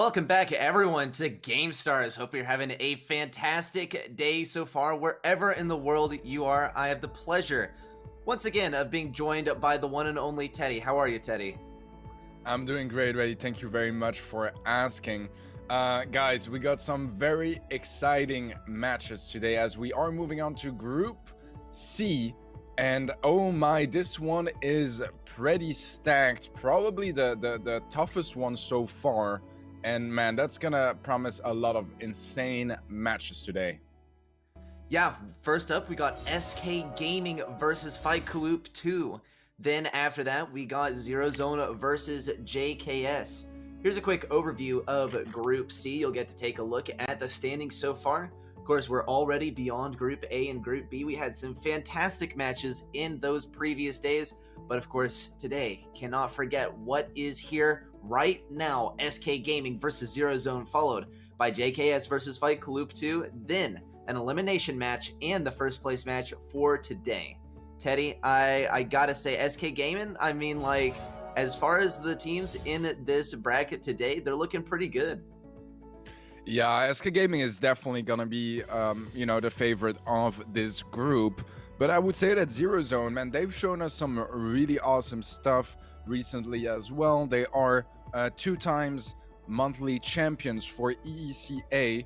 Welcome back, everyone, to Gamestars. Hope you're having a fantastic day so far, wherever in the world you are. I have the pleasure, once again, of being joined by the one and only Teddy. How are you, Teddy? I'm doing great, Reddy. Thank you very much for asking. Guys, we got some very exciting matches today as we are moving on to Group C. And oh my, this one is pretty stacked. Probably the toughest one so far. And man, that's gonna promise a lot of insane matches today. Yeah, first up, we got SK Gaming versus Fight Club 2. Then after that, we got Zero Zone versus JKS. Here's a quick overview of Group C. You'll get to take a look at the standings so far. Of course, we're already beyond Group A and Group B. We had some fantastic matches in those previous days. But of course, today, cannot forget what is here right now. SK Gaming versus Zero Zone, followed by JKS versus Fight Club 2. Then an elimination match and the first place match for today. Teddy, I gotta say, SK Gaming, I mean, like, as far as the teams in this bracket today, they're looking pretty good. Yeah, SK Gaming is definitely gonna be, the favorite of this group. But I would say that Zero Zone, man, they've shown us some really awesome stuff recently as well. They are 2 times monthly champions for EECA,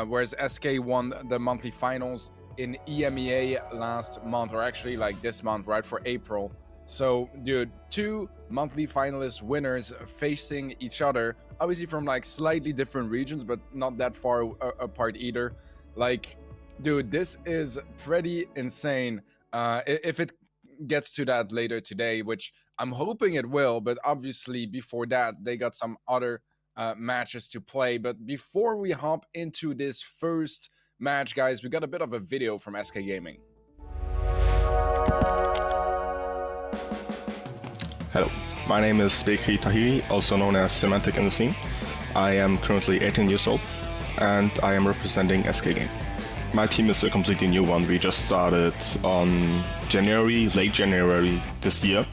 whereas SK won the monthly finals in EMEA last month, or actually like this month, right, for April. So, dude, 2 monthly finalist winners facing each other, obviously from like slightly different regions, but not that far apart either. Like, dude, this is pretty insane. If it gets to that later today, which I'm hoping it will, but obviously before that, they got some other matches to play. But before we hop into this first match, guys, we got a bit of a video from SK Gaming. Hello, my name is Bekri Tahiri, also known as Semantic in the scene. I am currently 18 years old, and I am representing SK Game. My team is a completely new one. We just started on late January this year.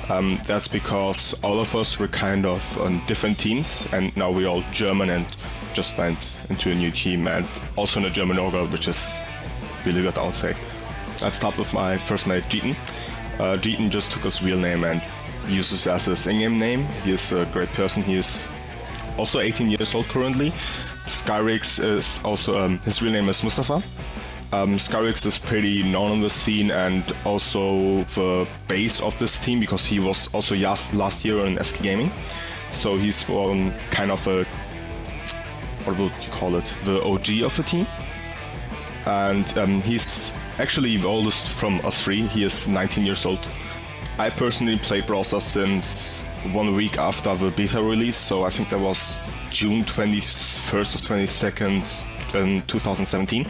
That's because all of us were kind of on different teams, and now we're all German and just went into a new team, and also in a German org, which is really good, I would say. Let's start with my first mate, Jeeten. Jeeten just took his real name and uses as his in-game name. He is a great person. He is also 18 years old currently. Skyrix is also, his real name is Mustafa. Skyrix is pretty known on the scene and also the base of this team because he was also last year in SK Gaming. So he's kind of a, what would you call it, the OG of the team. And he's actually the oldest from us 3. He is 19 years old. I personally played Brawl Stars since 1 week after the beta release, so I think that was June 21st or 22nd in 2017,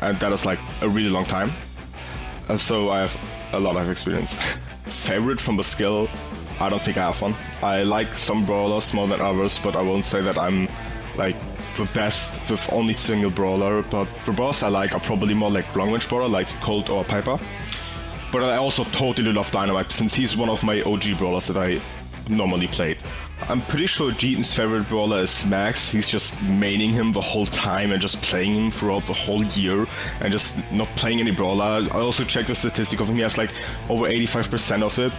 and that is like a really long time. So I have a lot of experience. Favorite from the skill, I don't think I have one. I like some brawlers more than others, but I won't say that I'm like the best with only single brawler, but the brawlers I like are probably more like long range brawler like Colt or Piper. But I also totally love Dynamite, since he's one of my OG brawlers that I normally played. I'm pretty sure Jeeten's favorite brawler is Max. He's just maining him the whole time and just playing him throughout the whole year and just not playing any brawler. I also checked the statistic of him. He has like over 85% of it.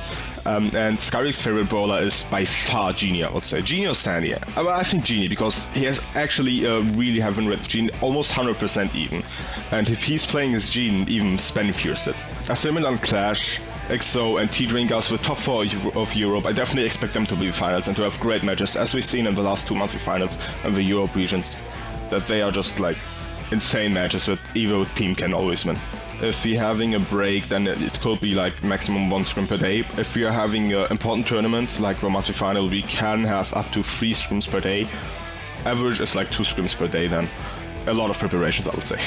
And Skyrix's favorite brawler is by far Genie, I would say. Genie or Sandy? I think Genie, because he has actually really haven't read Genie, almost 100% even. And if he's playing as Gene, even Spen fears it. As Milan Clash, EXO and T-Drinkers, the top 4 of Europe, I definitely expect them to be finals and to have great matches, as we've seen in the last 2 monthly finals in the Europe regions. That they are just like insane matches that either team can always win. If we're having a break, then it could be like maximum 1 scrim per day. If we are having an important tournament like the monthly final, we can have up to 3 scrims per day. Average is like 2 scrims per day then. A lot of preparations, I would say.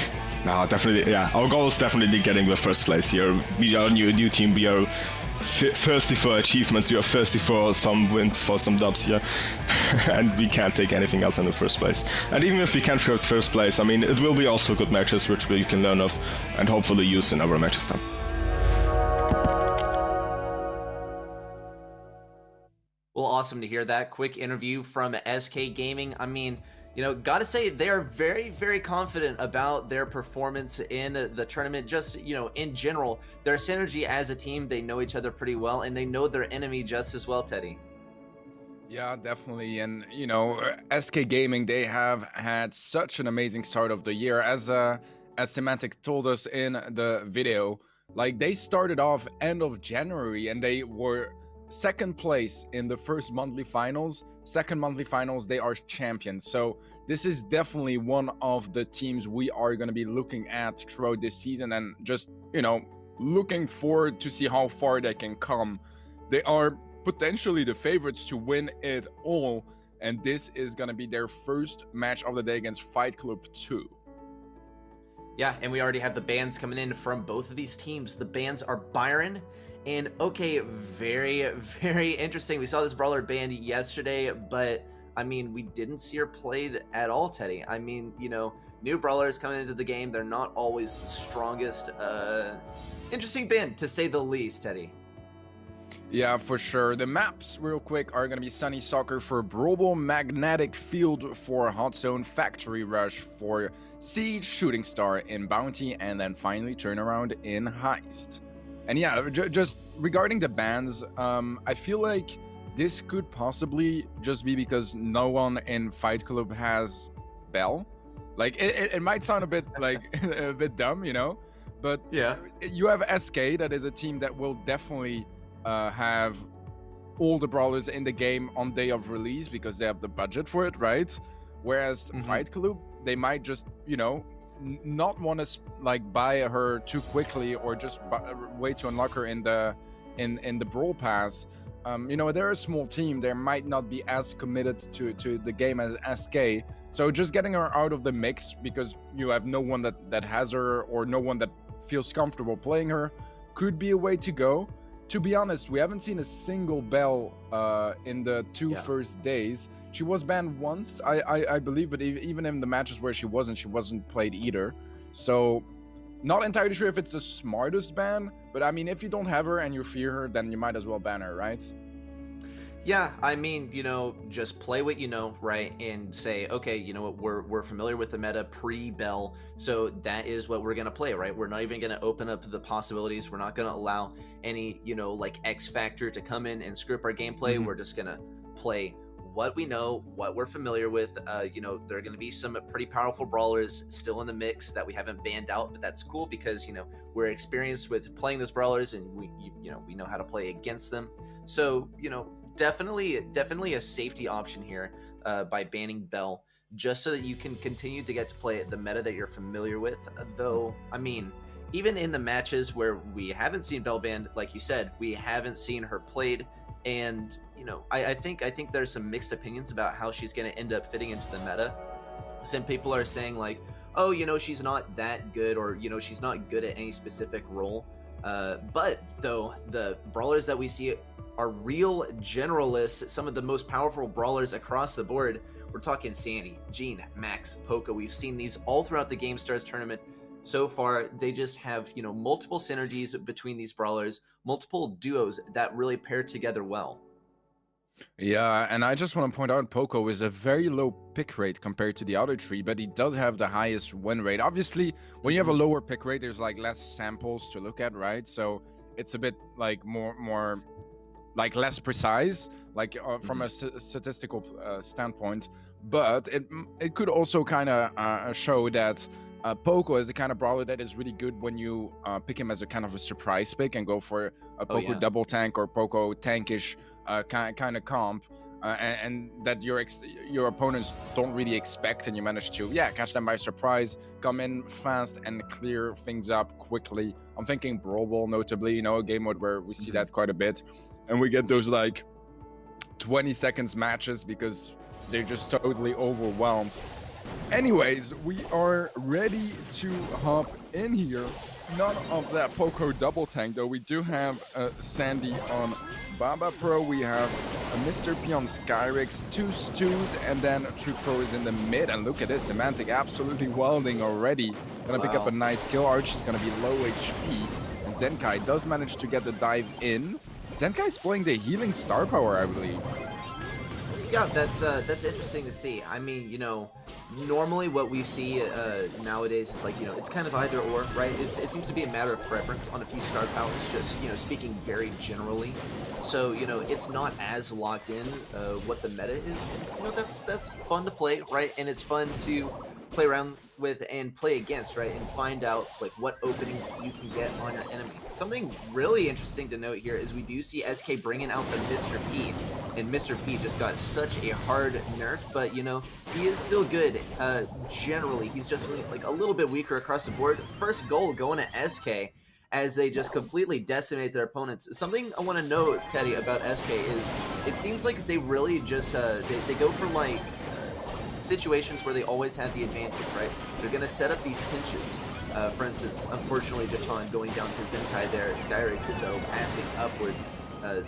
No, definitely, yeah. Our goal is definitely getting the first place here. We are a new team. We are thirsty for achievements. We are thirsty for some wins, for some dubs here, and we can't take anything else in the first place. And even if we can't get first place, I mean, it will be also good matches which we can learn of and hopefully use in our matches then. Well, awesome to hear that. Quick interview from SK Gaming. I mean, gotta say they are very, very confident about their performance in the tournament. Just, in general, their synergy as a team, they know each other pretty well, and they know their enemy just as well, Teddy. Yeah, definitely. And, SK Gaming, they have had such an amazing start of the year. As Semantic told us in the video, like they started off end of January and they were second place in the first monthly finals. Second monthly finals, they are champions. So this is definitely one of the teams we are going to be looking at throughout this season and just, looking forward to see how far they can come. They are potentially the favorites to win it all, and this is going to be their first match of the day against Fight Club 2. Yeah, and we already have the bans coming in from both of these teams. The bans are Byron and okay, very, very interesting. We saw this brawler banned yesterday, but I mean, we didn't see her played at all, Teddy. I mean, new brawlers coming into the game, they're not always the strongest. Interesting ban, to say the least, Teddy. Yeah, for sure. The maps, real quick, are going to be Sunny Soccer for Brawl, Magnetic Field for Hot Zone, Factory Rush for Siege, Shooting Star in Bounty, and then finally Turnaround in Heist. And yeah, just regarding the bans, I feel like this could possibly just be because no one in Fight Club has Bell. Like, it might sound a bit like a bit dumb, but yeah, you have SK, that is a team that will definitely have all the brawlers in the game on day of release because they have the budget for it, right? Whereas Fight Club, they might just, not want to like buy her too quickly or just wait to unlock her in the Brawl Pass. They're a small team. They might not be as committed to the game as SK. So just getting her out of the mix because you have no one that has her or no one that feels comfortable playing her could be a way to go. To be honest, we haven't seen a single Bell in the two first days. She was banned once, I believe, but even in the matches where she wasn't played either. So, not entirely sure if it's the smartest ban, but I mean, if you don't have her and you fear her, then you might as well ban her, right? Yeah, I mean, just play what you know, right? And say, okay, you know what, we're familiar with the meta pre-Bell, so that is what we're going to play, right? We're not even going to open up the possibilities. We're not going to allow any, like X Factor to come in and script our gameplay. We're just going to play what we know, what we're familiar with. There are going to be some pretty powerful brawlers still in the mix that we haven't banned out, but that's cool because, we're experienced with playing those brawlers and we know how to play against them. So, definitely a safety option here by banning Bell, just so that you can continue to get to play the meta that you're familiar with. Though, I mean, even in the matches where we haven't seen Bell banned, like you said, we haven't seen her played. And, I think there's some mixed opinions about how she's going to end up fitting into the meta. Some people are saying like, oh, she's not that good, or, she's not good at any specific role. But though the brawlers that we see are real generalists, some of the most powerful brawlers across the board. We're talking Sandy, Jean, Max, Poco. We've seen these all throughout the Gamestars tournament. So far, they just have, multiple synergies between these brawlers, multiple duos that really pair together well. Yeah, and I just want to point out Poco is a very low pick rate compared to the other three, but he does have the highest win rate. Obviously, when you have a lower pick rate, there's like less samples to look at, right? So it's a bit like more like less precise, like from a statistical standpoint. But it could also kind of show that Poco is the kind of brawler that is really good when you pick him as a kind of a surprise pick and go for a Poco double tank or Poco tankish kind of comp, and that your opponents don't really expect, and you manage to catch them by surprise, come in fast and clear things up quickly. I'm thinking Brawl Ball notably, a game mode where we see that quite a bit, and we get those like 20 seconds matches because they're just totally overwhelmed. Anyways, we are ready to hop in here. None of that Poco double tank though. We do have Sandy on Baba Pro. We have a Mr. P on Skyrix, 2 Stews, and then Trutro is in the mid. And look at this, Semantic absolutely welding already. Gonna pick up a nice kill. Arch is gonna be low HP. And Zenkai does manage to get the dive in. Zenkai's playing the healing star power, I believe. Yeah, that's interesting to see. I mean, normally what we see nowadays is like, it's kind of either or, right? It seems to be a matter of preference on a few star powers, just, speaking very generally. So, it's not as locked in what the meta is. That's fun to play, right? And it's fun to play around with and play against, right? And find out like what openings you can get on your enemy. Something really interesting to note here is we do see SK bringing out the Mr. P, and Mr. P just got such a hard nerf, but he is still good. Generally, he's just like a little bit weaker across the board. First goal going to SK as they just completely decimate their opponents. Something I want to know, Teddy, about SK is it seems like they really just they go for like situations where they always have the advantage, right? They're going to set up these pinches. For instance, unfortunately, Jatan going down to Zenkai there. Skyrix, though, passing upwards.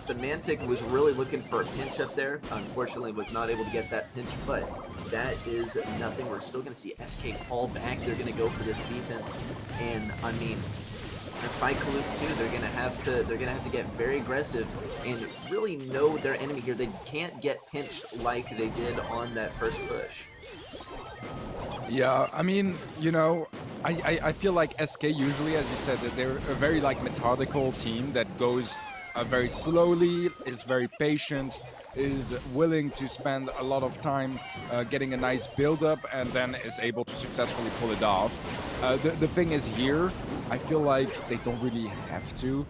Semantic was really looking for a pinch up there. Unfortunately, was not able to get that pinch, but that is nothing. We're still going to see SK fall back. They're going to go for this defense, and I mean, and fight Kaluk too. They're gonna have to get very aggressive and really know their enemy here. They can't get pinched like they did on that first push. Yeah, I mean, I feel like SK usually, as you said, that they're a very like methodical team that goes very slowly, is very patient, is willing to spend a lot of time getting a nice build-up, and then is able to successfully pull it off. The thing is here, I feel like they don't really have to,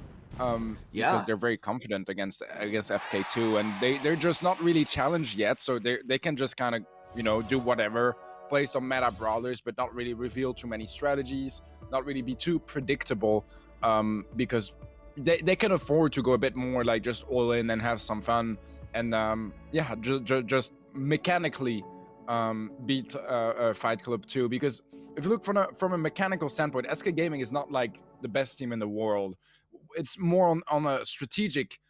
because they're very confident against FK2, and they're just not really challenged yet, so they can just kind of do whatever, play some meta brawlers, but not really reveal too many strategies, not really be too predictable, because they can afford to go a bit more like just all in and have some fun, and just mechanically beat Fight Club 2. Because if you look from a mechanical standpoint, SK Gaming is not like the best team in the world. It's more on a strategic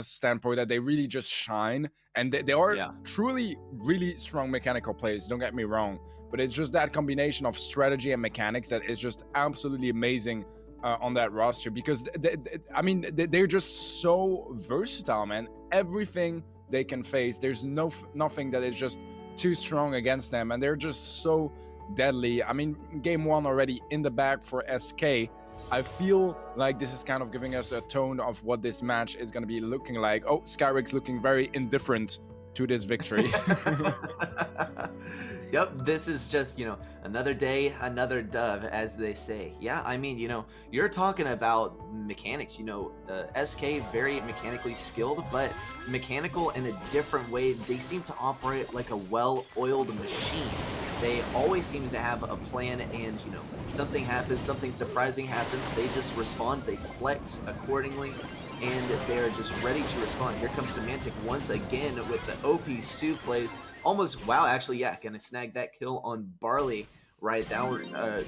standpoint that they really just shine, and they are truly really strong mechanical players, don't get me wrong, but it's just that combination of strategy and mechanics that is just absolutely amazing on that roster, because they're just so versatile, man. Everything they can face, there's nothing that is just too strong against them, and they're just so deadly. I mean, game one already in the bag for SK. I feel like this is kind of giving us a tone of what this match is going to be looking like. Oh, Skyrix looking very indifferent to this victory. Yep, this is just, another day, another dove, as they say. Yeah, I mean, you're talking about mechanics, SK very mechanically skilled, but mechanical in a different way. They seem to operate like a well-oiled machine. They always seem to have a plan, and, something happens, something surprising happens, they just respond, they flex accordingly, and they're just ready to respond. Here comes Semantic once again with the OP suplex. Almost, wow, actually, yeah, gonna snag that kill on Barley right now.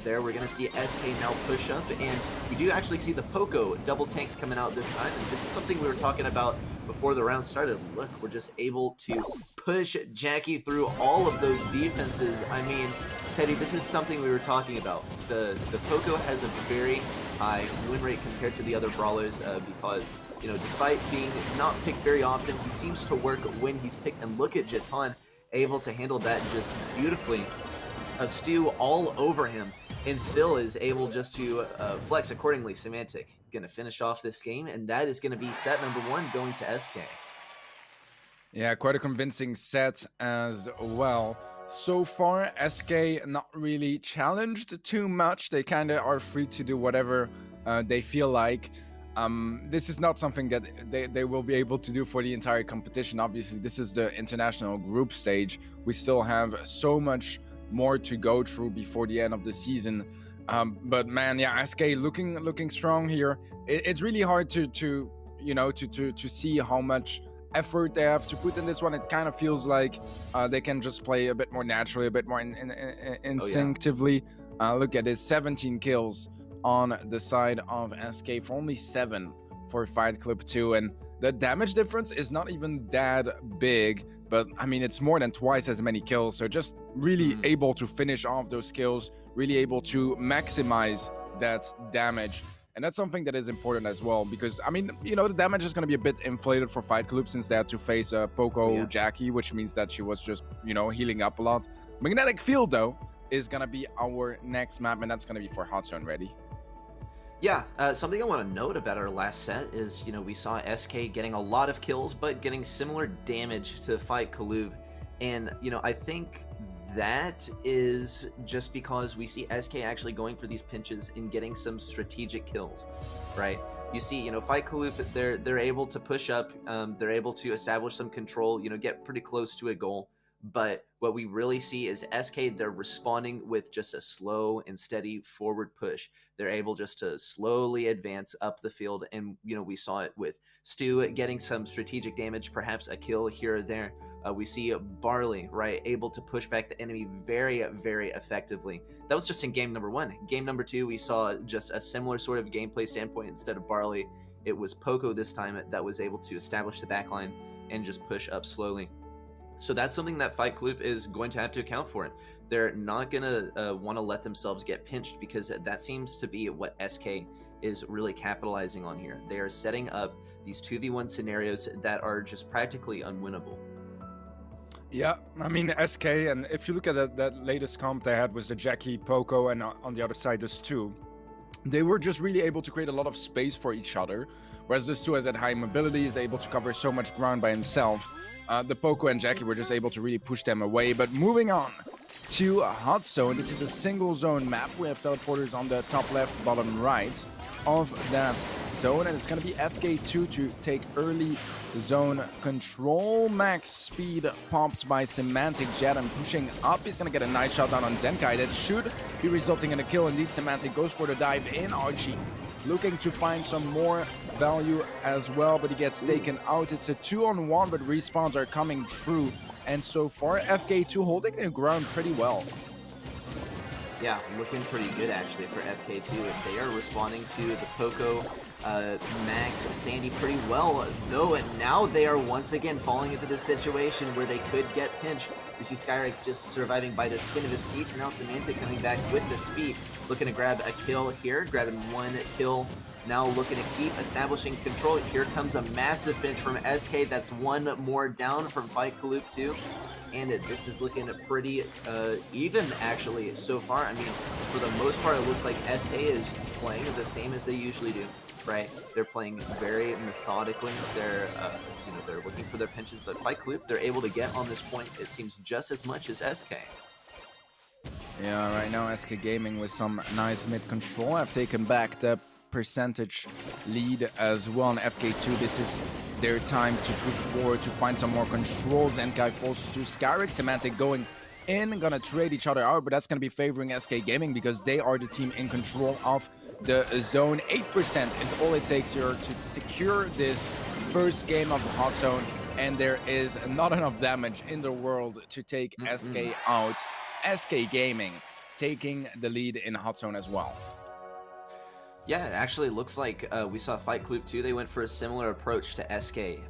There, we're gonna see SK now push up, and we do actually see the Poco double tanks coming out this time, and this is something we were talking about before the round started. Look, we're just able to push Jackie through all of those defenses. I mean, Teddy, this is something we were talking about. The Poco has a very high win rate compared to the other brawlers because, despite being not picked very often, he seems to work when he's picked, and look at Jatan, able to handle that just beautifully. A stew all over him, and still is able just to flex accordingly. Semantic gonna finish off this game, and that is gonna be set number 1 going to SK. Yeah, quite a convincing set as well. So far, SK not really challenged too much. They kind of are free to do whatever they feel like. This is not something that they will be able to do for the entire competition. Obviously, this is the international group stage. We still have so much more to go through before the end of the season. But man, yeah, SK looking strong here. It's really hard to see how much effort they have to put in this one. It kind of feels like they can just play a bit more naturally, a bit more instinctively. Look at this, 17 kills on the side of SK for only 7 for Fight Club 2, and the damage difference is not even that big, but I mean, it's more than twice as many kills, so just really able to finish off those kills, really able to maximize that damage. And that's something that is important as well, because, I mean, you know, the damage is going to be a bit inflated for Fight Club since they had to face Poco Jackie, which means that she was just, you know, healing up a lot. Magnetic Field, though, is going to be our next map, and that's going to be for Hot Zone ready. Yeah, something I want to note about our last set is, you know, we saw SK getting a lot of kills, but getting similar damage to Fight Kalub. And, you know, I think that is just because we see SK actually going for these pinches and getting some strategic kills, right? You see, you know, Fight Kalub, they're able to push up, they're able to establish some control, you know, get pretty close to a goal. But what we really see is SK, they're responding with just a slow and steady forward push. They're able just to slowly advance up the field. And, you know, we saw it with Stu getting some strategic damage, perhaps a kill here or there. We see Barley, right, able to push back the enemy very, very effectively. That was just in game number 1. Game number 2, we saw just a similar sort of gameplay standpoint. Instead of Barley, it was Poco this time that was able to establish the backline and just push up slowly. So that's something that Fight Club is going to have to account for. They're not going to want to let themselves get pinched, because that seems to be what SK is really capitalizing on here. They are setting up these 2v1 scenarios that are just practically unwinnable. Yeah, I mean, SK, and if you look at that latest comp they had was the Jackie, Poco, and on the other side, the Stu, they were just really able to create a lot of space for each other, whereas the Stu has that high mobility, is able to cover so much ground by himself. The Poco and Jackie were just able to really push them away. But moving on to Hot Zone, this is a single zone map. We have teleporters on the top left, bottom right of that zone, and it's going to be FK2 to take early zone control. Max speed pumped by Semantic Jet and pushing up. He's going to get a nice shot down on Zenkai. That should be resulting in a kill. Indeed, Semantic goes for the dive in. Archie looking to find some more value as well, but he gets taken out. It's a 2-on-1, but respawns are coming through. And so far, FK2 holding the ground pretty well. Yeah, looking pretty good actually for FK2. They are responding to the Poco, Max, Sandy pretty well, though, and now they are once again falling into this situation where they could get pinched. We see Skyrex just surviving by the skin of his teeth. Now Semantic coming back with the speed, looking to grab a kill here, grabbing 1 kill. Now looking to keep establishing control. Here comes a massive pinch from SK. That's 1 more down from Fight Kalub 2. And this is looking pretty even, actually, so far. I mean, for the most part, it looks like SK is playing the same as they usually do, right? They're playing very methodically. They're, you know, they're looking for their pinches, but Fight Kalub, they're able to get on this point, it seems, just as much as SK. Yeah, right now, SK Gaming with some nice mid control have taken back the percentage lead as well. And FK2, this is their time to push forward to find some more controls. Zenkai falls to Skyrex. Semantic going in, gonna trade each other out, but that's gonna be favoring SK Gaming because they are the team in control of the zone. 8% is all it takes here to secure this first game of the Hot Zone, and there is not enough damage in the world to take SK out. SK Gaming taking the lead in Hot Zone as well. Yeah, it actually looks like we saw Fight Club 2. They went for a similar approach to SK,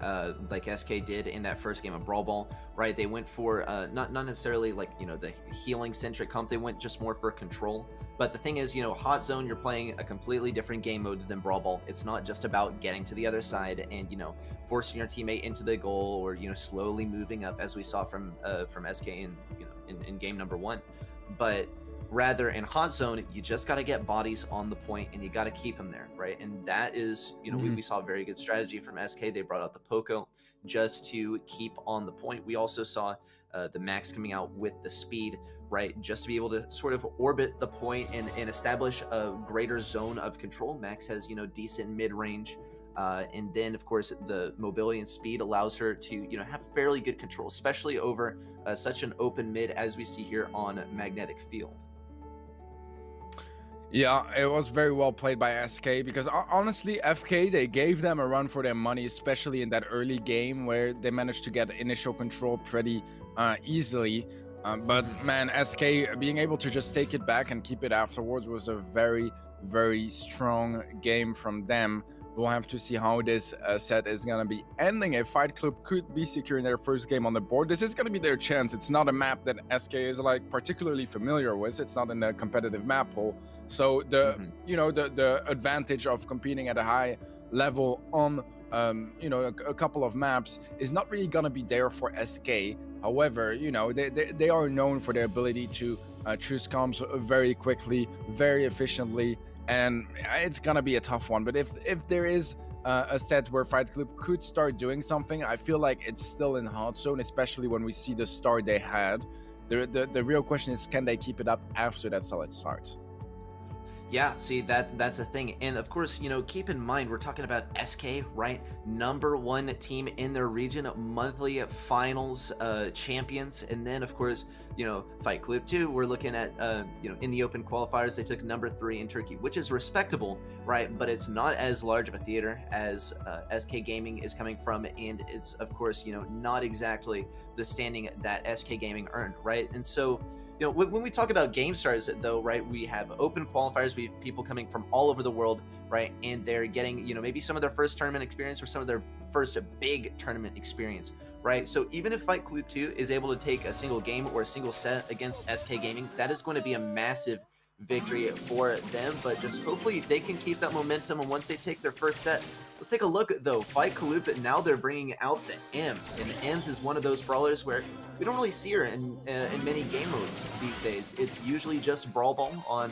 like SK did in that first game of Brawl Ball, right? They went for not necessarily like, you know, the healing-centric comp. They went just more for control. But the thing is, you know, Hot Zone, you're playing a completely different game mode than Brawl Ball. It's not just about getting to the other side and, you know, forcing your teammate into the goal or, you know, slowly moving up, as we saw from SK in, you know, in game number 1. But rather, in Hot Zone, you just got to get bodies on the point and you got to keep them there, right? And that is, you know, we saw a very good strategy from SK. They brought out the Poco just to keep on the point. We also saw the Max coming out with the speed, right? Just to be able to sort of orbit the point and establish a greater zone of control. Max has, you know, decent mid-range. And then, of course, the mobility and speed allows her to, you know, have fairly good control, especially over such an open mid as we see here on Magnetic Field. Yeah, it was very well played by SK because honestly, FK, they gave them a run for their money, especially in that early game where they managed to get initial control pretty easily. But man, SK being able to just take it back and keep it afterwards was a very, very strong game from them. We'll have to see how this set is going to be ending. If Fight Club could be securing their first game on the board, this is going to be their chance. It's not a map that SK is like particularly familiar with. It's not in a competitive map pool. So the advantage of competing at a high level on a couple of maps is not really going to be there for SK. However, they are known for their ability to choose comps very quickly, very efficiently, and it's gonna be a tough one. But if there is a set where Fight Club could start doing something, I feel like it's still in hot zone, especially when we see the start they had. The real question is, can they keep it up after that solid start? Yeah, see, that's the thing. And of course, keep in mind, we're talking about SK, right? #1 team in their region, monthly finals champions. And then, of course, Fight Club 2, we're looking at, in the open qualifiers, they took #3 in Turkey, which is respectable, right? But it's not as large of a theater as SK Gaming is coming from. And it's, of course, not exactly the standing that SK Gaming earned, right? And so, when we talk about Gamestars, though, right, we have open qualifiers, we have people coming from all over the world, right, and they're getting, maybe some of their first tournament experience or some of their first big tournament experience, right? So even if Fight Club 2 is able to take a single game or a single set against SK Gaming, that is going to be a massive victory for them, but just hopefully they can keep that momentum, and once they take their first set, let's take a look, though. Fight Club, now they're bringing out the Ems, and Ems is one of those brawlers where we don't really see her in many game modes these days. It's usually just Brawl Ball on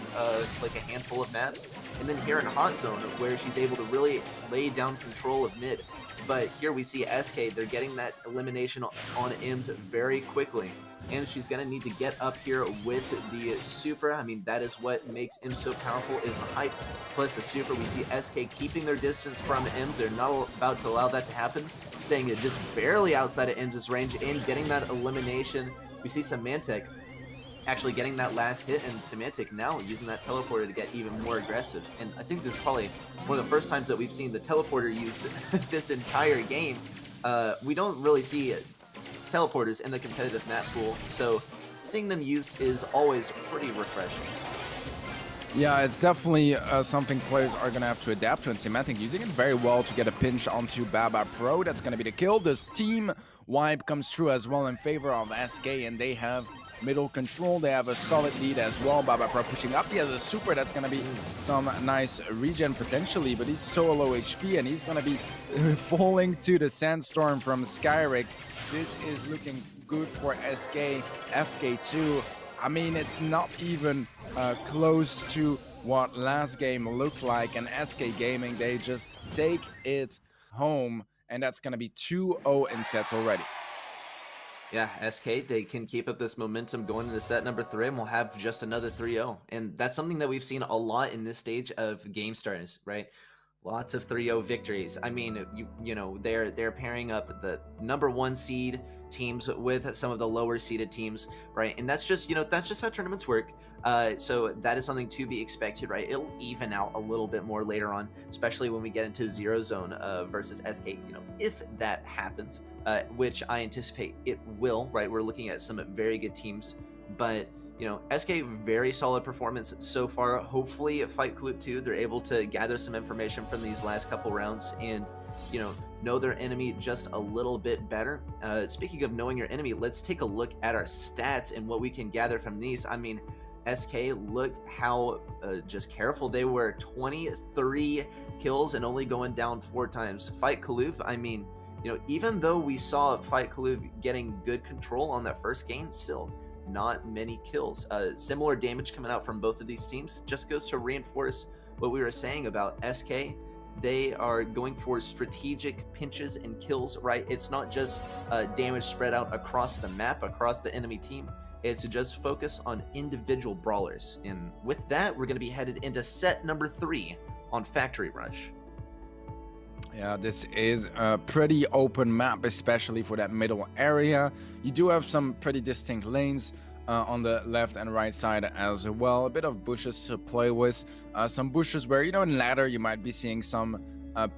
like a handful of maps, and then here in Hot Zone, where she's able to really lay down control of mid. But here we see SK, they're getting that elimination on Ems very quickly. And she's going to need to get up here with the super. I mean, that is what makes Ems so powerful, is the hype plus the super. We see SK keeping their distance from Ems. They're not about to allow that to happen, staying just barely outside of Ems' range and getting that elimination. We see Symantec actually getting that last hit, and Symantec now using that teleporter to get even more aggressive. And I think this is probably one of the first times that we've seen the teleporter used this entire game. We don't really see teleporters in the competitive map pool, so seeing them used is always pretty refreshing. Yeah, it's definitely something players are going to have to adapt to, and Symantec using it very well to get a pinch onto Baba Pro. That's going to be the kill. This team wipe comes through as well in favor of SK, and they have middle control. They have a solid lead as well. Baba Pro pushing up. He has a super. That's going to be some nice regen potentially, but he's so low HP, and he's going to be falling to the Sandstorm from Skyrix. This is looking good for SK. FK2, I mean, it's not even close to what last game looked like, and SK Gaming, they just take it home, and that's going to be 2-0 in sets already. Yeah, SK, they can keep up this momentum going into set #3, and we'll have just another 3-0. And that's something that we've seen a lot in this stage of Gamestars, right? Lots of 3-0 victories. I mean, they're pairing up the #1 seed teams with some of the lower seeded teams, right? And that's just how tournaments work. So that is something to be expected, right? It'll even out a little bit more later on, especially when we get into Zero Zone versus SK. If that happens, which I anticipate it will, right? We're looking at some very good teams, but SK, very solid performance so far. Hopefully at Fight Club 2, they're able to gather some information from these last couple rounds and, know their enemy just a little bit better. Speaking of knowing your enemy, let's take a look at our stats and what we can gather from these. I mean, SK, look how just careful they were. 23 kills and only going down 4 times. Fight Club, I mean, even though we saw Fight Club getting good control on that first game, still not many kills. Similar damage coming out from both of these teams. Just goes to reinforce what we were saying about SK. They are going for strategic pinches and kills, right? It's not just damage spread out across the map, across the enemy team. It's just focus on individual brawlers. And with that, we're going to be headed into set #3 on Factory Rush. Yeah, this is a pretty open map, especially for that middle area. You do have some pretty distinct lanes on the left and right side as well. A bit of bushes to play with. Some bushes where, in ladder, you might be seeing some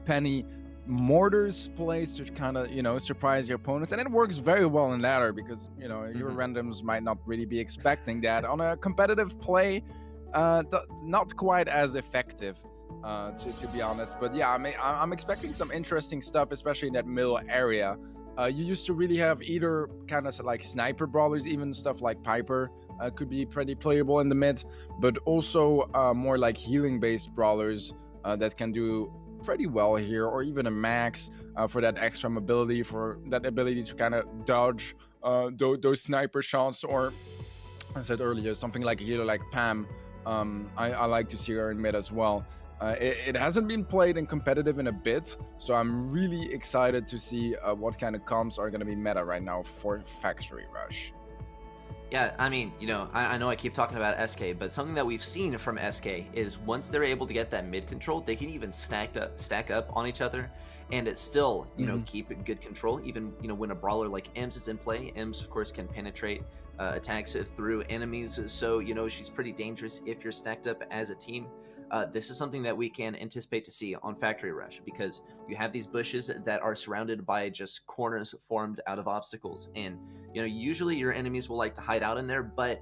penny mortars placed to kind of, surprise your opponents. And it works very well in ladder because, your randoms might not really be expecting that. On a competitive play, not quite as effective. to be honest. But yeah, I'm expecting some interesting stuff, especially in that middle area. You used to really have either kind of like sniper brawlers, even stuff like Piper could be pretty playable in the mid, but also more like healing based brawlers that can do pretty well here, or even a Max for that extra mobility, for that ability to kind of dodge those sniper shots, or I said earlier, something like a healer like Pam. I like to see her in mid as well. It hasn't been played in competitive in a bit, so I'm really excited to see what kind of comps are going to be meta right now for Factory Rush. Yeah, I mean, I know I keep talking about SK, but something that we've seen from SK is once they're able to get that mid control, they can even stack up on each other, and it still, keep good control. Even, when a brawler like Ems is in play, Ems, of course, can penetrate attacks through enemies, so, she's pretty dangerous if you're stacked up as a team. This is something that we can anticipate to see on Factory Rush, because you have these bushes that are surrounded by just corners formed out of obstacles, and usually your enemies will like to hide out in there, but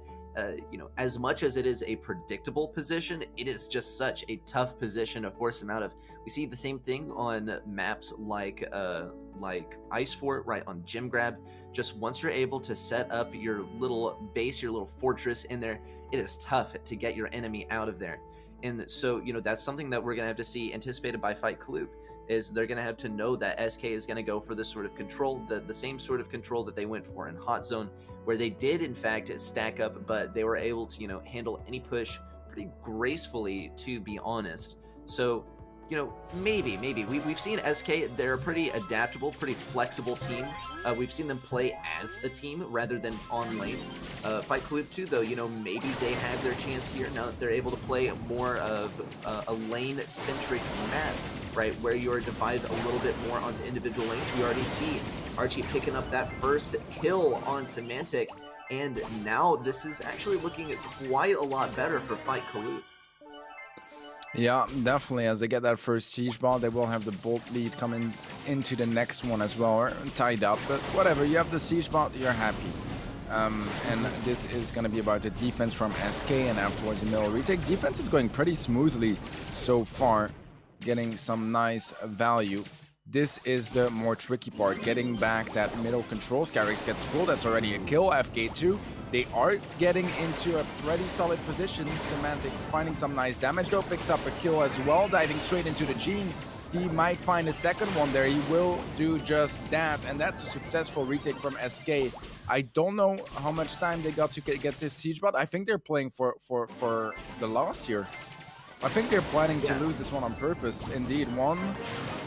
as much as it is a predictable position, it is just such a tough position to force them out of. We see the same thing on maps like Ice Fort, right, on Gym Grab. Just once you're able to set up your little base, your little fortress in there, it is tough to get your enemy out of there. And so, that's something that we're going to have to see anticipated by Fight Kloop, is they're going to have to know that SK is going to go for this sort of control, the same sort of control that they went for in Hot Zone, where they did, in fact, stack up, but they were able to, handle any push pretty gracefully, to be honest. So, maybe. We've seen SK, they're a pretty adaptable, pretty flexible team. We've seen them play as a team rather than on lanes. Fight Kloop 2, though, maybe they have their chance here now that they're able to play more of a lane-centric map, right, where you're divided a little bit more onto individual lanes. We already see Archie picking up that first kill on Semantic, and now this is actually looking quite a lot better for Fight Kloop. Yeah, definitely. As they get that first siege ball, they will have the bolt lead coming into the next one as well, or tied up. But whatever, you have the siege ball, you're happy. And this is going to be about the defense from SK, and afterwards the middle retake. Defense is going pretty smoothly so far, getting some nice value. This is the more tricky part, getting back that middle control. Skyrix gets pulled, that's already a kill. FK2, they are getting into a pretty solid position. Semantic finding some nice damage though, picks up a kill as well, diving straight into the Gene. He might find a second one there, he will do just that, and that's a successful retake from SK. I don't know how much time they got to get this siege bot. I think they're playing for the loss here. I think they're planning to lose this one on purpose. Indeed, one.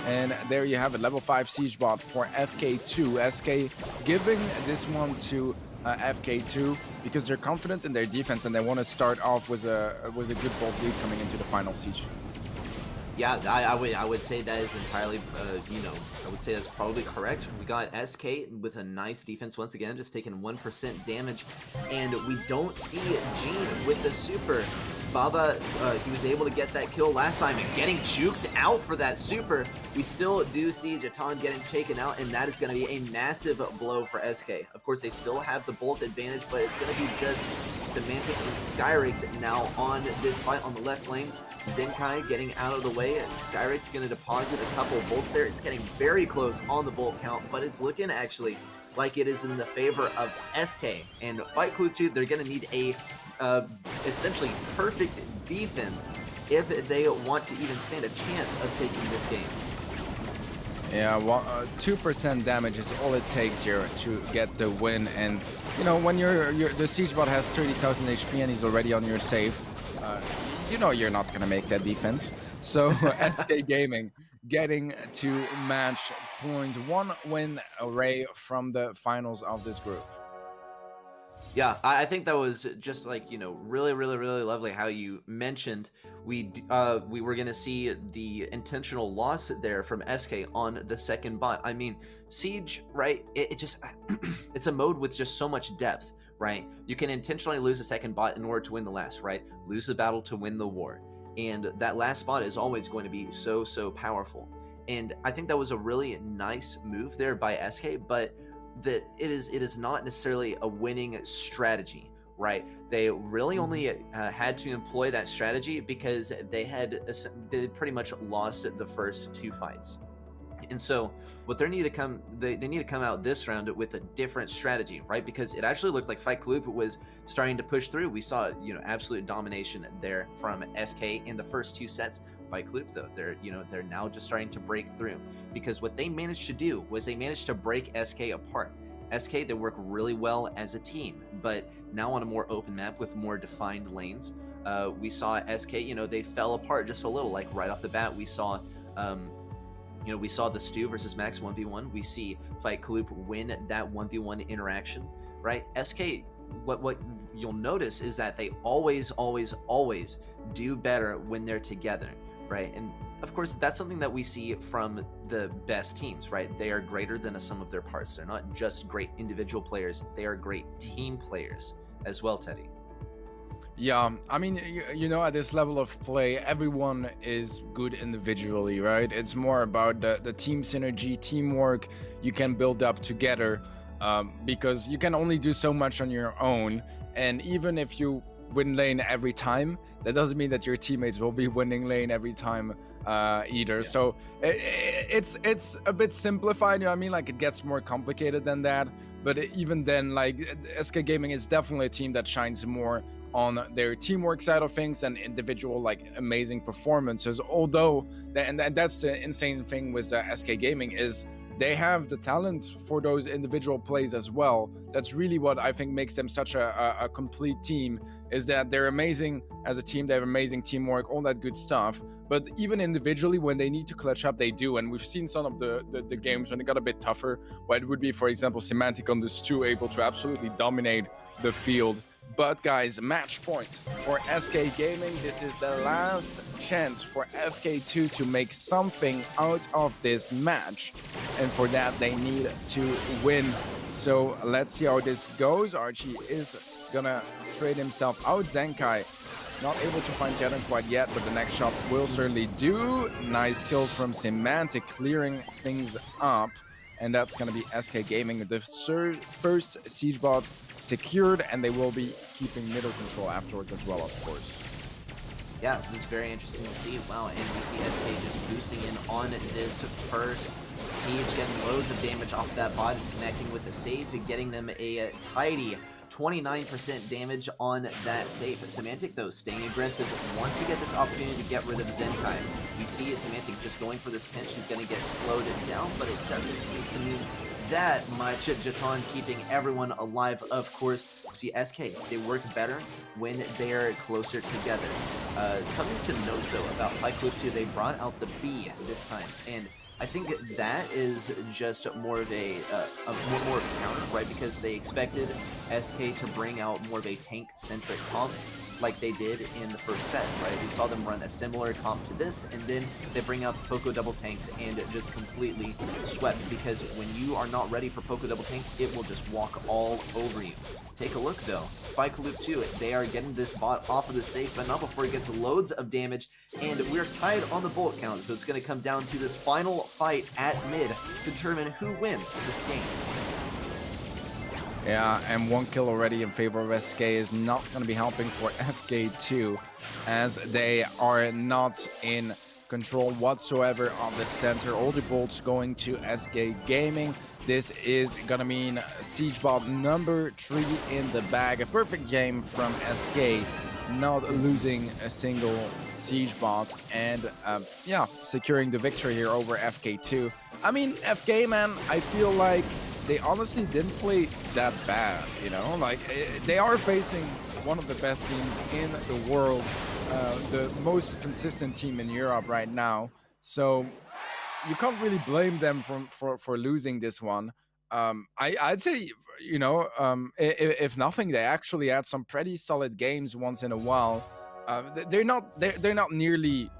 And there you have it, level 5 siege bot for FK2. SK giving this one to FK2 because they're confident in their defense and they want to start off with a good bolt lead coming into the final siege. Yeah, I would say that is entirely, I would say that's probably correct. We got SK with a nice defense once again, just taking 1% damage, and we don't see Gene with the super. Baba, he was able to get that kill last time and getting juked out for that super. We still do see Jatan getting taken out, and that is going to be a massive blow for SK. Of course, they still have the bolt advantage, but it's going to be just Semantic and Skyrix now on this fight on the left lane. Zenkai getting out of the way, and Skyrix going to deposit a couple bolts there. It's getting very close on the bolt count, but it's looking actually like it is in the favor of SK. And Fight Kloop 2, they're going to need a essentially perfect defense if they want to even stand a chance of taking this game. Yeah, well, 2% damage is all it takes here to get the win, and when the siege bot has 30,000 HP and he's already on your save, you're not gonna make that defense. So SK Gaming getting to match point 1 win array from the finals of this group. Yeah, I think that was just like, really, really, really lovely how you mentioned we were going to see the intentional loss there from SK on the second bot. I mean, Siege, right, it just, it's a mode with just so much depth, right? You can intentionally lose a second bot in order to win the last, right? Lose the battle to win the war. And that last spot is always going to be so, so powerful. And I think that was a really nice move there by SK, but that it is not necessarily a winning strategy, right? They really only had to employ that strategy because they pretty much lost the first 2 fights. And so what they need to come out this round with a different strategy, right? Because it actually looked like Fight Club was starting to push through. We saw, absolute domination there from SK in the first 2 sets. Fight Club, though, they're now just starting to break through, because what they managed to do was they managed to break SK apart. SK, they work really well as a team, but now on a more open map with more defined lanes, we saw SK, they fell apart just a little. Like right off the bat, we saw we saw the Stu versus Max 1v1. We see Fight Club win that 1v1 interaction, right? SK, what you'll notice is that they always do better when they're together, right? And of course, that's something that we see from the best teams, right? They are greater than a sum of their parts. They're not just great individual players, they are great team players as well, Teddy. Yeah, I mean, at this level of play, everyone is good individually, right? It's more about the team synergy, teamwork you can build up together, because you can only do so much on your own. And even if you win lane every time, that doesn't mean that your teammates will be winning lane every time either. Yeah. So it's a bit simplified, I mean? Like, it gets more complicated than that. But even then, like, SK Gaming is definitely a team that shines more on their teamwork side of things and individual, like, amazing performances. Although, and that's the insane thing with SK Gaming, is they have the talent for those individual plays as well. That's really what I think makes them such a complete team, is that they're amazing as a team, they have amazing teamwork, all that good stuff. But even individually, when they need to clutch up, they do. And we've seen some of the games when it got a bit tougher, where it would be, for example, Semantic on the Stu able to absolutely dominate the field. But guys, match point for SK Gaming. This is the last chance for FK2 to make something out of this match. And for that, they need to win. So let's see how this goes. Archie is gonna trade himself out. Zenkai not able to find Jadon quite yet, but the next shot will certainly do. Nice kill from Semantic, clearing things up. And that's gonna be SK Gaming, the first siege bot secured, and they will be keeping middle control afterwards as well, of course. Yeah, this is very interesting to see. Wow, and we see SK just boosting in on this first siege, getting loads of damage off that bot. It's connecting with the safe and getting them a tidy 29% damage on that safe. Semantic, though, staying aggressive, wants to get this opportunity to get rid of Zenkai. We see Semantic just going for this pinch. He's going to get slowed down, but it doesn't seem to mean that much. Jatan keeping everyone alive, of course. See, SK, they work better when they're closer together. Something to note, though, about Fight Club 2, they brought out the B this time, and I think that is just more of a more of a counter, right? Because they expected SK to bring out more of a tank-centric comp like they did in the first set, right? We saw them run a similar comp to this, and then they bring out Poco double tanks and just completely swept, because when you are not ready for Poco double tanks, it will just walk all over you. Take a look, though. Fight Club 2, they are getting this bot off of the safe, but not before it gets loads of damage, and we're tied on the bullet count, so it's going to come down to this final fight at mid to determine who wins this game. Yeah, and 1 kill already in favor of SK is not going to be helping for FK2, as they are not in control whatsoever of the center. All the bolts going to SK Gaming. This is gonna mean siege bot number 3 in the bag. A perfect game from SK, not losing a single siege bot, and yeah, securing the victory here over FK2. I mean, FK, man, I feel like they honestly didn't play that bad, like they are facing one of the best teams in the world, the most consistent team in Europe right now, so you can't really blame them for losing this one. I'd say, if nothing, they actually had some pretty solid games once in a while. They're not nearly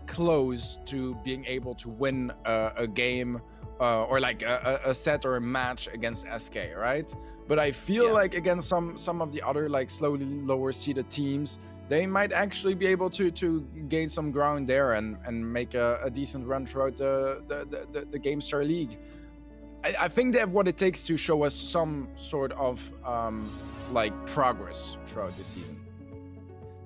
close to being able to win a game or like a set or a match against SK, right? But I feel like against some of the other like slowly lower seeded teams, they might actually be able to gain some ground there and make a decent run throughout the Gamestar League. I think they have what it takes to show us some sort of like progress throughout the season.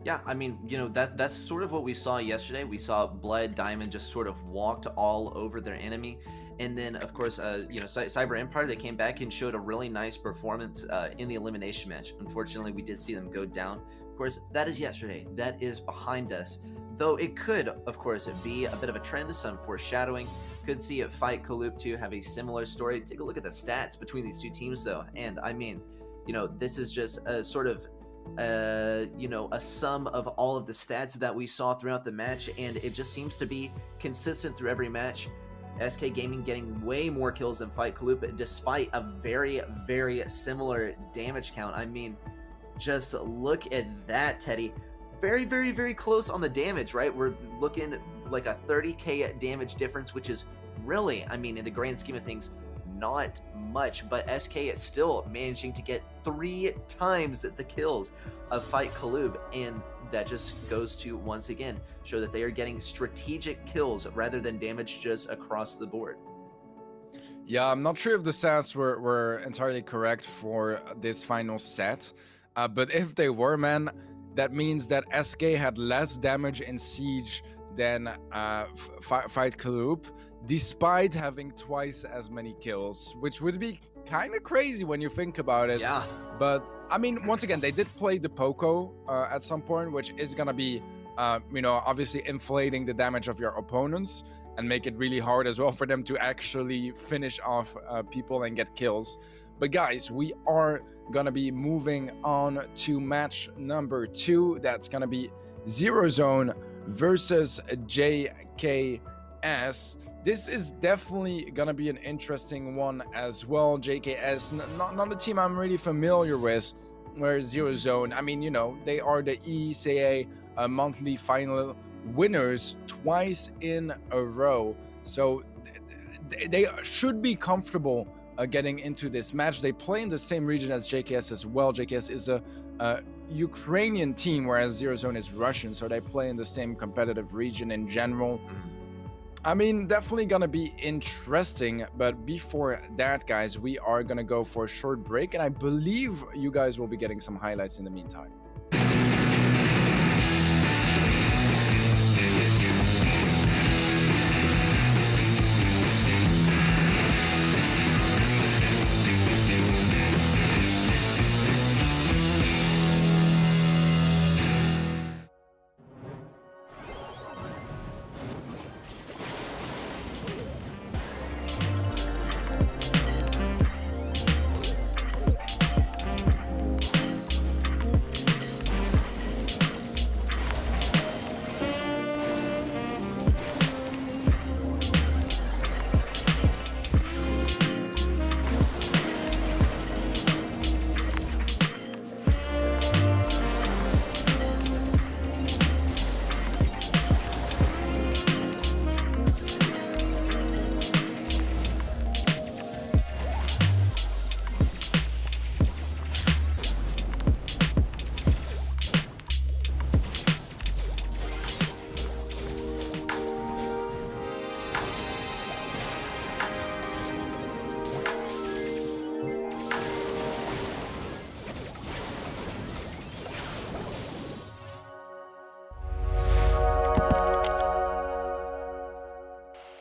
Yeah, I mean, that's sort of what we saw yesterday. We saw Blood Diamond just sort of walked all over their enemy. And then, of course, Cyber Empire, they came back and showed a really nice performance in the elimination match. Unfortunately, we did see them go down. Of course, that is yesterday. That is behind us. Though it could, of course, be a bit of a trend, some foreshadowing. Could see it Fight Kaloop 2 have a similar story. Take a look at the stats between these two teams, though. And, I mean, this is just a sort of a sum of all of the stats that we saw throughout the match, and it just seems to be consistent through every match. SK Gaming getting way more kills than Fight Kaloop, despite a very, very similar damage count. I mean, just look at that, Teddy. Very, very, very close on the damage, right? We're looking like a 30k damage difference, which is really, I mean, in the grand scheme of things, not much, but SK is still managing to get 3 times the kills of Fight Kaloop, and that just goes to, once again, show that they are getting strategic kills rather than damage just across the board. Yeah, I'm not sure if the stats were entirely correct for this final set, but if they were, man, that means that SK had less damage in Siege than Fight Kaloop, despite having twice as many kills, which would be kind of crazy when you think about it. Yeah. But, I mean, once again, they did play the Poco at some point, which is going to be, obviously inflating the damage of your opponents and make it really hard as well for them to actually finish off people and get kills. But guys, we are gonna be moving on to match number 2. That's gonna be Zero Zone versus JKS. This is definitely gonna be an interesting one as well. JKS, not a team I'm really familiar with, where Zero Zone, I mean, they are the ECA monthly final winners twice in a row. So they should be comfortable getting into this match. They play in the same region as JKS as well. JKS is a Ukrainian team, whereas Zero Zone is Russian, so they play in the same competitive region in general. I mean, definitely gonna be interesting, but before that, guys, we are gonna go for a short break, and I believe you guys will be getting some highlights in the meantime.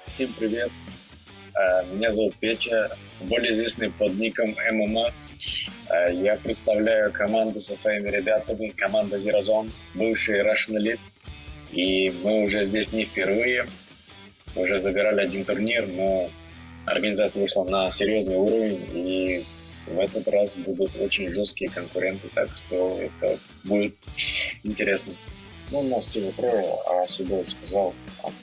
Всем привет, меня зовут Петя, более известный под ником ММА. Я представляю команду со своими ребятами, команда Zero Zone, бывший Russian Elite. И мы уже здесь не впервые, уже забирали один турнир, но организация вышла на серьезный уровень, и в этот раз будут очень жесткие конкуренты, так что это будет интересно. Ну, у нас всего трое, а Сидор сказал,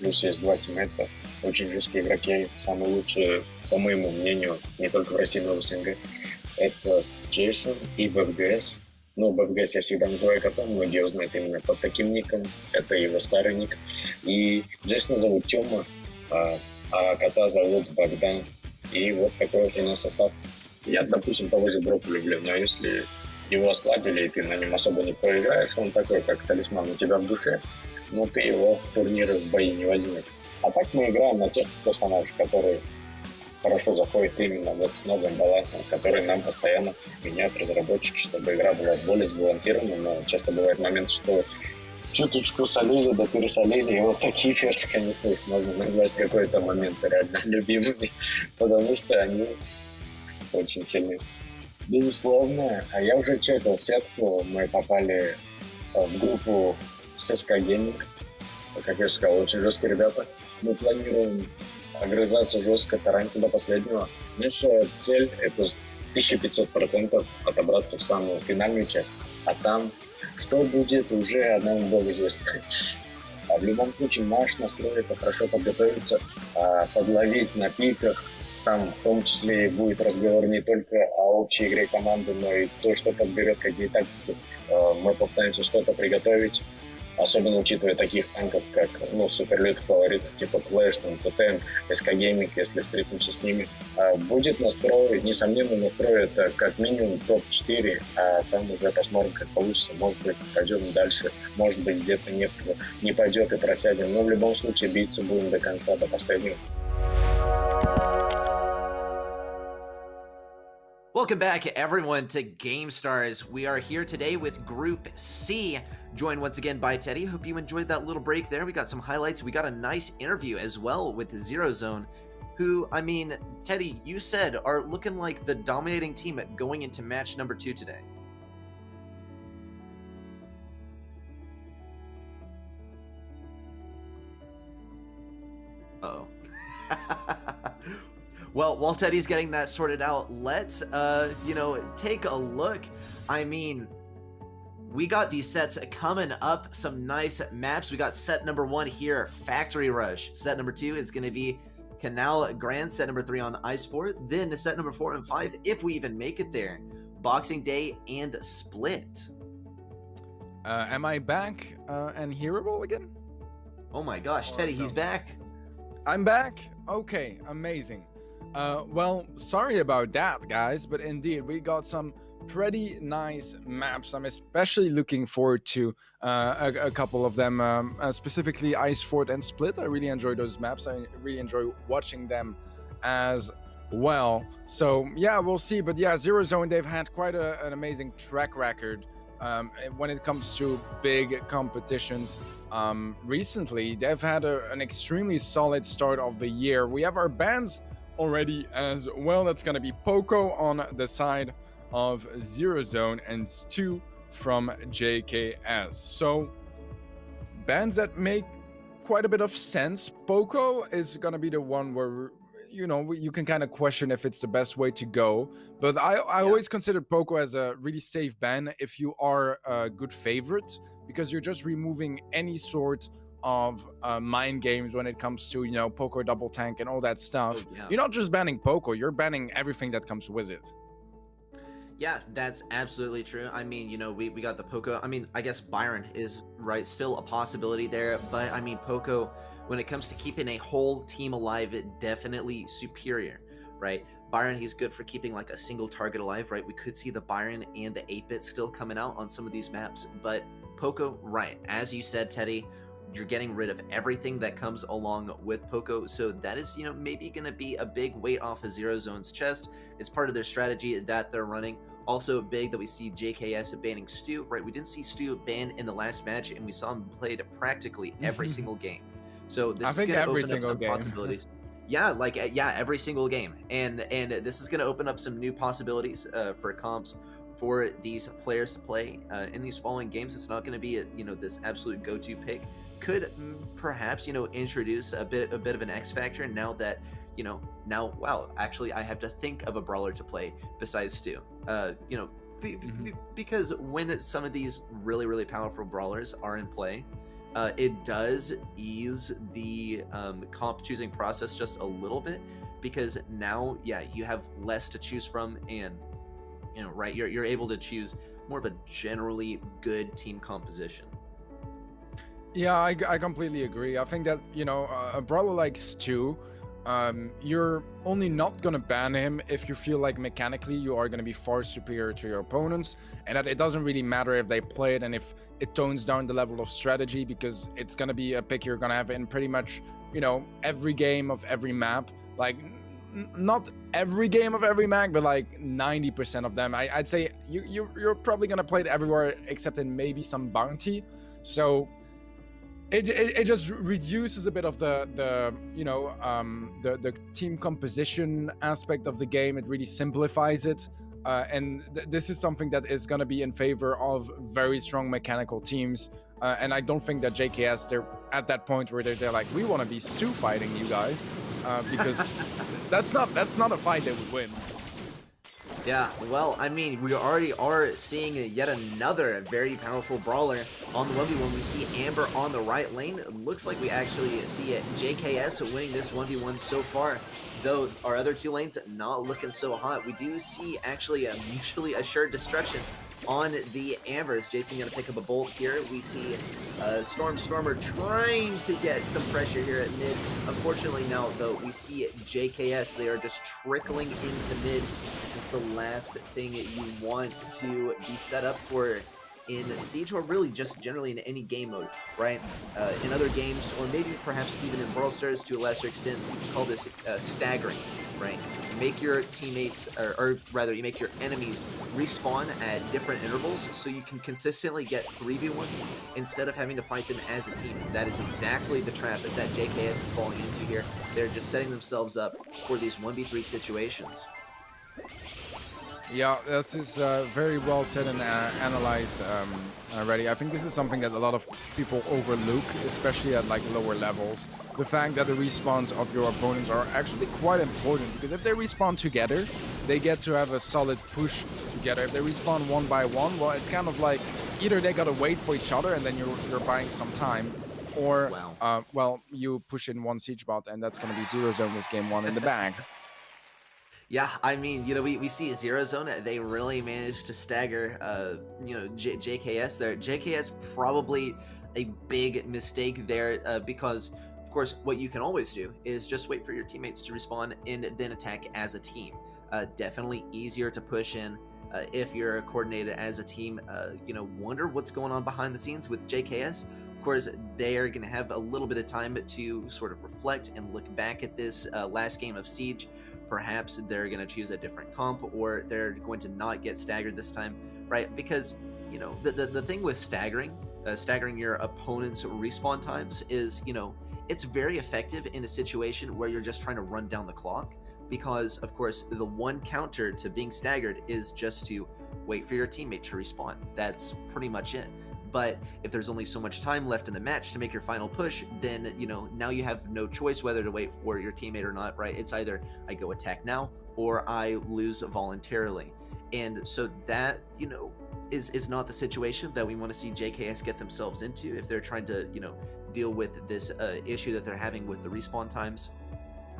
плюс есть 2 тиммейта. Очень жесткие игроки, самые лучшие, по моему мнению, не только в России, но и в СНГ. Это Джейсон и БФГС. Ну, БФГС я всегда называю котом, но Дио знает именно под таким ником. Это его старый ник. И Джейсона зовут Тёма, а кота зовут Богдан. И вот такой вот у нас состав. Я, допустим, того же Брока люблю, но если его ослабили, и ты на нем особо не проиграешь, он такой, как талисман у тебя в душе, но ты его в турниры в бои не возьмешь. А так мы играем на тех персонажей, которые хорошо заходит именно вот с новым балансом, который нам постоянно меняют разработчики, чтобы игра была более сбалансирована, но часто бывает момент, что чуточку солили, да пересолили, и вот такие ферзь, конечно, их можно назвать в какой-то момент реально любимыми, потому что они очень сильные. Безусловно, а я уже чекал сетку, мы попали в группу с СК Gaming, как я уже сказал, очень жесткие ребята. Мы планируем огрызаться жестко, таранить до последнего. Наша цель — это 1500% отобраться в самую финальную часть, а там что будет, уже одному Богу известно. А в любом случае наш настрой — это хорошо подготовиться, подловить на пиках. Там в том числе будет разговор не только о общей игре команды, но и то, что подберет, какие тактики. Мы попытаемся что-то приготовить, особенно учитывая таких танков, как суперлюдных фаворитов типа Clash, ТТМ, СК Gaming, если встретимся с ними. Будет настрой, несомненно, настрой это как минимум топ-4, а там уже посмотрим, как получится. Может быть, пойдем дальше, может быть, где-то не пойдет и просядем, но в любом случае биться будем до конца, до последнего. Welcome back, everyone, to Gamestars. We are here today with Group C, joined once again by Teddy. Hope you enjoyed that little break there. We got some highlights. We got a nice interview as well with Zero Zone, who, I mean, Teddy, you said are looking like the dominating team going into match number 2 today. Uh-oh. Well, while Teddy's getting that sorted out, let's, take a look. I mean, we got these sets coming up, some nice maps. We got set number 1 here, Factory Rush. Set number 2 is going to be Canal Grand. Set number 3 on Ice 4. Then set number 4 and 5, if we even make it there, Boxing Day and Split. Am I back and hearable again? Oh my gosh, Teddy, he's back. I'm back? Okay, amazing. Well, sorry about that, guys, but indeed, we got some pretty nice maps. I'm especially looking forward to a couple of them, specifically Ice Fort and Split. I really enjoy those maps. I really enjoy watching them as well. So, yeah, we'll see. But yeah, Zero Zone, they've had quite an amazing track record when it comes to big competitions. Recently, they've had an extremely solid start of the year. We have our bans already as well. That's going to be Poco on the side of Zero Zone and Stu from JKS. So bands that make quite a bit of sense. Poco is going to be the one where you can kind of question if it's the best way to go, but I always considered Poco as a really safe ban if you are a good favorite, because you're just removing any sort of mind games when it comes to Poco double tank and all that stuff. Oh, yeah. You're not just banning Poco, you're banning everything that comes with it. Yeah, that's absolutely true. I mean, we got the Poco. I mean, I guess Byron is still a possibility there, but I mean, Poco, when it comes to keeping a whole team alive, definitely superior, right? Byron, he's good for keeping like a single target alive, right? We could see the Byron and the 8-bit still coming out on some of these maps, but Poco, right, as you said, Teddy, you're getting rid of everything that comes along with Poco, so that is, maybe going to be a big weight off of Zero Zone's chest. It's part of their strategy that they're running. Also big that we see JKS banning Stu, right? We didn't see Stu banned in the last match, and we saw him played practically every single game. So this is going to open up some possibilities. Yeah, every single game, and this is going to open up some new possibilities for comps for these players to play in these following games. It's not going to be this absolute go-to pick. Could perhaps introduce a bit of an X factor now that wow, actually I have to think of a brawler to play besides Stu. Because when some of these really powerful brawlers are in play, it does ease the comp choosing process just a little bit, because now you have less to choose from, and right, you're able to choose more of a generally good team composition. Yeah, I completely agree. I think that, a brawler like Stu, you're only not going to ban him if you feel like mechanically you are going to be far superior to your opponents, and that it doesn't really matter if they play it and if it tones down the level of strategy, because it's going to be a pick you're going to have in pretty much, every game of every map. Like, not every game of every map, but like 90% of them. I'd say you're probably gonna play it everywhere except in maybe some bounty. So it just reduces a bit of the team composition aspect of the game. It really simplifies it. And this is something that is going to be in favor of very strong mechanical teams. And I don't think that JKS, they're at that point where they're like, we want to be stew fighting you guys, because that's not a fight they would win. Yeah, well, I mean, we already are seeing yet another very powerful brawler on the 1v1. We see Amber on the right lane. It looks like we actually see JKS winning this 1v1 so far, though our other two lanes not looking so hot. We do see actually a mutually assured destruction on the Ambers. Jason gonna pick up a bolt here. We see Stormer trying to get some pressure here at mid. Unfortunately now, though, we see JKS. They are just trickling into mid. This is the last thing you want to be set up for in Siege, or really just generally in any game mode, right? In other games, or maybe perhaps even in Brawl Stars to a lesser extent, we call this staggering, right? You make your teammates, or rather, you make your enemies respawn at different intervals so you can consistently get 3v1s instead of having to fight them as a team. That is exactly the trap that JKS is falling into here. They're just setting themselves up for these 1v3 situations. Yeah, that is very well said and analyzed already. I think this is something that a lot of people overlook, especially at like lower levels. The fact that the respawns of your opponents are actually quite important, because if they respawn together, they get to have a solid push together. If they respawn one by one, well, it's kind of like either they gotta wait for each other and then you're buying some time, or well, you push in one siege bot and that's gonna be 0 zone this game one in the bag. Yeah, I mean, you know, we see 0 zone. They really managed to stagger, you know, JKS there. JKS probably a big mistake there, because, of course, what you can always do is just wait for your teammates to respawn and then attack as a team. Definitely easier to push in if you're coordinated as a team. You know, wonder what's going on behind the scenes with JKS. Of course, they are going to have a little bit of time to sort of reflect and look back at this last game of Siege. Perhaps they're going to choose a different comp, or they're going to not get staggered this time, right? Because, you know, the thing with staggering your opponent's respawn times is, you know, it's very effective in a situation where you're just trying to run down the clock, because, of course, the one counter to being staggered is just to wait for your teammate to respawn. That's pretty much it. But if there's only so much time left in the match to make your final push, then, you know, now you have no choice whether to wait for your teammate or not, right? It's either I go attack now or I lose voluntarily. And so that, you know, is not the situation that we want to see JKS get themselves into if they're trying to, you know, deal with this issue that they're having with the respawn times.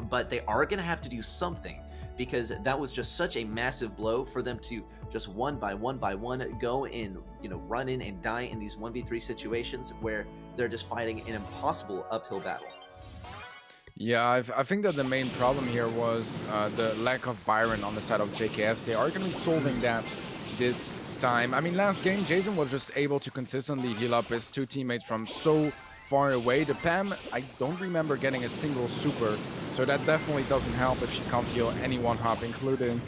But they are going to have to do something, because that was just such a massive blow for them to just one by one go and, you know, run in and die in these 1v3 situations where they're just fighting an impossible uphill battle. Yeah, I think that the main problem here was the lack of Byron on the side of JKS. They are going to be solving that this time. I mean, last game, Jason was just able to consistently heal up his two teammates from so far away. The Pam, I don't remember getting a single super, so that definitely doesn't help if she can't heal anyone hop, including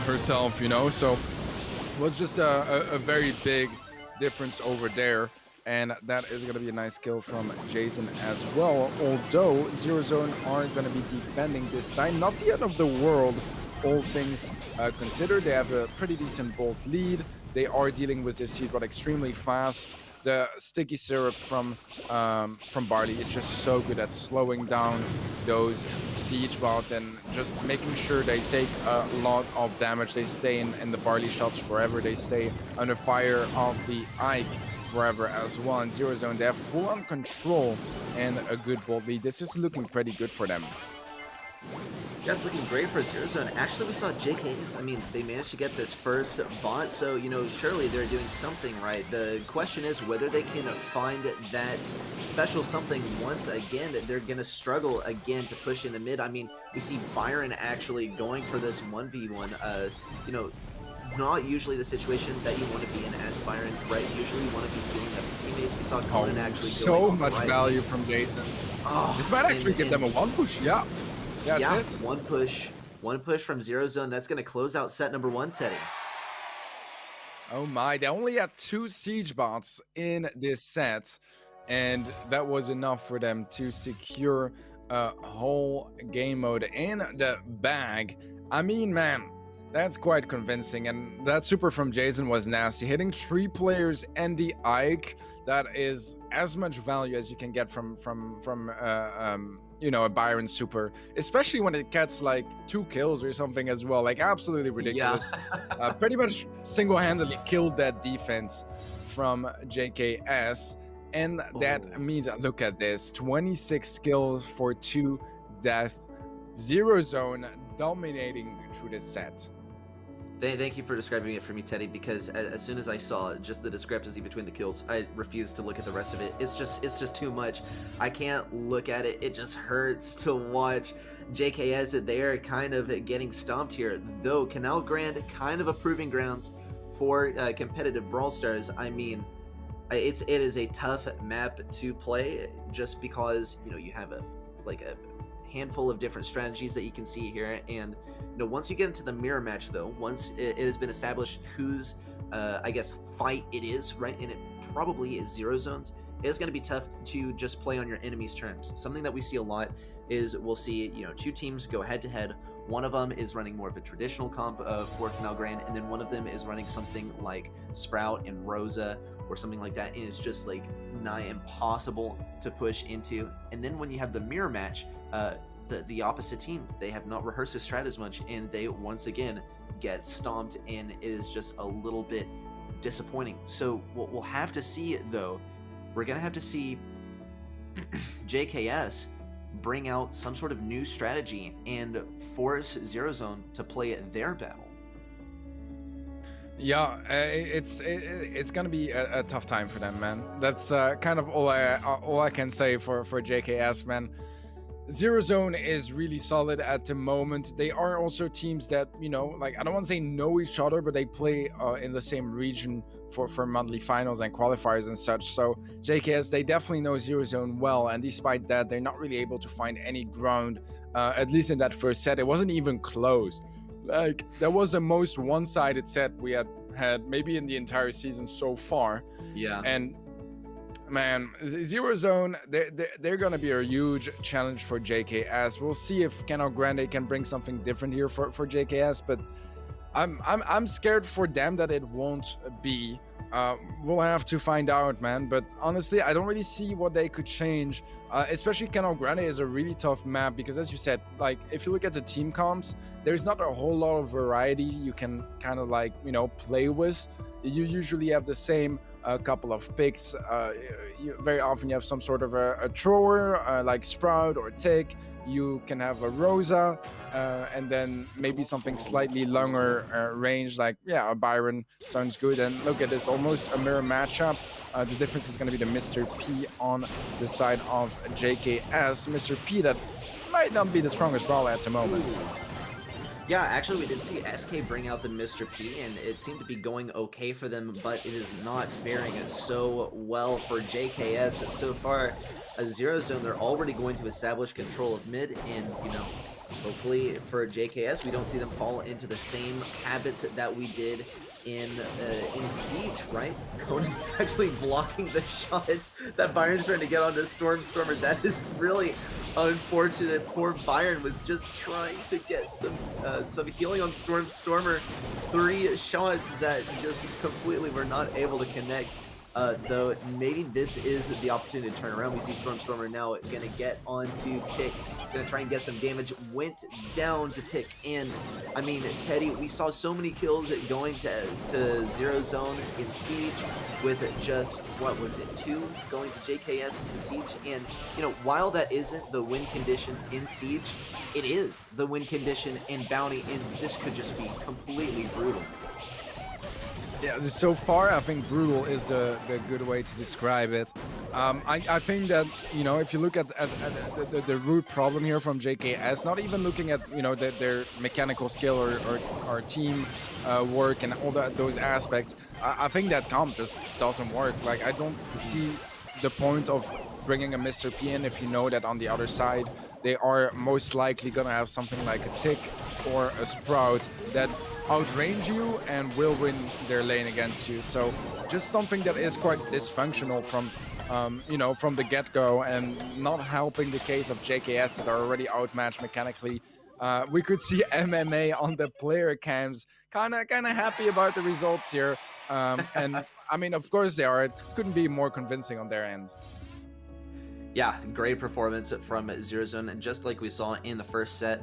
herself, you know. So it was just a very big difference over there, and that is going to be a nice kill from Jason as well. Although 0 zone are going to be defending this time, not the end of the world, all things considered. They have a pretty decent bolt lead. They are dealing with this seed bot extremely fast. The sticky syrup from Barley is just so good at slowing down those siege bots and just making sure they take a lot of damage. They stay in the Barley shots forever. They stay under fire of the Ike forever as well. In 0 zone, they have full-on control and a good bolt lead. This is looking pretty good for them. Yeah, it's looking great for 0 zone. Actually, we saw JKS. I mean, they managed to get this first bot, so, you know, surely they're doing something right. The question is whether they can find that special something once again. They're going to struggle again to push in the mid. I mean, we see Byron actually going for this 1v1. You know, not usually the situation that you want to be in as Byron, right? Usually you want to be healing up your teammates. We saw Colin actually so much value from Jason. Oh, this might actually give them a one push, yeah. That's yeah, it. one push from Zero Zone. That's going to close out set number 1, Teddy. Oh my, they only had 2 siege bots in this set, and that was enough for them to secure a whole game mode in the bag. I mean, man, that's quite convincing, and that super from Jason was nasty. Hitting 3 players and the Ike, that is as much value as you can get from you know, a Byron super, especially when it gets like 2 kills or something as well. Like, absolutely ridiculous. Yeah. Pretty much single-handedly killed that defense from JKS, and that means, look at this, 26 kills for 2 death. Zero Zone dominating through this set. Thank you for describing it for me, Teddy, because as soon as I saw just the discrepancy between the kills, I refused to look at the rest of it. It's just too much. I can't look at it. It just hurts to watch. JKS, they're kind of getting stomped here, though Canal Grand kind of a proving grounds for competitive Brawl Stars. I mean, it is a tough map to play just because, you know, you have a handful of different strategies that you can see here, and you know, once you get into the mirror match, though, once it has been established whose I guess fight it is, right, and it probably is Zero Zone's, it's going to be tough to just play on your enemy's terms. Something that we see a lot is we'll see, you know, 2 teams go head to head. One of them is running more of a traditional comp for Canal Grand, and then one of them is running something like Sprout and Rosa or something like that, and it's just like nigh impossible to push into. And then when you have the mirror match, the opposite team, they have not rehearsed this strat as much, and they once again get stomped, and it is just a little bit disappointing. So what we'll have to see, though, we're gonna have to see JKS bring out some sort of new strategy and force Zero Zone to play their battle. Yeah, it's gonna be a tough time for them, man. That's kind of all I can say for JKS, man. Zero Zone is really solid at the moment. They are also teams that, you know, like, I don't want to say know each other, but they play in the same region for monthly finals and qualifiers and such. So JKS, they definitely know Zero Zone well, and despite that, they're not really able to find any ground, at least in that first set. It wasn't even close. Like, that was the most one-sided set we had maybe in the entire season so far. Yeah. And man, Zero Zone, they're gonna be a huge challenge for JKS. We'll see if Canal Grande can bring something different here for JKS, but I'm scared for them that it won't be. We'll have to find out, man. But honestly, I don't really see what they could change. Especially Canal Grande is a really tough map because, as you said, like, if you look at the team comps, there's not a whole lot of variety you can kind of, like, you know, play with. You usually have the same couple of picks. Very often you have some sort of a thrower like Sprout or Tick. You can have a Rosa, and then maybe something slightly longer range, like, yeah, a Byron sounds good. And look at this, almost a mirror matchup. The difference is going to be the Mr. P on the side of JKS. Mr. P, that might not be the strongest brawler at the moment. Yeah, actually, we did see SK bring out the Mr. P, and it seemed to be going okay for them, but it is not faring so well for JKS so far. A Zero Zone, they're already going to establish control of mid, and, you know, hopefully for JKS, we don't see them fall into the same habits that we did in Siege, right? Conan is actually blocking the shots that Byron's trying to get onto Stormer. That is really unfortunate. Poor Byron was just trying to get some healing on Stormer. 3 shots that just completely were not able to connect. Though maybe this is the opportunity to turn around. We see Stormer now gonna get onto Tick, gonna try and get some damage. Went down to Tick, and I mean, Teddy, we saw so many kills going to Zero Zone in Siege with just, what was it, 2 going to JKS in Siege. And you know, while that isn't the win condition in Siege, it is the win condition in Bounty, and this could just be completely brutal. Yeah, so far I think brutal is the good way to describe it. I think that, you know, if you look at the root problem here from JKS, not even looking at, you know, their mechanical skill or team work and all those aspects, I think that comp just doesn't work. Like, I don't see the point of bringing a Mr. P in if you know that on the other side they are most likely gonna have something like a tick or a sprout that outrange you and will win their lane against you. So just something that is quite dysfunctional from from the get-go, and not helping the case of JKS that are already outmatched mechanically. We could see MMA on the player cams kind of happy about the results here. And I mean, of course they are. It couldn't be more convincing on their end. Yeah, great performance from Zero Zone, and just like we saw in the first set,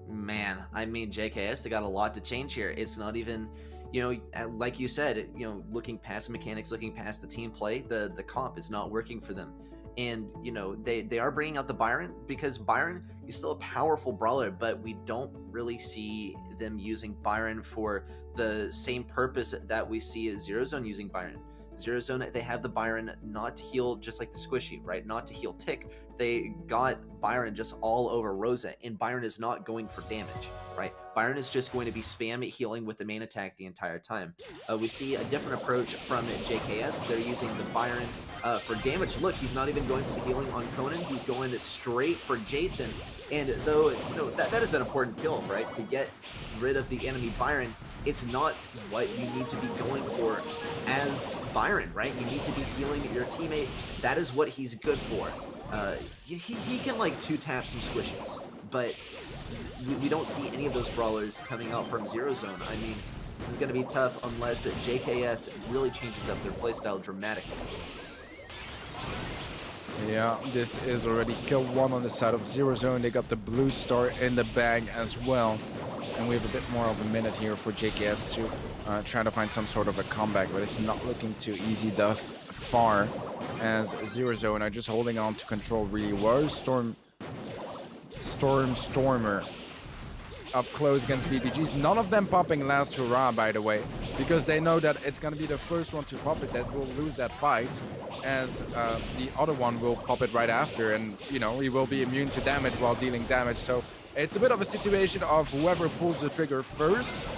man, I mean, JKS, they got a lot to change here. It's not even, like you said, looking past mechanics, looking past the team play, the comp is not working for them. And, they are bringing out the Byron, because Byron is still a powerful brawler, but we don't really see them using Byron for the same purpose that we see as Zero Zone using Byron. Zero Zone, they have the Byron not to heal, just like the Squishy, right? Not to heal Tick. They got Byron just all over Rosa, and Byron is not going for damage, right? Byron is just going to be spam healing with the main attack the entire time. We see a different approach from JKS. They're using the Byron for damage. Look, he's not even going for the healing on Conan. He's going straight for Jason. And though, that is an important kill, right? To get rid of the enemy Byron, it's not what you need to be going for as Byron, right? You need to be healing your teammate. That is what he's good for. He can like 2-tap some squishies, but we don't see any of those brawlers coming out from Zero Zone. I mean, this is going to be tough unless JKS really changes up their playstyle dramatically. Yeah, this is already kill 1 on the side of Zero Zone. They got the blue star in the bag as well. And we have a bit more of a minute here for JKS to try to find some sort of a comeback, but it's not looking too easy thus far, as Zero Zone are just holding on to control really well. Stormer up close against BBGs. None of them popping last hurrah, by the way, because they know that it's going to be the first one to pop it that will lose that fight, as the other one will pop it right after, and he will be immune to damage while dealing damage. So it's a bit of a situation of whoever pulls the trigger first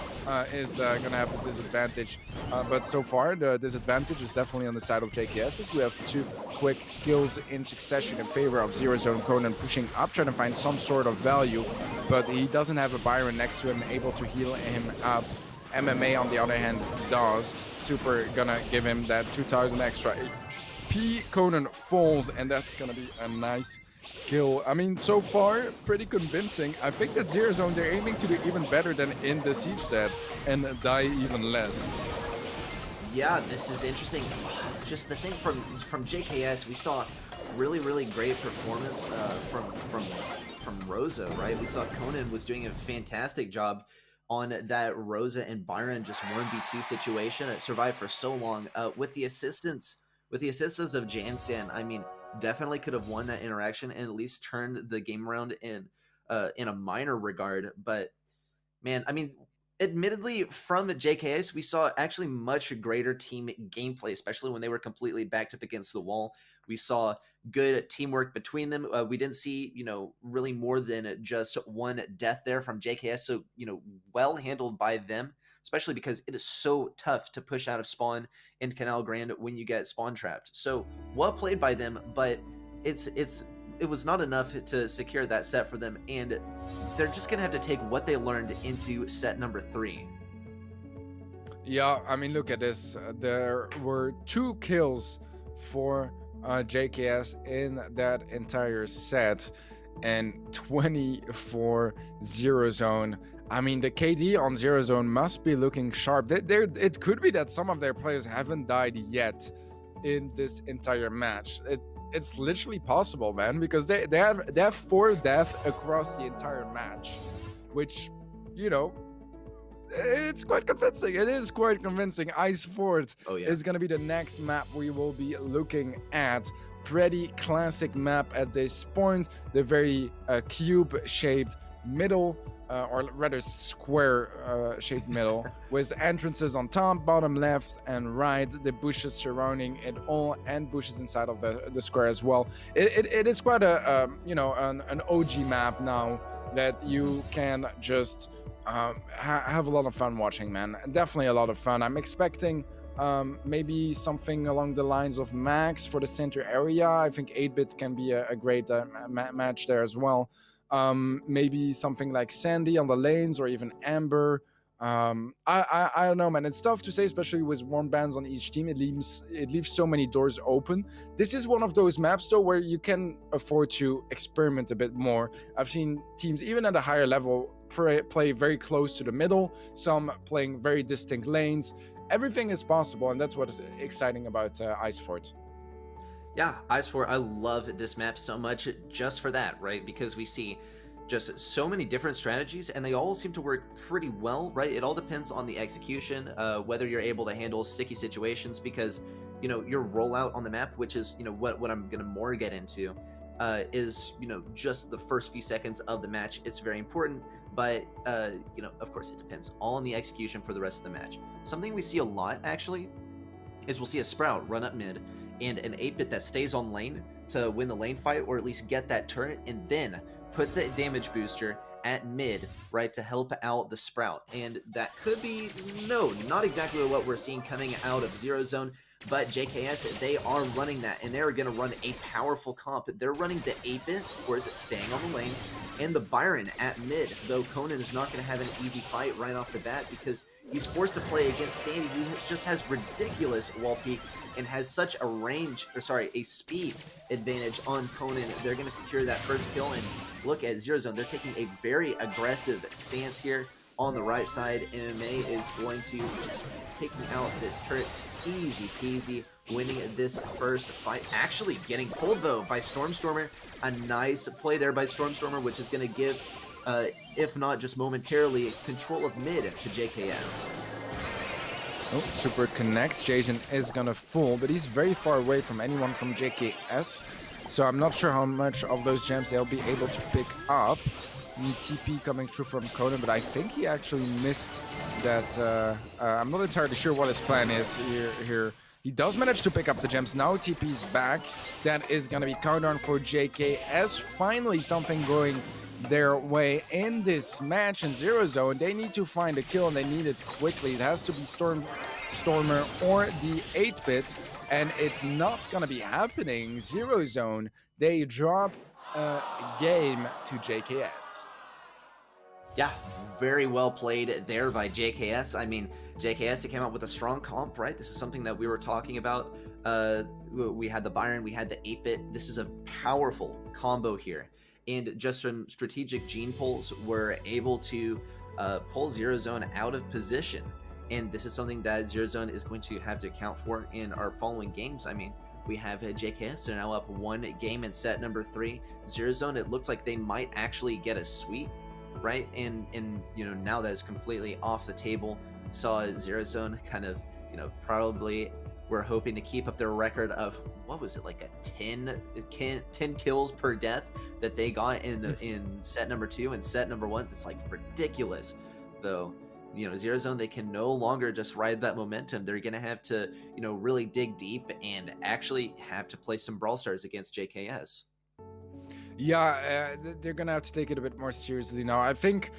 is going to have the disadvantage. But so far, the disadvantage is definitely on the side of JKS, as we have 2 quick kills in succession in favor of Zero Zone. Conan pushing up, trying to find some sort of value, but he doesn't have a Byron next to him able to heal him up. MMA, on the other hand, does. Super gonna give him that 2000 extra HP. Conan falls, and that's gonna be a nice kill. I mean, so far, pretty convincing. I think that Zero Zone, they're aiming to do even better than in the Siege set and die even less. Yeah, this is interesting. Just the thing from JKS, we saw really great performance from Rosa, right? We saw Conan was doing a fantastic job on that Rosa and Byron just 1v2 situation. It survived for so long with the assistance of Jansen. I mean, definitely could have won that interaction and at least turned the game around in a minor regard. But man, I mean, admittedly, from JKS, we saw actually much greater team gameplay, especially when they were completely backed up against the wall. We saw good teamwork between them. We didn't see, really more than just one death there from JKS. So, well handled by them, especially because it is so tough to push out of spawn in Canal Grand when you get spawn trapped. So well played by them, but it was not enough to secure that set for them, and they're just gonna have to take what they learned into set number 3. Yeah, I mean, look at this. There were 2 kills for JKS in that entire set, and 20 for Zero Zone. I mean, the KD on Zero Zone must be looking sharp. It could be that some of their players haven't died yet in this entire match. It's literally possible, man, because they have 4 deaths across the entire match, which, it's quite convincing. It is quite convincing. Ice Fort is going to be the next map we will be looking at. Pretty classic map at this point. The very cube-shaped middle, or rather square-shaped middle, with entrances on top, bottom, left, and right. The bushes surrounding it all, and bushes inside of the square as well. It is quite a an OG map now that you can just have a lot of fun watching, man. Definitely a lot of fun. I'm expecting Maybe something along the lines of Max for the center area. I think 8-bit can be a great match there as well. Maybe something like Sandy on the lanes, or even Amber. I don't know, man. It's tough to say, especially with warm bands on each team. It leaves so many doors open. This is one of those maps though where you can afford to experiment a bit more. I've seen teams even at a higher level play very close to the middle, some playing very distinct lanes. Everything is possible, and that's what is exciting about Ice Fort. Yeah, Ice Fort, I love this map so much just for that, right? Because we see just so many different strategies, and they all seem to work pretty well, right? It all depends on the execution, whether you're able to handle sticky situations, because, you know, your rollout on the map, which is, you know, what I'm going to more get into, is, you know, just the first few seconds of the match. It's very important, but, you know, of course, it depends all on the execution for the rest of the match. Something we see a lot, actually, is we'll see a Sprout run up mid, and an 8-bit that stays on lane to win the lane fight, or at least get that turret, and then put the damage booster at mid, right, to help out the Sprout. And that could be, no, not exactly what we're seeing coming out of Zero Zone, but JKS, they are running that, and they're going to run a powerful comp. They're running the 8-bit, or is it staying on the lane, and the Byron at mid, though Conan is not going to have an easy fight right off the bat, because he's forced to play against Sandy, who just has ridiculous wall peek and has such a range, or sorry, a speed advantage on Conan. They're going to secure that first kill, and look at Zero Zone. They're taking a very aggressive stance here on the right side. MMA is going to just taking out this turret. Easy peasy, winning this first fight. Actually getting pulled, though, by Stormstormer. A nice play there by Stormstormer, which is going to give, if not just momentarily, control of mid to JKS. Oh, super connects. Jason is gonna fall, but he's very far away from anyone from JKS. So I'm not sure how much of those gems they'll be able to pick up. TP coming through from Conan, but I think he actually missed that. I'm not entirely sure what his plan is here. He does manage to pick up the gems. Now TP's back. That is going to be countdown for JKS. Finally, something going their way in this match in Zero Zone. They need to find a kill, and they need it quickly. It has to be Stormer or the 8-bit, and it's not going to be happening. Zero Zone, they drop a game to JKS. Yeah, very well played there by JKS. I mean, JKS, it came out with a strong comp, right? This is something that we were talking about. We had the Byron, we had the 8-bit. This is a powerful combo here. And just from strategic gene pulls, we're able to pull Zero Zone out of position. And this is something that Zero Zone is going to have to account for in our following games. I mean, we have JKS, they're now up 1 game in set number 3. Zero Zone, it looks like they might actually get a sweep, right? And you know, now that is completely off the table. Saw Zero Zone kind of, you know, probably we're hoping to keep up their record of, what was it, like a 10 kills per death that they got in set number 2 and set number 1. It's like ridiculous, though. You know, Zero Zone, they can no longer just ride that momentum. They're gonna have to, you know, really dig deep and actually have to play some Brawl Stars against JKS. Yeah, they're gonna have to take it a bit more seriously now. I think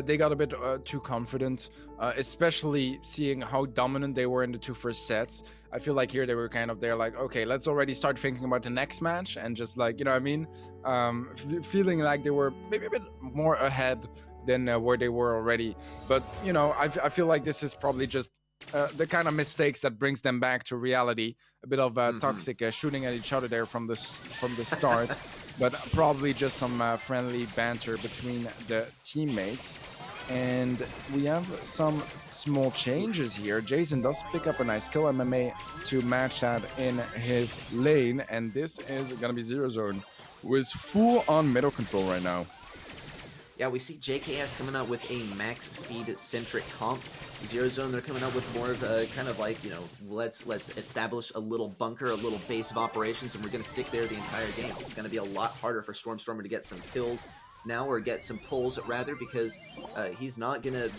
they got a bit too confident, especially seeing how dominant they were in the 2 first sets. I feel like here they were kind of there like, okay, let's already start thinking about the next match, and just like, you know what I mean? Feeling like they were maybe a bit more ahead than where they were already. But, you know, I feel like this is probably just the kind of mistakes that brings them back to reality. A bit of toxic shooting at each other there from the start. But probably just some friendly banter between the teammates. And we have some small changes here. Jason does pick up a nice kill, MMA to match that in his lane. And this is going to be Zero Zone, who is full on middle control right now. Yeah, we see JKS coming out with a max speed centric comp. Zero Zone, they're coming out with more of a kind of like, you know, let's establish a little bunker, a little base of operations, and we're going to stick there the entire game. It's going to be a lot harder for Stormstormer to get some kills now, or get some pulls rather, because he's not going to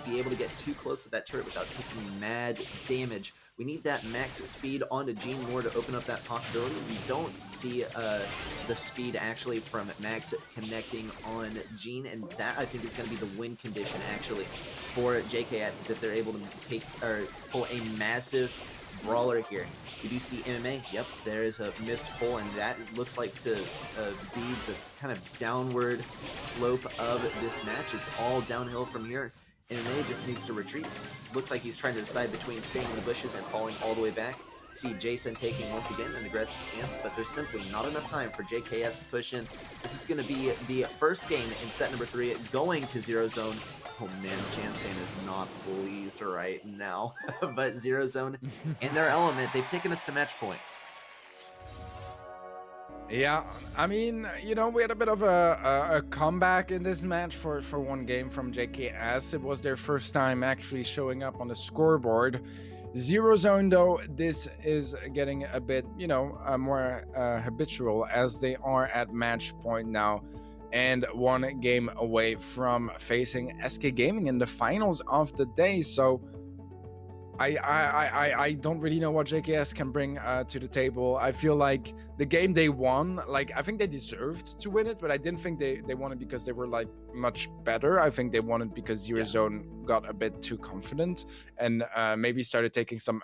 be able to get too close to that turret without taking mad damage We need that max speed onto Gene more to open up that possibility. We don't see the speed actually from Max connecting on Gene, and that I think is going to be the win condition actually for JKS, is if they're able to take or pull a massive brawler here. We do see MMA. Yep, there is a missed pull, and that looks like to be the kind of downward slope of this match. It's all downhill from here. MMA just needs to retreat. Looks like he's trying to decide between staying in the bushes and falling all the way back. See Jason taking once again an aggressive stance, but there's simply not enough time for JKS to push in. This is going to be the first game in set number 3 going to Zero Zone. Oh man, Jansen is not pleased right now. But Zero Zone, in their element, they've taken us to match point. Yeah, I mean, you know, we had a bit of a comeback in this match for one game from JKS. It was their first time actually showing up on the scoreboard. Zero Zone, though, this is getting a bit, you know, more habitual, as they are at match point now and one game away from facing SK Gaming in the finals of the day. So I don't really know what JKS can bring to the table. I feel like the game they won, like, I think they deserved to win it, but I didn't think they won it because they were like much better. I think they won it because Zero Zone got a bit too confident and maybe started taking some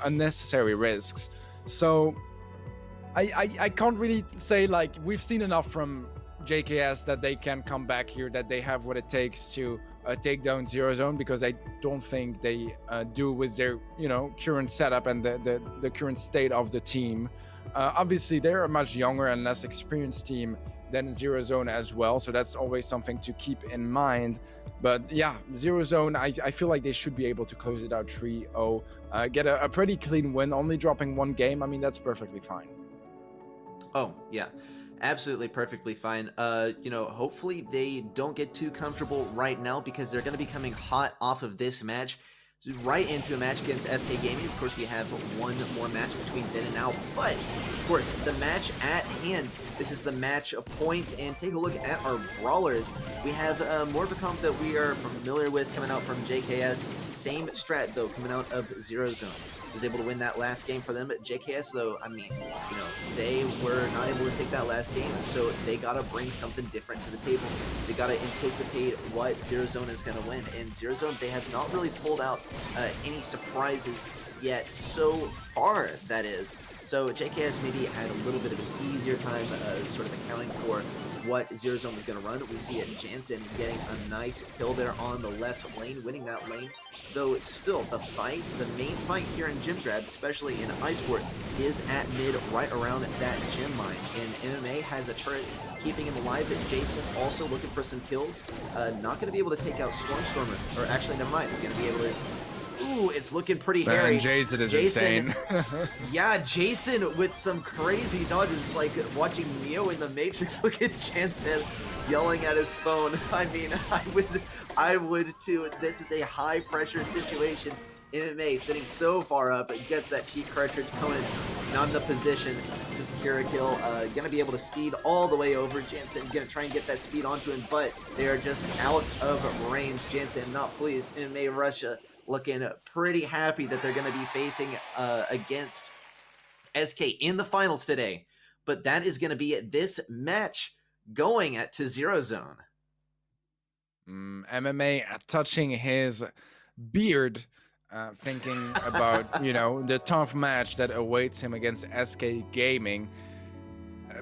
unnecessary risks. So I can't really say like we've seen enough from JKS that they can come back here, that they have what it takes to take down Zero Zone, because I don't think they do with their, you know, current setup and the current state of the team. Obviously, they're a much younger and less experienced team than Zero Zone as well, so that's always something to keep in mind. But yeah, Zero Zone, I feel like they should be able to close it out 3-0, get a pretty clean win, only dropping one game. I mean, that's perfectly fine. Oh, yeah. Absolutely perfectly fine. You know, hopefully they don't get too comfortable right now, because they're going to be coming hot off of this match right into a match against SK Gaming. Of course, we have one more match between then and now, but of course, the match at hand, this is the match point, and take a look at our brawlers. We have more of a comp that we are familiar with coming out from JKS. Same strat, though, coming out of Zero Zone. Was able to win that last game for them. JKS, though, I mean, you know, they were not able to take that last game, so they gotta bring something different to the table. They gotta anticipate what Zero Zone is gonna win, and Zero Zone, they have not really pulled out any surprises yet so far, that is. So JKS maybe had a little bit of an easier time sort of accounting for what Zero Zone was going to run. We see Jansen getting a nice kill there on the left lane, winning that lane. Though still, the main fight here in Gym Grab, especially in Iceport, is at mid, right around that gym line. And MMA has a turret keeping him alive, but Jason also looking for some kills. Not going to be able to take out Stormer, or actually, never mind, he's going to be able to... Ooh, it's looking pretty hairy. Man, Jason is insane. Yeah, Jason with some crazy dodges, like watching Neo in the Matrix. Look at Jansen yelling at his phone. I mean, I would too. This is a high pressure situation. MMA sitting so far up, it gets that cheat cartridge coming, not in a position to secure a kill. Gonna be able to speed all the way over. Jansen gonna try and get that speed onto him, but they are just out of range. Jansen not pleased. MMA Russia looking pretty happy that they're going to be facing against SK in the finals today. But that is going to be this match going to Zero Zone. MMA touching his beard, thinking about, you know, the tough match that awaits him against SK Gaming.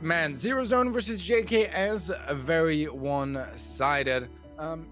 Man, Zero Zone versus JKS, very one-sided.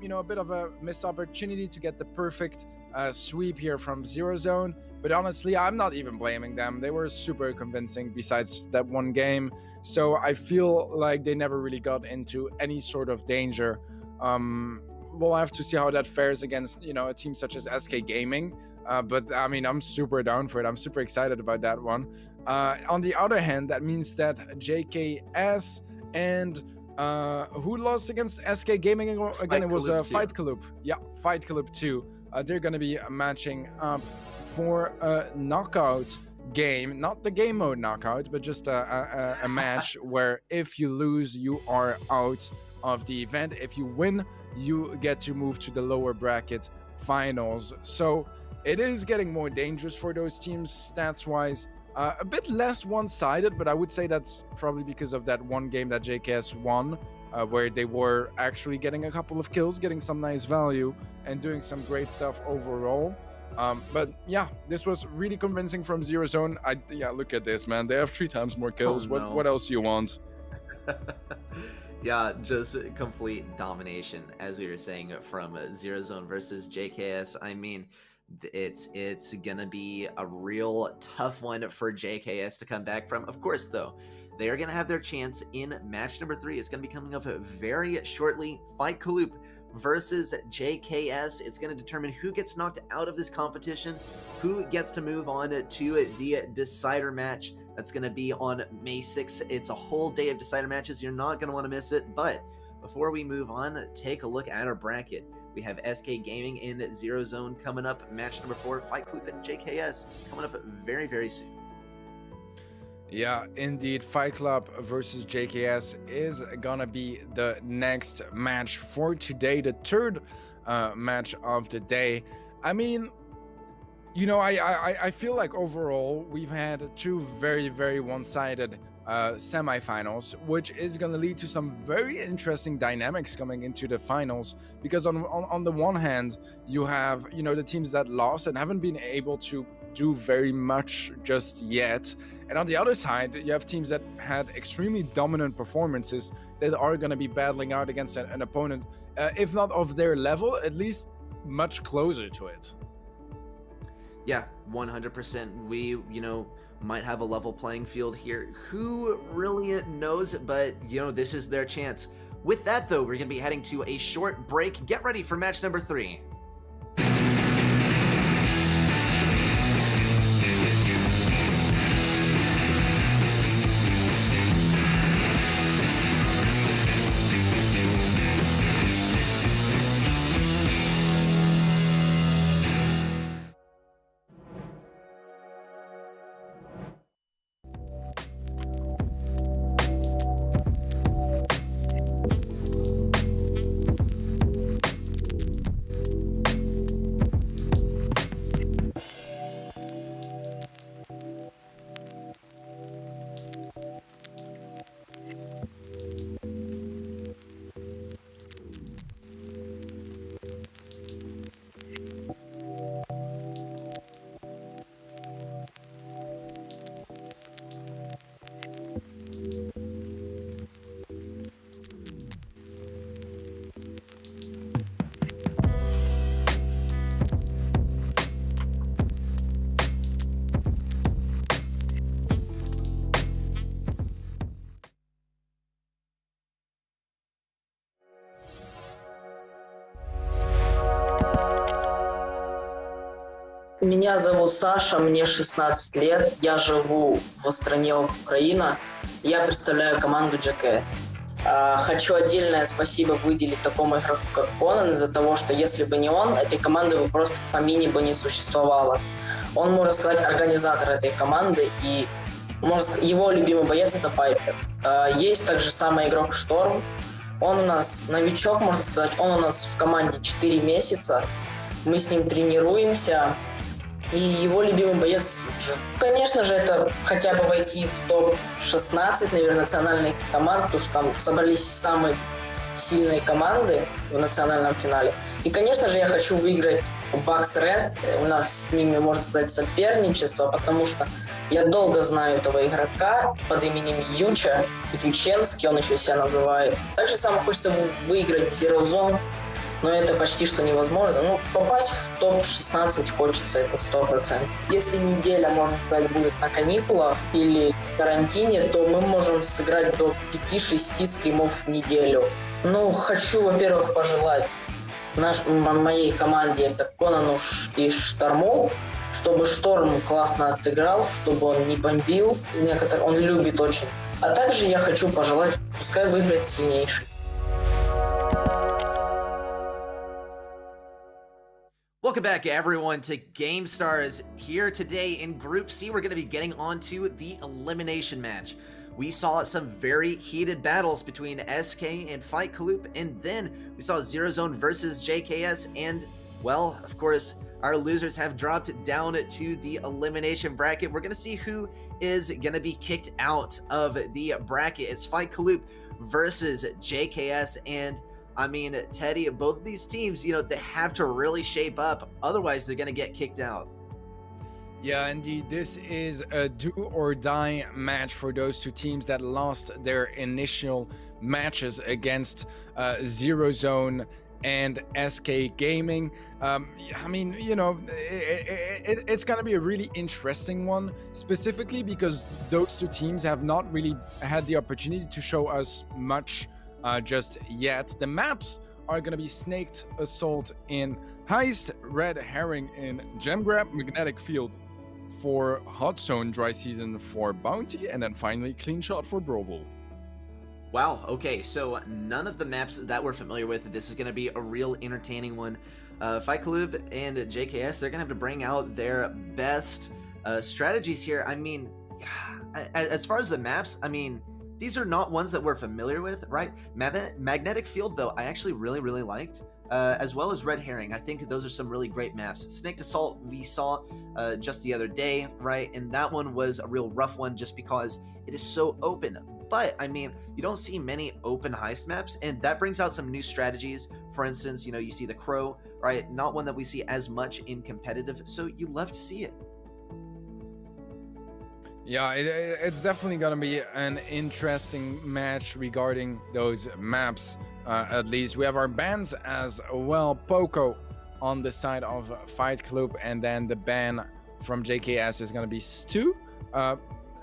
You know, a bit of a missed opportunity to get the perfect sweep here from Zero Zone, but honestly, I'm not even blaming them. They were super convincing besides that one game, so I feel like they never really got into any sort of danger. We'll have to see how that fares against, you know, a team such as SK Gaming, but I mean, I'm super down for it. I'm super excited about that one. On the other hand, that means that JKS and who lost against SK Gaming again? It was Fight Club. Yeah, Fight Club 2. They're going to be matching up for a knockout game, not the game mode knockout, but just a match where if you lose, you are out of the event. If you win, you get to move to the lower bracket finals. So it is getting more dangerous for those teams stats-wise. A bit less one-sided, but I would say that's probably because of that one game that JKS won, where they were actually getting a couple of kills, getting some nice value, and doing some great stuff overall. But yeah, this was really convincing from Zero Zone. Yeah, look at this, man. They have 3 times more kills. Oh, no. What else do you want? Yeah, just complete domination, as we were saying, from Zero Zone versus JKS. I mean, it's gonna be a real tough one for JKS to come back from. Of course, though, they are gonna have their chance in match number 3. It's gonna be coming up very shortly. Fight Kaloop versus JKS. It's going to determine who gets knocked out of this competition, who gets to move on to the decider match. That's going to be on May 6th. It's a whole day of decider matches. You're not going to want to miss it. But before we move on, take a look at our bracket. We have SK Gaming in Zero Zone coming up. Match number 4, Fight Club and JKS coming up very, very soon. Yeah, indeed, Fight Club versus JKS is gonna be the next match for today, the third match of the day. I mean, you know, I feel like overall we've had 2 very, very one-sided semifinals, which is going to lead to some very interesting dynamics coming into the finals, because on the one hand you have, you know, the teams that lost and haven't been able to do very much just yet, and on the other side you have teams that had extremely dominant performances that are going to be battling out against an opponent, if not of their level, at least much closer to it. Yeah, 100%. We, you know, might have a level playing field here. Who really knows? But, you know, this is their chance. With that, though, we're going to be heading to a short break. Get ready for match number 3. Меня зовут Саша, мне 16 лет, я живу в стране Украина, я представляю команду JKS. Хочу отдельное спасибо выделить такому игроку, как Конан, из-за того, что если бы не он, этой команды бы просто в помине бы не существовало. Он, можно сказать, организатор этой команды, и его любимый боец — это Пайпер. Есть также самый игрок Шторм. Он у нас новичок, можно сказать, он у нас в команде 4 месяца. Мы с ним тренируемся. И его любимый боец, конечно же, это хотя бы войти в топ-16, наверное, национальных команд, потому что там собрались самые сильные команды в национальном финале. И, конечно же, я хочу выиграть Бакс Ред. У нас с ними, можно сказать, соперничество, потому что я долго знаю этого игрока под именем Юченский, он еще себя называет. Также самое хочется выиграть Zero Zone, но это почти что невозможно. Ну, попасть в топ-16 хочется, это 100%. Если неделя, можно сказать, будет на каникулах или карантине, то мы можем сыграть до 5-6 стримов в неделю. Ну, хочу, во-первых, пожелать моей команде, это Конану и Шторму, чтобы Шторм классно отыграл, чтобы он не бомбил, он любит очень. А также я хочу пожелать, пускай выиграет сильнейший. Welcome back, everyone, to Gamestars. Here today in Group C, we're going to be getting on to the elimination match. We saw some very heated battles between SK and Fight Kaloop, and then we saw Zero Zone versus JKS, and, well, of course, our losers have dropped down to the elimination bracket. We're gonna see who is gonna be kicked out of the bracket. It's Fight Kaloop versus JKS, and I mean, Teddy, both of these teams, they have to really shape up, otherwise they're gonna get kicked out. Yeah, indeed. This is a do or die match for those two teams that lost their initial matches against Zero Zone and SK Gaming. I mean, it's going to be a really interesting one, specifically because those two teams have not really had the opportunity to show us much just yet. The maps are going to be Snaked Assault in Heist, Red Herring in Gem Grab, Magnetic Field for Hot Zone, Dry Season for Bounty, and then finally Clean Shot for Brawl. Wow, okay, so none of the maps that we're familiar with. This is going to be a real entertaining one. Fight Kaloop and JKS, they're going to have to bring out their best strategies here. I mean, as far as the maps, I mean, these are not ones that we're familiar with, right? Magnetic Field, though, I actually really liked. As well as Red Herring. I think those are some really great maps. Snaked Assault we saw just the other day, right? And that one was a real rough one just because it is so open. But, I mean, you don't see many open heist maps, and that brings out some new strategies. For instance, you see the Crow, right? Not one that we see as much in competitive, so you love to see it. Yeah, it's definitely going to be an interesting match regarding those maps. At least we have our bans as well. Poco on the side of Fight Club, and then the ban from JKS is going to be Stu.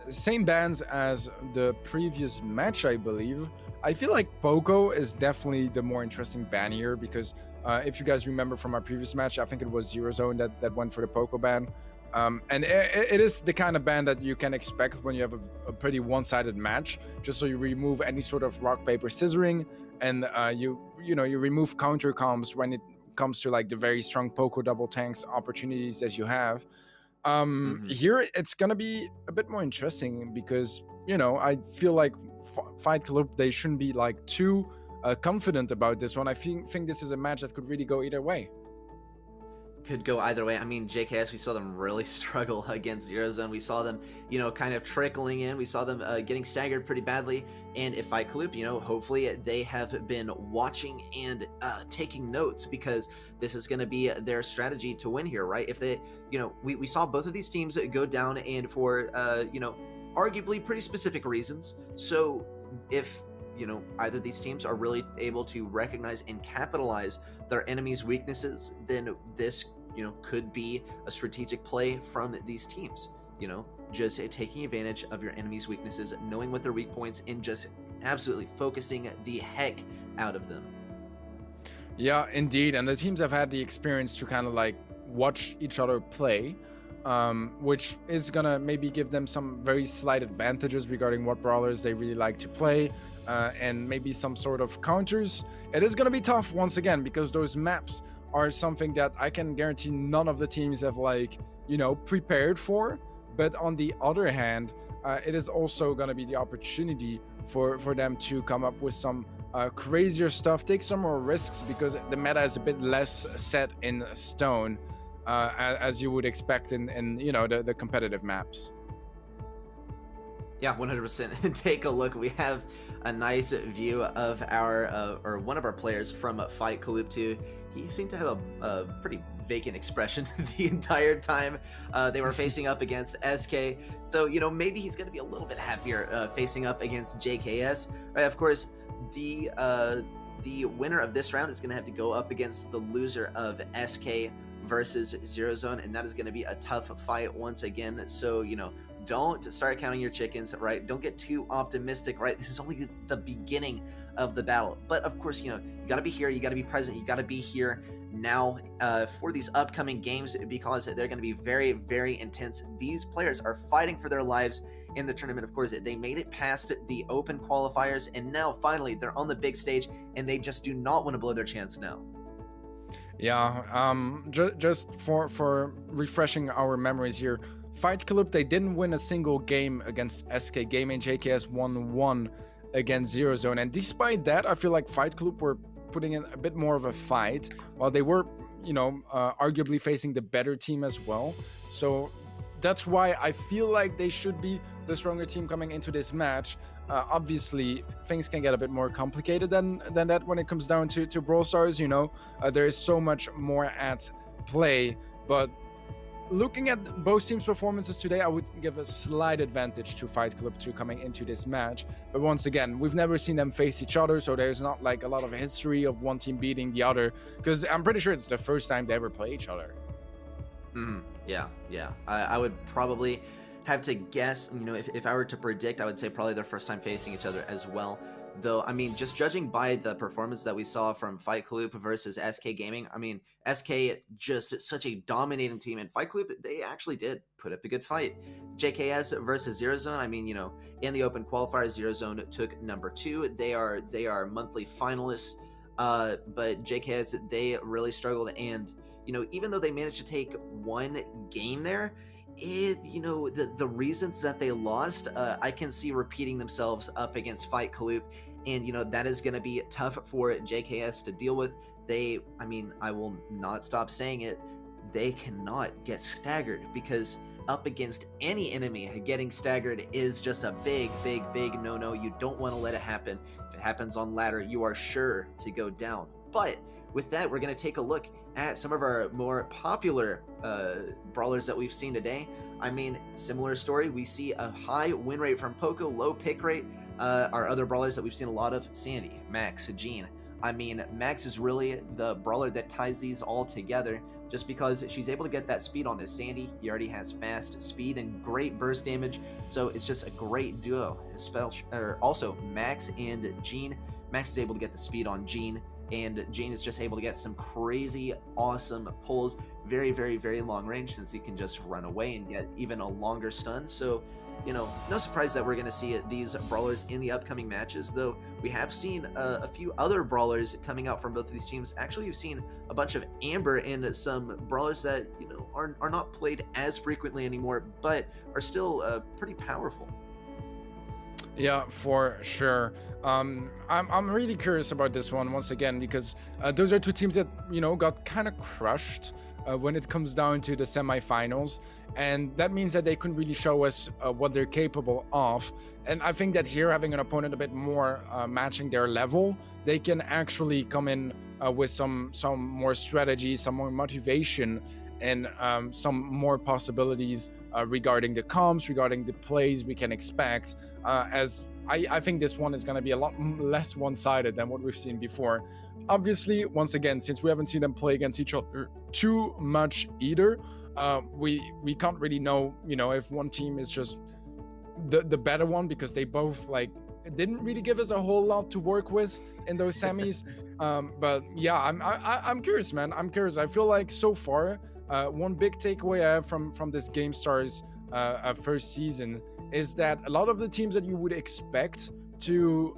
Same bans as the previous match, I believe. I feel like Poco is definitely the more interesting ban here because if you guys remember from our previous match, I think it was Zero Zone that went for the Poco ban. And it is the kind of ban that you can expect when you have a pretty one-sided match, just so you remove any sort of rock, paper, scissoring, and you remove counter comms when it comes to like the very strong Poco double tanks opportunities that you have. Here it's gonna be a bit more interesting because I feel like Fight Club, they shouldn't be like too confident about this one. I think this is a match that could really go either way. Could go either way. I mean, JKS, we saw them really struggle against Zero Zone. We saw them, kind of trickling in. We saw them getting staggered pretty badly. And if Fight Kaloop, hopefully they have been watching and taking notes because this is going to be their strategy to win here, right? If they, we saw both of these teams go down and for, arguably pretty specific reasons. So if either of these teams are really able to recognize and capitalize their enemy's weaknesses, then this, could be a strategic play from these teams. Just taking advantage of your enemy's weaknesses, knowing what their weak points, and just absolutely focusing the heck out of them. Yeah, indeed. And the teams have had the experience to kind of like watch each other play, which is gonna maybe give them some very slight advantages regarding what brawlers they really like to play. And maybe some sort of counters. It is going to be tough once again because those maps are something that I can guarantee none of the teams have prepared for. But on the other hand, it is also going to be the opportunity for them to come up with some crazier stuff, take some more risks because the meta is a bit less set in stone as you would expect in the competitive maps. Yeah, 100%. Take a look. We have a nice view of our, or one of our players from Fight Kaloop 2. He seemed to have a pretty vacant expression the entire time they were facing up against SK. So, maybe he's going to be a little bit happier facing up against JKS. Right, of course, the winner of this round is going to have to go up against the loser of SK versus Zero Zone, and that is going to be a tough fight once again. So, don't start counting your chickens, right? Don't get too optimistic, right? This is only the beginning of the battle. But of course, you gotta be here, you gotta be present, you gotta be here now for these upcoming games because they're gonna be very, very intense. These players are fighting for their lives in the tournament. Of course, they made it past the open qualifiers, and now finally they're on the big stage, and they just do not want to blow their chance now. Yeah, just for refreshing our memories here, Fight Club, they didn't win a single game against SK Gaming. JKS won one against Zero Zone, and despite that, I feel like Fight Club were putting in a bit more of a fight, while they were, arguably facing the better team as well. So that's why I feel like they should be the stronger team coming into this match. Obviously, things can get a bit more complicated than that when it comes down to Brawl Stars. There is so much more at play. But looking at both teams' performances today, I would give a slight advantage to Fight Club 2 coming into this match. But once again, we've never seen them face each other, so there's not like a lot of history of one team beating the other, because I'm pretty sure it's the first time they ever play each other. Yeah. I would probably have to guess, if I were to predict, I would say probably their first time facing each other as well. Though, just judging by the performance that we saw from Fight Club versus SK Gaming, SK just such a dominating team, and Fight Club, they actually did put up a good fight. JKS versus Zero Zone, in the open qualifier, Zero Zone took number 2. They are monthly finalists, but JKS, they really struggled, and, even though they managed to take one game there, the reasons that they lost, I can see repeating themselves up against Fight Club, and that is going to be tough for JKS to deal with. I will not stop saying it, they cannot get staggered, because up against any enemy, getting staggered is just a big no-no. You don't want to let it happen. If it happens on ladder, you are sure to go down. But with that, we're going to take a look at some of our more popular brawlers that we've seen today. Similar story. We see a high win rate from Poco, low pick rate. Our other brawlers that we've seen a lot of: Sandy, Max, Jean. Max is really the brawler that ties these all together, just because she's able to get that speed on his Sandy. He already has fast speed and great burst damage, so it's just a great duo. Also, Max and Jean. Max is able to get the speed on Jean, and Jean is just able to get some crazy awesome pulls, very long range, since he can just run away and get even a longer stun. So no surprise that we're going to see these brawlers in the upcoming matches, though we have seen a few other brawlers coming out from both of these teams. Actually, you've seen a bunch of Amber and some brawlers that are not played as frequently anymore, but are still pretty powerful. Yeah, for sure. I'm really curious about this one once again, because those are two teams that got kind of crushed when it comes down to the semifinals, and that means that they couldn't really show us what they're capable of. And I think that here, having an opponent a bit more matching their level, they can actually come in with some more strategy, some more motivation, and some more possibilities regarding the comps, regarding the plays we can expect, as I think this one is going to be a lot less one-sided than what we've seen before. Obviously, once again, since we haven't seen them play against each other too much either, we can't really know, if one team is just the better one, because they both didn't really give us a whole lot to work with in those semis. But yeah, I'm curious, man. I'm curious. I feel like so far, one big takeaway I have from this Gamestars first season is that a lot of the teams that you would expect to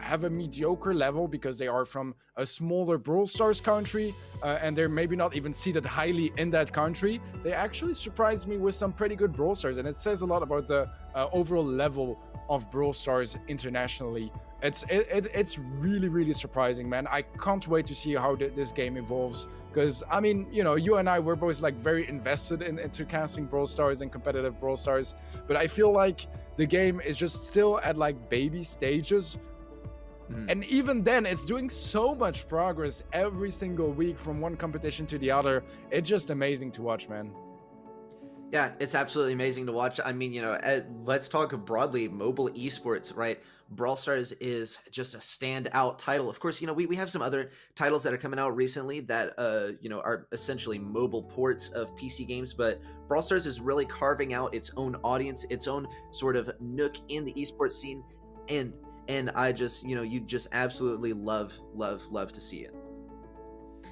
have a mediocre level, because they are from a smaller Brawl Stars country, and they're maybe not even seated highly in that country, they actually surprised me with some pretty good Brawl Stars, and it says a lot about the overall level of Brawl Stars internationally. It's really surprising, man. I can't wait to see how this game evolves, because you and I were both very invested into casting Brawl Stars and competitive Brawl Stars, but I feel like the game is just still at baby stages. And even then, it's doing so much progress every single week from one competition to the other. It's just amazing to watch, man. Yeah, it's absolutely amazing to watch. Let's talk broadly mobile esports, right? Brawl Stars is just a standout title. Of course, we have some other titles that are coming out recently that, are essentially mobile ports of PC games, but Brawl Stars is really carving out its own audience, its own sort of nook in the esports scene, and I just, you just absolutely love to see it.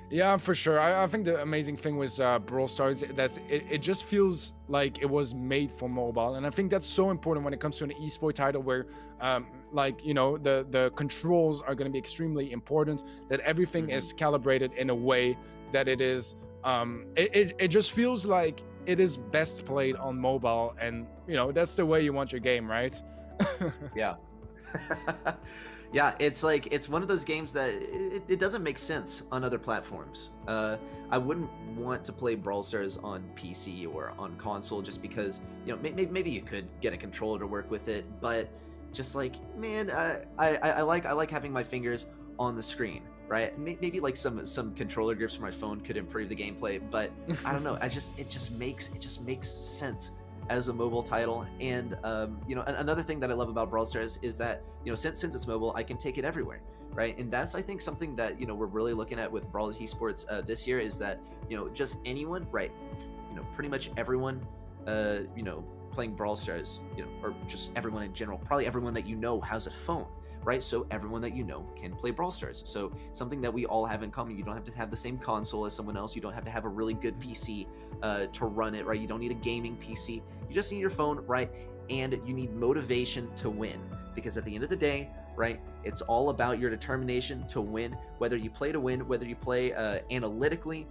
Yeah, for sure. I think the amazing thing with Brawl Stars is that it just feels like it was made for mobile, and I think that's so important when it comes to an esport title where, the controls are going to be extremely important. That everything is calibrated in a way that it is. It just feels like it is best played on mobile, and that's the way you want your game, right? Yeah. Yeah, it's like it's one of those games that it doesn't make sense on other platforms. I wouldn't want to play Brawl Stars on PC or on console just because, you know, maybe you could get a controller to work with it, but just like, man, I like having my fingers on the screen, right? Maybe like some controller grips for my phone could improve the gameplay, but I don't know. It just makes sense as a mobile title. And you know, another thing that I love about Brawl Stars is that, you know, since it's mobile, I can take it everywhere, right? And that's, I think, something that, you know, we're really looking at with Brawl Esports this year, is that, you know, just anyone, right? You know, pretty much everyone, you know, playing Brawl Stars, you know, or just everyone in general, probably everyone that you know has a phone, right? So everyone that you know can play Brawl Stars. So something that we all have in common. You don't have to have the same console as someone else. You don't have to have a really good PC to run it, right? You don't need a gaming PC. You just need your phone, right? And you need motivation to win, because at the end of the day, right, it's all about your determination to win, whether you play to win, whether you play analytically,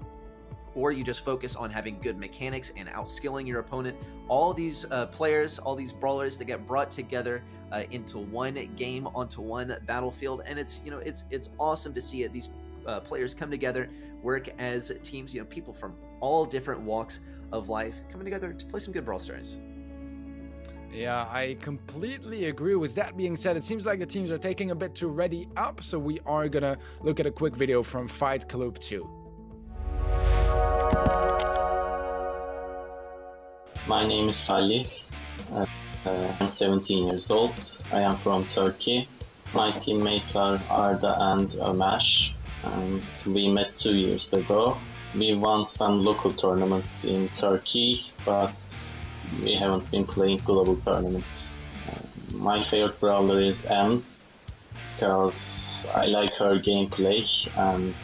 or you just focus on having good mechanics and outskilling your opponent. All these players, all these brawlers that get brought together into one game, onto one battlefield, and it's, you know, it's awesome to see it. These players come together, work as teams, you know, people from all different walks of life coming together to play some good Brawl Stars. Yeah, I completely agree. With that being said, it seems like the teams are taking a bit to ready up, so we are gonna look at a quick video from Fight Club 2. My name is Salih. I'm 17 years old. I am from Turkey. My teammates are Arda and Ömer. And we met 2 years ago. We won some local tournaments in Turkey, but we haven't been playing global tournaments. My favorite brawler is Ems, because I like her gameplay and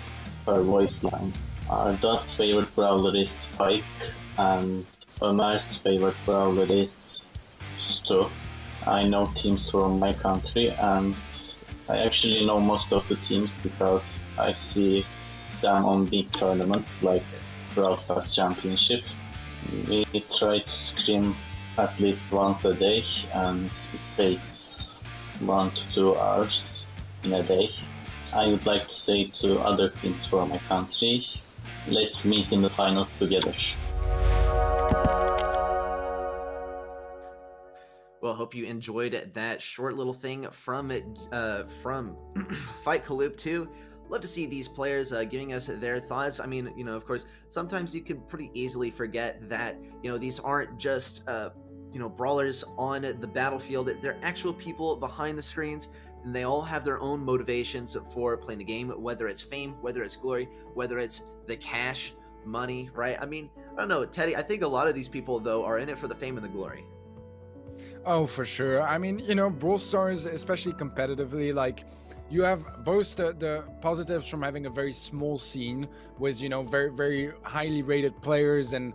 her voice line. Arda's favorite brawler is Spike, and Ömer's favorite brawler is Stu. I know teams from my country, and I actually know most of the teams because I see them on big tournaments like Brawl Stars Championship. We try to scrim at least once a day, and it takes 1 to 2 hours in a day. I would like to say to other teams from my country, let's meet in the finals together. Well, hope you enjoyed that short little thing from Fight Club 2. Love to see these players giving us their thoughts. I mean, you know, of course, sometimes you can pretty easily forget that, you know, these aren't just, you know, brawlers on the battlefield. They're actual people behind the screens, and they all have their own motivations for playing the game, whether it's fame, whether it's glory, whether it's the cash, money, right? I mean, I don't know, Teddy, I think a lot of these people, though, are in it for the fame and the glory. Oh, for sure. I mean, you know, Brawl Stars, especially competitively, like, you have both the positives from having a very small scene with, you know, very highly rated players and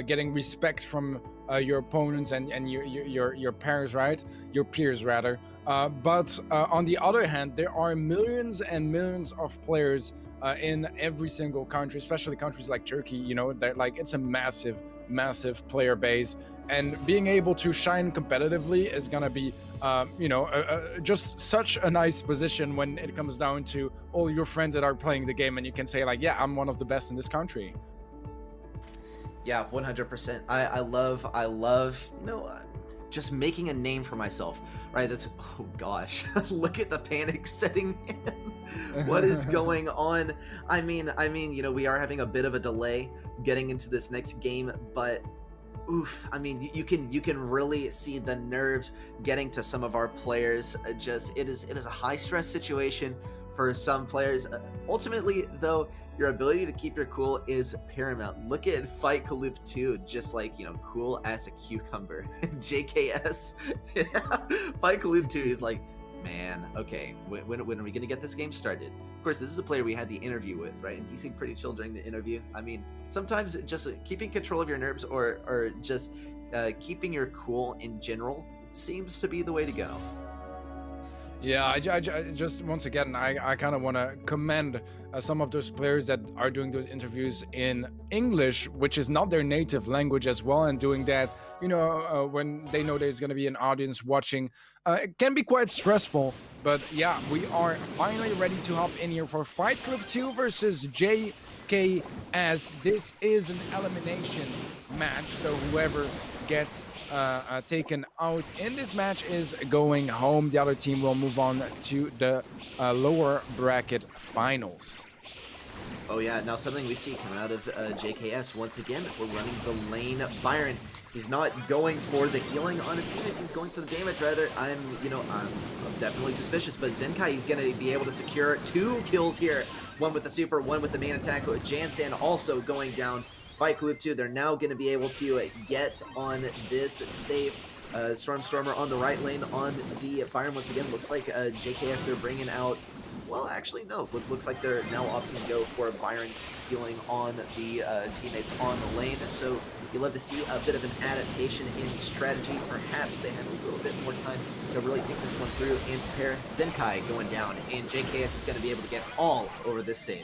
getting respect from your opponents and your peers, right? Your peers, rather. But on the other hand, there are millions and millions of players in every single country, especially countries like Turkey. You know, that, like, it's a massive player base, and being able to shine competitively is gonna be you know, just such a nice position when it comes down to all your friends that are playing the game, and you can say, like, yeah, I'm one of the best in this country. Yeah, 100%. I love, you know, just making a name for myself, right? That's, oh gosh, look at the panic setting in. What is going on? I mean, you know, we are having a bit of a delay getting into this next game, but oof, I mean, you can really see the nerves getting to some of our players. Just it is a high stress situation for some players. Ultimately, though, your ability to keep your cool is paramount. Look at Fight Club 2, just like, you know, cool as a cucumber. JKS. Fight Club 2 is like, man, okay, when are we gonna get this game started? Of course, this is a player we had the interview with, right? And he seemed pretty chill during the interview. I mean, sometimes just keeping control of your nerves or just keeping your cool in general seems to be the way to go. Yeah, I just once again, I kind of want to commend some of those players that are doing those interviews in English, which is not their native language as well, and doing that, when they know there's going to be an audience watching, it can be quite stressful. But yeah, we are finally ready to hop in here for Fight Club 2 versus JKS. This is an elimination match, so whoever gets taken out in this match is going home. The other team will move on to the lower bracket finals. Oh yeah, now something we see coming out of JKS, once again, we're running the lane Byron. He's not going for the healing on his teammates, he's going for the damage. Rather, I'm definitely suspicious, but Zenkai is going to be able to secure 2 kills here. One with the super, one with the main attack. Jansen also going down. Fight Club 2, they're now going to be able to get on this safe. Stormer on the right lane on the Byron once again. Looks like JKS, they're bringing out, well, actually, no. Looks like they're now opting to go for Byron healing on the teammates on the lane. So you love to see a bit of an adaptation in strategy. Perhaps they had a little bit more time to really think this one through and prepare. Zenkai going down, and JKS is going to be able to get all over this save.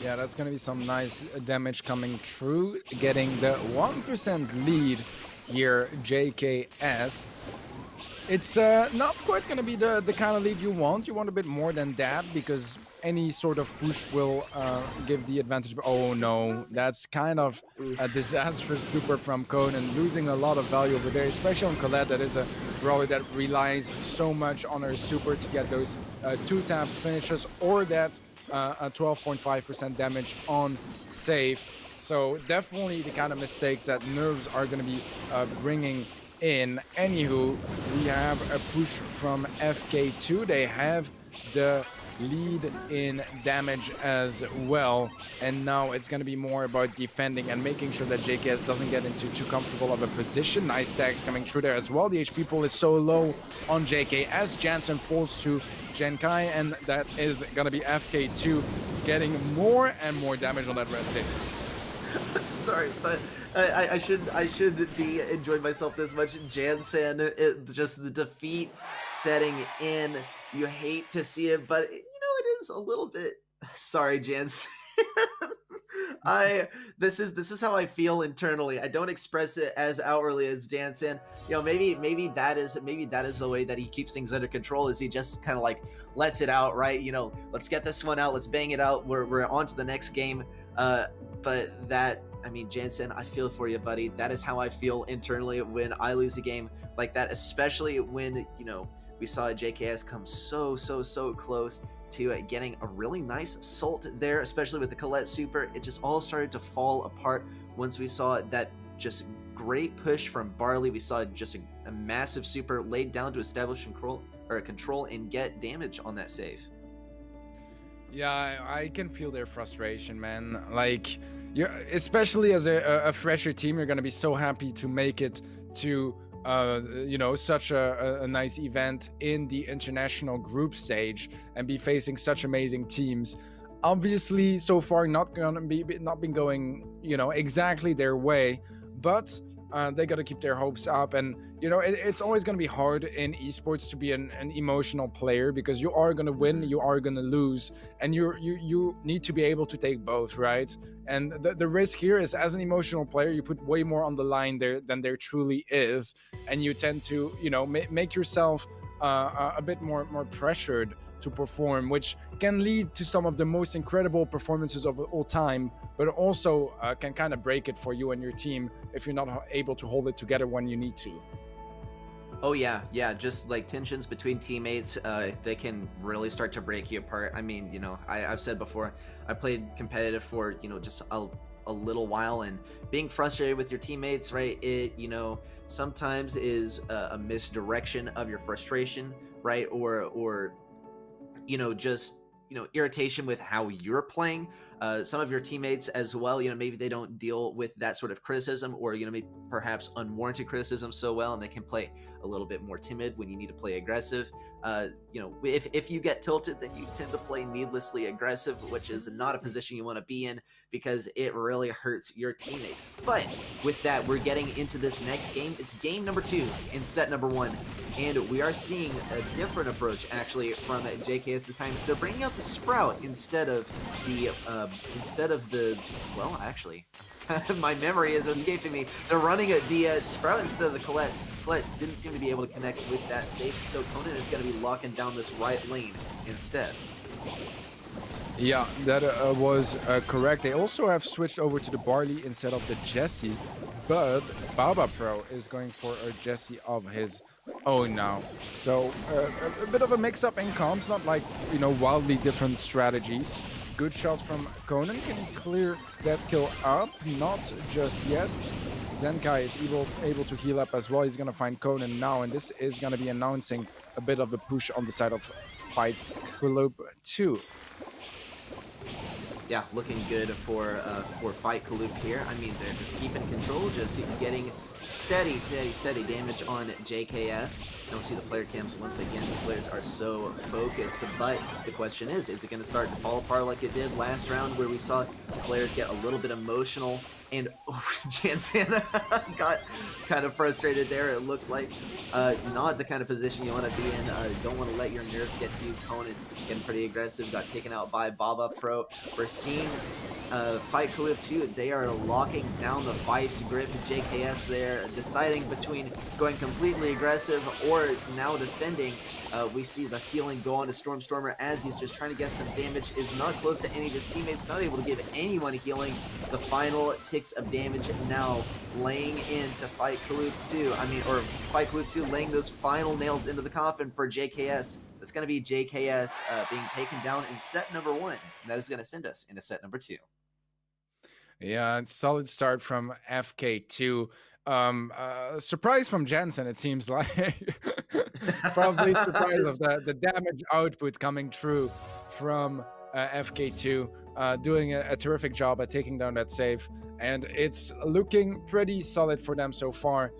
Yeah, that's going to be some nice damage coming through, getting the 1% lead here, JKS. It's not quite going to be the kind of lead you want. You want a bit more than that, because any sort of push will give the advantage. Oh no, that's kind of a disastrous super from Cone, and losing a lot of value over there, especially on Colette. That is a brawler that relies so much on her super to get those 2 taps finishes, or that a 12.5% damage on safe. So definitely the kind of mistakes that Nerves are going to be bringing in. Anywho, we have a push from FK2. They have the lead in damage as well, and now it's going to be more about defending and making sure that JKS doesn't get into too comfortable of a position. Nice stacks coming through there as well. The HP pool is so low on JKS. Jansen falls to Zenkai, and that is going to be FK2 getting more and more damage on that red save. Sorry, but I should be enjoying myself this much. Jansen, just the defeat setting in. You hate to see it, but it is a little bit. Sorry, Jansen. This is how I feel internally. I don't express it as outwardly as Jansen. Maybe that is the way that he keeps things under control. Is he just kind of like lets it out, right? Let's get this one out. Let's bang it out. We're on to the next game. But that, Jansen, I feel for you, buddy. That is how I feel internally when I lose a game like that, especially when, we saw JKS come so close to getting a really nice salt there, especially with the Colette super. It just all started to fall apart once we saw that just great push from Barley. We saw just a massive super laid down to establish control and get damage on that save. Yeah, I can feel their frustration, man. Like, especially as a fresher team, you're gonna be so happy to make it to such a nice event in the international group stage and be facing such amazing teams. Obviously, so far not been going exactly their way, but they got to keep their hopes up. And it's always going to be hard in esports to be an emotional player, because you are going to win, you are going to lose, and you need to be able to take both, right? And the risk here is, as an emotional player, you put way more on the line there than there truly is, and you tend to make yourself a bit more pressured to perform, which can lead to some of the most incredible performances of all time, but also can kind of break it for you and your team if you're not able to hold it together when you need to. Oh yeah, just like tensions between teammates, they can really start to break you apart. I've said before, I played competitive for, just a little while, and being frustrated with your teammates, right, it, sometimes is a misdirection of your frustration, right, or just irritation with how you're playing. some of your teammates as well, maybe they don't deal with that sort of criticism, or maybe perhaps unwarranted criticism so well, and they can play a little bit more timid when you need to play aggressive. If you get tilted, then you tend to play needlessly aggressive, which is not a position you want to be in because it really hurts your teammates. But with that, we're getting into this next game. It's game number 2 in set number 1, and we are seeing a different approach actually from JKS this time. They're bringing out the Sprout instead of the well, actually, my memory is escaping me. They're running the Sprout instead of the Colette. Colette didn't seem to be able to connect with that safe, so Conan is going to be locking down this right lane instead. Yeah, that was correct. They also have switched over to the Barley instead of the Jessie, but Baba Pro is going for a Jessie of his own now. So a bit of a mix-up in comms, not like, wildly different strategies. Good shots from Conan. Can he clear that kill up? Not just yet. Zenkai is able to heal up as well. He's going to find Conan now, and this is going to be announcing a bit of a push on the side of Fight Club 2. Yeah, looking good for Fight Kaloop here. I mean, they're just keeping control, just getting steady damage on JKS. And we see the player cams once again. These players are so focused, but the question is it going to start to fall apart like it did last round, where we saw the players get a little bit emotional, and Jansen got kind of frustrated there. It looked like not the kind of position you want to be in. Don't want to let your nerves get to you. Conan getting pretty aggressive, got taken out by Baba Pro. We're seeing Fight Kaloop 2. They are locking down the vice grip. JKS there, deciding between going completely aggressive or now defending. We see the healing go on to Stormer as he's just trying to get some damage. Is not close to any of his teammates, not able to give anyone healing. The final ticks of damage now laying into Fight Kaloop 2. Or Fight Kaloop 2 laying those final nails into the coffin for JKS. That's going to be JKS being taken down in set number 1. And that is going to send us into set number 2. Yeah, solid start from FK2. Surprise from Jansen, it seems like. Probably surprise of the damage output coming through from FK2, doing a terrific job at taking down that save, and it's looking pretty solid for them so far.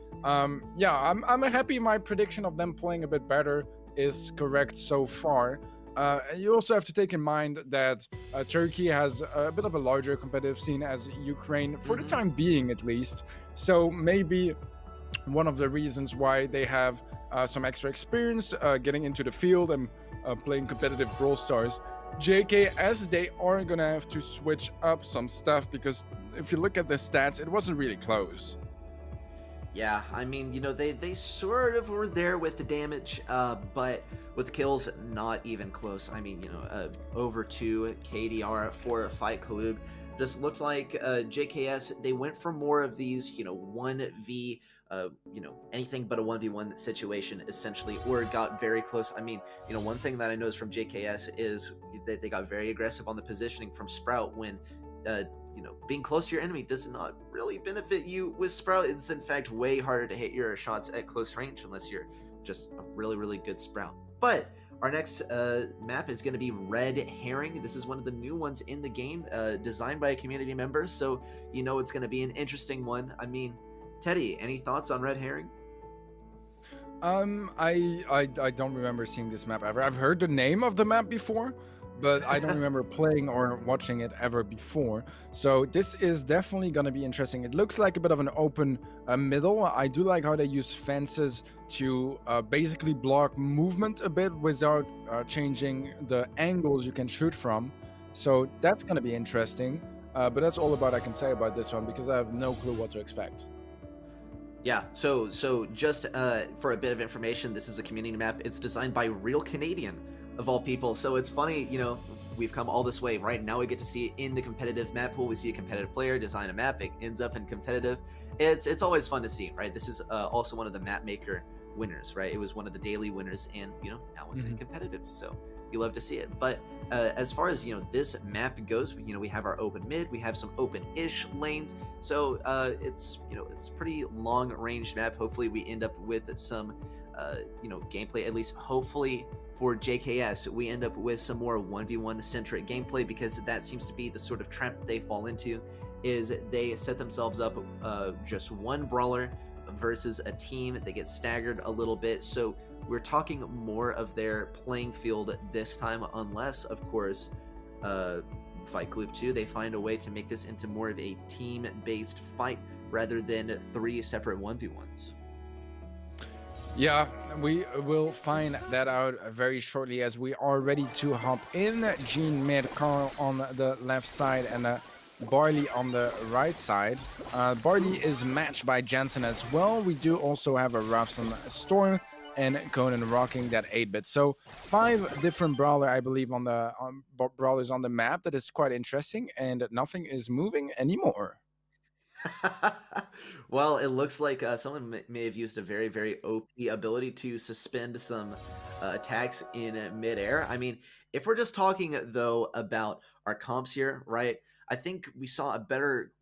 Yeah, I'm happy my prediction of them playing a bit better is correct so far. You also have to take in mind that Turkey has a bit of a larger competitive scene as Ukraine, for the time being at least. So maybe one of the reasons why they have some extra experience getting into the field and playing competitive Brawl Stars. JKS, they are going to have to switch up some stuff, because if you look at the stats, it wasn't really close. Yeah, they sort of were there with the damage, but with the kills, not even close. Over 2 KDR for Fight Kaloop. Just looked like JKS, they went for more of these, 1v, anything but a 1v1 situation, essentially, or got very close. One thing that I noticed from JKS is that they got very aggressive on the positioning from Sprout when, being close to your enemy does not really benefit you with Sprout. It's in fact way harder to hit your shots at close range unless you're just a really, really good Sprout. But our next map is going to be Red Herring. This is one of the new ones in the game, designed by a community member, so it's going to be an interesting one. Teddy, any thoughts on Red Herring? I don't remember seeing this map ever. I've heard the name of the map before, but I don't remember playing or watching it ever before. So this is definitely going to be interesting. It looks like a bit of an open middle. I do like how they use fences to basically block movement a bit without changing the angles you can shoot from. So that's going to be interesting. But that's all about I can say about this one, because I have no clue what to expect. Yeah, so just for a bit of information, this is a community map. It's designed by Real Canadian, of all people. So it's funny, we've come all this way. Right now we get to see it in the competitive map pool. We see a competitive player design a map. It ends up in competitive. It's always fun to see, right? This is also one of the map maker winners, right? It was one of the daily winners, and now it's in competitive. So you love to see it. But as far as this map goes, we have our open mid, we have some open-ish lanes. So it's pretty long range map. Hopefully we end up with some gameplay, at least hopefully for JKS, we end up with some more 1v1 centric gameplay, because that seems to be the sort of trap that they fall into, is they set themselves up just one brawler versus a team. They get staggered a little bit, so we're talking more of their playing field this time, unless, of course, Fight Club 2, they find a way to make this into more of a team-based fight rather than 3 separate 1v1s. Yeah, we will find that out very shortly, as we are ready to hop in. Gene mid, Carl on the left side, and Barley on the right side. Barley is matched by Jensen as well. We do also have a Rafson Storm and Conan rocking that 8-bit. So 5 different brawler, I believe, on the brawlers on the map. That is quite interesting, and nothing is moving anymore. Well, it looks like someone may have used a very, very OP ability to suspend some attacks in midair. I mean, if we're just talking, though, about our comps here, right, I think we saw a better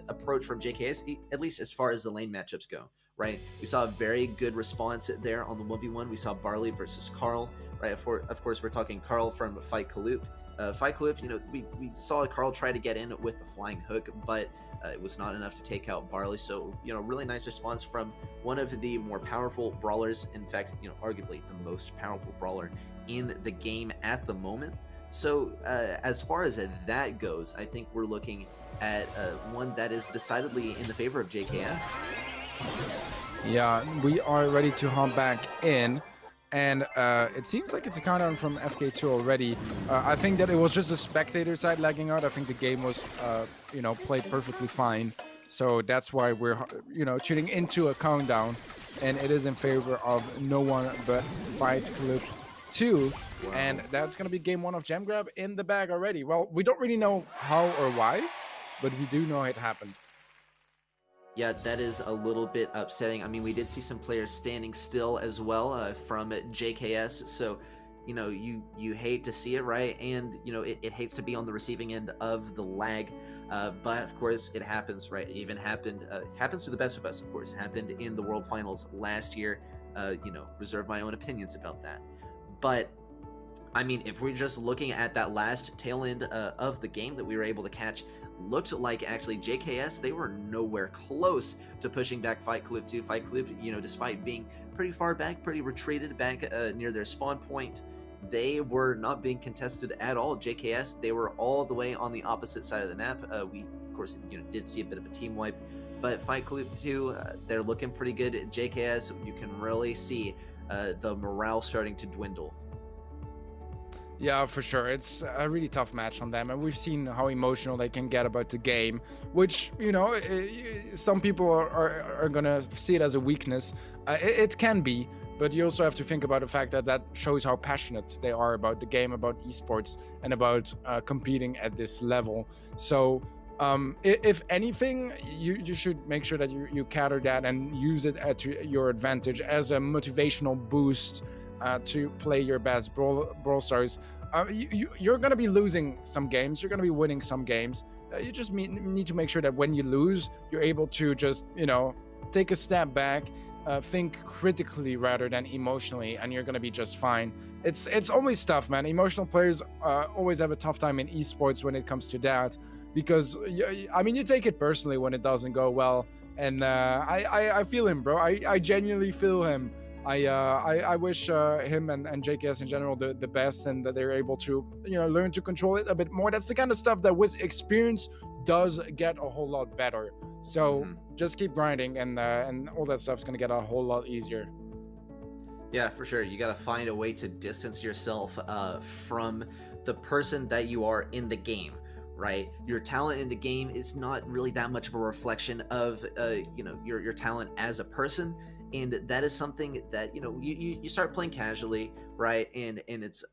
approach from JKS, at least as far as the lane matchups go, right? We saw a very good response there on the 1v1. We saw Barley versus Carl, right? Of course, we're talking Carl from Fight Club. Fight Club, we saw Carl try to get in with the flying hook, but it was not enough to take out Barley. So, really nice response from one of the more powerful brawlers. In fact, arguably the most powerful brawler in the game at the moment. So, as far as that goes, I think we're looking at one that is decidedly in the favor of JKS. Yeah, we are ready to hop back in. And it seems like it's a countdown from FK2 already. I think that it was just the spectator side lagging out. I think the game was, played perfectly fine. So that's why we're, tuning into a countdown. And it is in favor of no one but Fight Club 2. Wow. And that's going to be game 1 of Gem Grab in the bag already. Well, we don't really know how or why, but we do know it happened. Yeah, that is a little bit upsetting. I mean, we did see some players standing still as well from JKS, so you hate to see it, right? And it hates to be on the receiving end of the lag, but of course it happens, right? It even happens to the best of us, of course. Happened in the World Finals last year. Reserve my own opinions about that, but I mean, if we're just looking at that last tail end of the game that we were able to catch, looked like actually JKS, they were nowhere close to pushing back Fight Club 2. Fight Club, despite being pretty far back, pretty retreated back near their spawn point, they were not being contested at all. JKS, they were all the way on the opposite side of the map. We, of course, did see a bit of a team wipe, but Fight Club 2, they're looking pretty good. JKS, you can really see the morale starting to dwindle. Yeah, for sure. It's a really tough match on them, and we've seen how emotional they can get about the game, which, some people are gonna see it as a weakness. It can be, but you also have to think about the fact that shows how passionate they are about the game, about esports, and about competing at this level. So, if anything, you should make sure that you counter that and use it to your advantage as a motivational boost to play your best Brawl Stars. You're going to be losing some games. You're going to be winning some games. You just need to make sure that when you lose, you're able to just, take a step back, think critically rather than emotionally, and you're going to be just fine. It's always tough, man. Emotional players always have a tough time in esports when it comes to that, because, you take it personally when it doesn't go well. And I feel him, bro. I genuinely feel him. I wish him and JKS in general the best, and that they're able to learn to control it a bit more. That's the kind of stuff that with experience does get a whole lot better. So just keep grinding, and all that stuff's gonna get a whole lot easier. Yeah, for sure. You gotta find a way to distance yourself from the person that you are in the game. Right, your talent in the game is not really that much of a reflection of your talent as a person. And that is something that you start playing casually, right? And it's,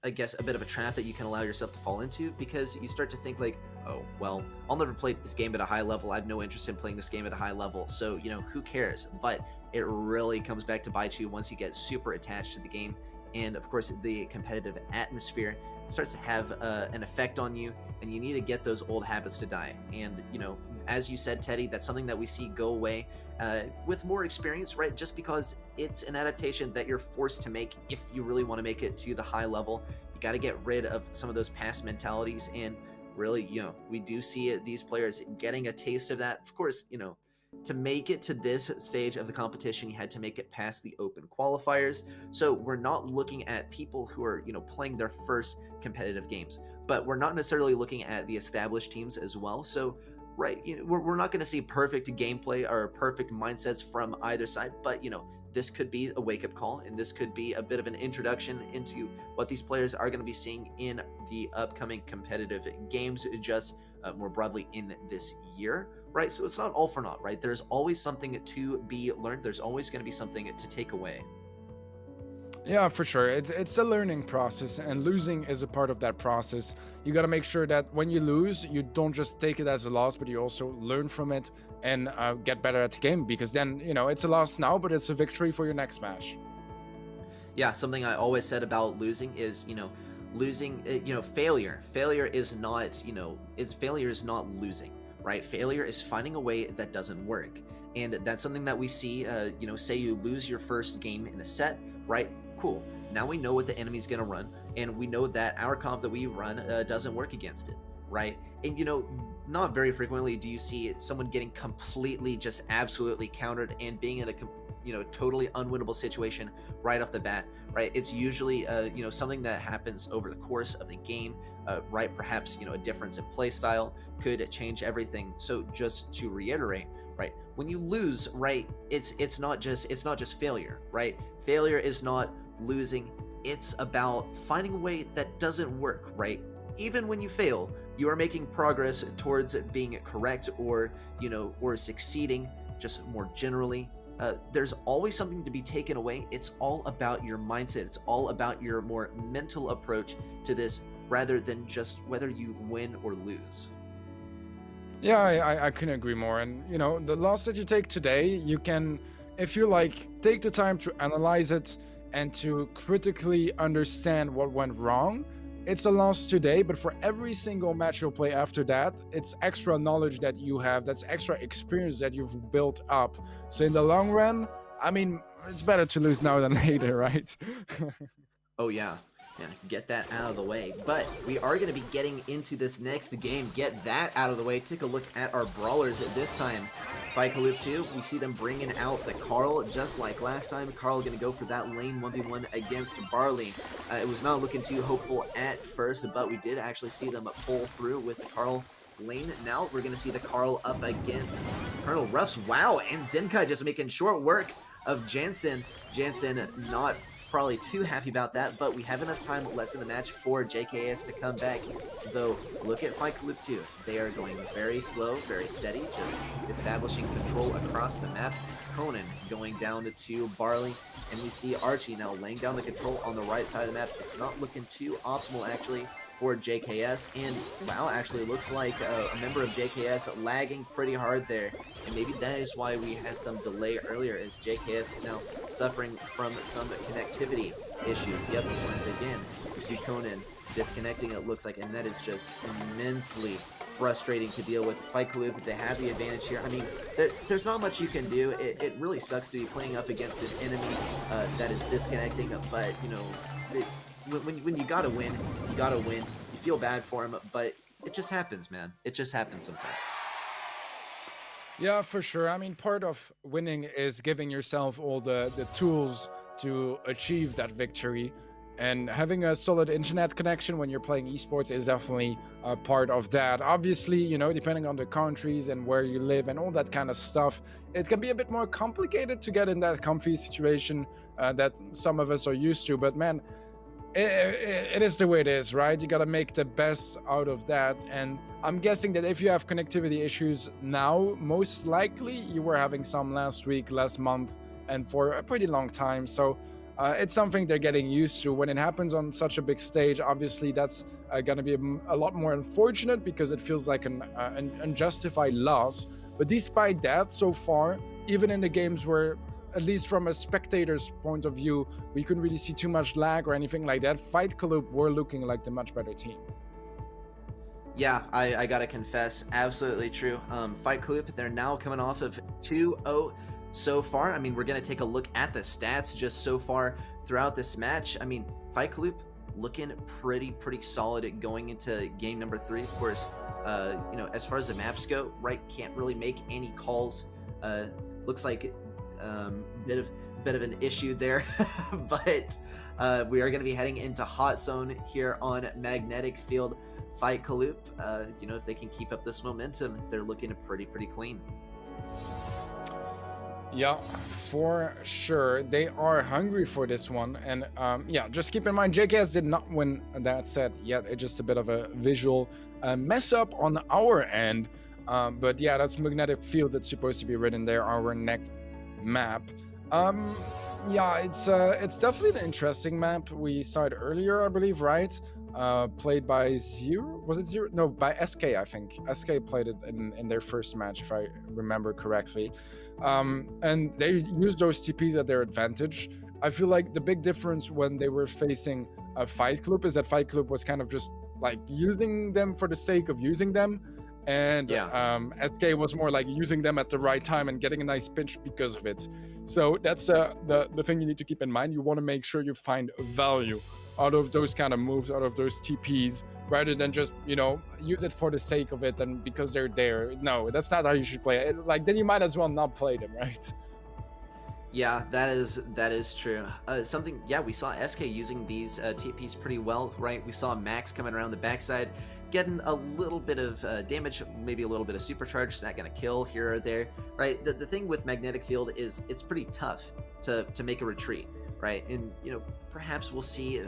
I guess, a bit of a trap that you can allow yourself to fall into, because you start to think like, oh well, I'll never play this game at a high level. I have no interest in playing this game at a high level, so who cares? But it really comes back to bite you once you get super attached to the game, and of course the competitive atmosphere starts to have an effect on you, and you need to get those old habits to die. And as you said, Teddy, that's something that we see go away with more experience, right? Just because it's an adaptation that you're forced to make if you really want to make it to the high level. You got to get rid of some of those past mentalities, and really, we do see these players getting a taste of that. Of course, to make it to this stage of the competition, you had to make it past the open qualifiers. So we're not looking at people who are, playing their first competitive games, but we're not necessarily looking at the established teams as well. So, right, we're not going to see perfect gameplay or perfect mindsets from either side, but, this could be a wake-up call, and this could be a bit of an introduction into what these players are going to be seeing in the upcoming competitive games, just more broadly in this year, right? So it's not all for naught, right? There's always something to be learned. There's always going to be something to take away. Yeah, for sure. It's a learning process, and losing is a part of that process. You got to make sure that when you lose, you don't just take it as a loss, but you also learn from it and get better at the game, because then, it's a loss now, but it's a victory for your next match. Yeah, something I always said about losing is, losing, failure. Failure is not, failure is not losing, right? Failure is finding a way that doesn't work. And that's something that we see, say you lose your first game in a set, right? Cool. Now we know what the enemy's going to run, and we know that our comp that we run doesn't work against it, right? And, not very frequently do you see someone getting completely, just absolutely countered and being in a totally unwinnable situation right off the bat, right? It's usually something that happens over the course of the game, right? Perhaps a difference in play style could change everything. So just to reiterate, right, when you lose, right, it's not just failure, right? Failure is not losing. It's about finding a way that doesn't work, right? Even when you fail, you are making progress towards being correct, or or succeeding, just more generally. There's always something to be taken away. It's all about your mindset. It's all about your more mental approach to this, rather than just whether you win or lose. Yeah, I couldn't agree more. And, the loss that you take today, you can, if you take the time to analyze it and to critically understand what went wrong, it's a loss today, but for every single match you'll play after that, it's extra knowledge that you have, that's extra experience that you've built up. So in the long run, I mean, it's better to lose now than later, right? Oh yeah, get that out of the way. But we are going to be getting into this next game. Get that out of the way. Take a look at our brawlers at this time. Fight Loop 2, we see them bringing out the Carl just like last time. Carl going to go for that lane 1v1 against Barley. It was not looking too hopeful at first, but we did actually see them pull through with the Carl lane. Now we're going to see the Carl up against Colonel Ruffs. Wow, and Zenkai just making short work of Jansen. Jansen not probably too happy about that, but we have enough time left in the match for JKS to come back. Though, look at Fight Loop 2. They are going very slow, very steady, just establishing control across the map. Conan going down to Barley, and we see Archie now laying down the control on the right side of the map. It's not looking too optimal, actually, for JKS, and wow, actually looks like a member of JKS lagging pretty hard there, and maybe that is why we had some delay earlier, as JKS now suffering from some connectivity issues. Yep, once again, you see Conan disconnecting, it looks like, and that is just immensely frustrating to deal with. Fight Loop, they have the advantage here. I mean, there's not much you can do. It really sucks to be playing up against an enemy that is disconnecting, but, when you gotta win, you gotta win. You feel bad for him, but it just happens, man. It just happens sometimes. Yeah, for sure. I mean, part of winning is giving yourself all the tools to achieve that victory. And having a solid internet connection when you're playing esports is definitely a part of that. Obviously, depending on the countries and where you live and all that kind of stuff, it can be a bit more complicated to get in that comfy situation that some of us are used to. But man, it is the way it is, right? You got to make the best out of that. And I'm guessing that if you have connectivity issues now, most likely you were having some last week, last month, and for a pretty long time. So it's something they're getting used to. When it happens on such a big stage, obviously that's going to be a lot more unfortunate, because it feels like an unjustified loss. But despite that, so far, even in the games where at least from a spectator's point of view, we couldn't really see too much lag or anything like that. Fight Club were looking like the much better team. Yeah, I gotta confess, absolutely true. Fight Club, they're now coming off of 2-0 so far. I mean, we're gonna take a look at the stats just so far throughout this match. I mean, Fight Club looking pretty solid going into game number 3. Of course, you know, as far as the maps go, right, can't really make any calls. Looks like bit of an issue there, but we are going to be heading into Hot Zone here on Magnetic Field. Fight Club, you know, if they can keep up this momentum, they're looking pretty clean. Yeah, for sure. They are hungry for this one. And yeah, just keep in mind, JKS did not win that set yet. It's just a bit of a visual mess up on our end. But yeah, that's Magnetic Field that's supposed to be written there, our next map. Yeah, it's definitely an interesting map. We saw it earlier, I believe, right? Played by Zero? Was it Zero? No, by SK, I think. SK played it in their first match, if I remember correctly. And they used those TPs at their advantage. I feel like the big difference when they were facing a Fight Club is that Fight Club was kind of just like using them for the sake of using them. And SK was more like using them at the right time and getting a nice pinch because of it. So that's the thing you need to keep in mind. You want to make sure you find value out of those kind of moves, out of those TPs, rather than just, you know, use it for the sake of it and because they're there. No, that's not how you should play it. Like, then you might as well not play them, right? Yeah, that is true. Something, yeah, we saw SK using these TPs pretty well, right? We saw Max coming around the backside, getting a little bit of damage, maybe a little bit of supercharge. It's not going to kill here or there, right? The thing with Magnetic Field is it's pretty tough to make a retreat, right? And, you know, perhaps we'll see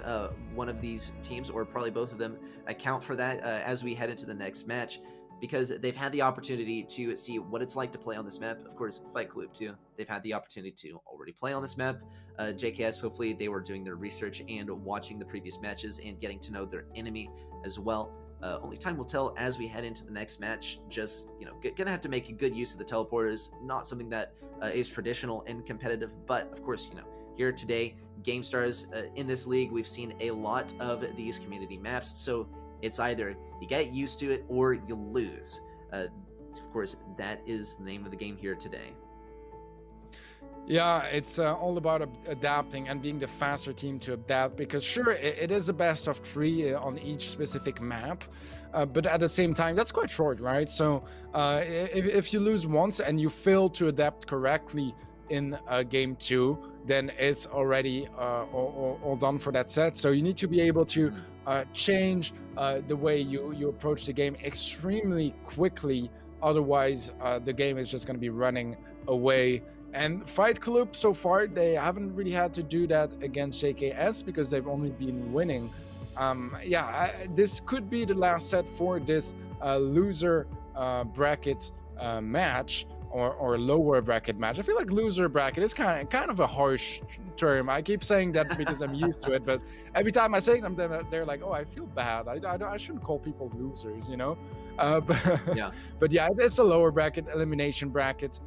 one of these teams, or probably both of them, account for that as we head into the next match, because they've had the opportunity to see what it's like to play on this map. Of course, Fight Club too. They've had the opportunity to already play on this map. JKS, hopefully they were doing their research and watching the previous matches and getting to know their enemy as well. Only time will tell as we head into the next match. Just, you know, gonna have to make a good use of the teleporters. Not something that is traditional and competitive, but of course, you know, here today, Gamestars, in this league, we've seen a lot of these community maps, so it's either you get used to it or you lose. Of course, that is the name of the game here today. Yeah, it's all about adapting and being the faster team to adapt, because sure, it is a best of 3 on each specific map, but at the same time, that's quite short, right? So if you lose once and you fail to adapt correctly in game 2, then it's already all done for that set. So you need to be able to change the way you approach the game extremely quickly. Otherwise, the game is just going to be running away. And Fight Club, so far, they haven't really had to do that against JKS because they've only been winning. Yeah, this could be the last set for this loser bracket match. Or lower bracket match. I feel like loser bracket is kind of a harsh term. I keep saying that because I'm used to it, but every time I say them, they're like, "Oh, I feel bad. I shouldn't call people losers," you know. But yeah, it's a lower bracket, elimination bracket.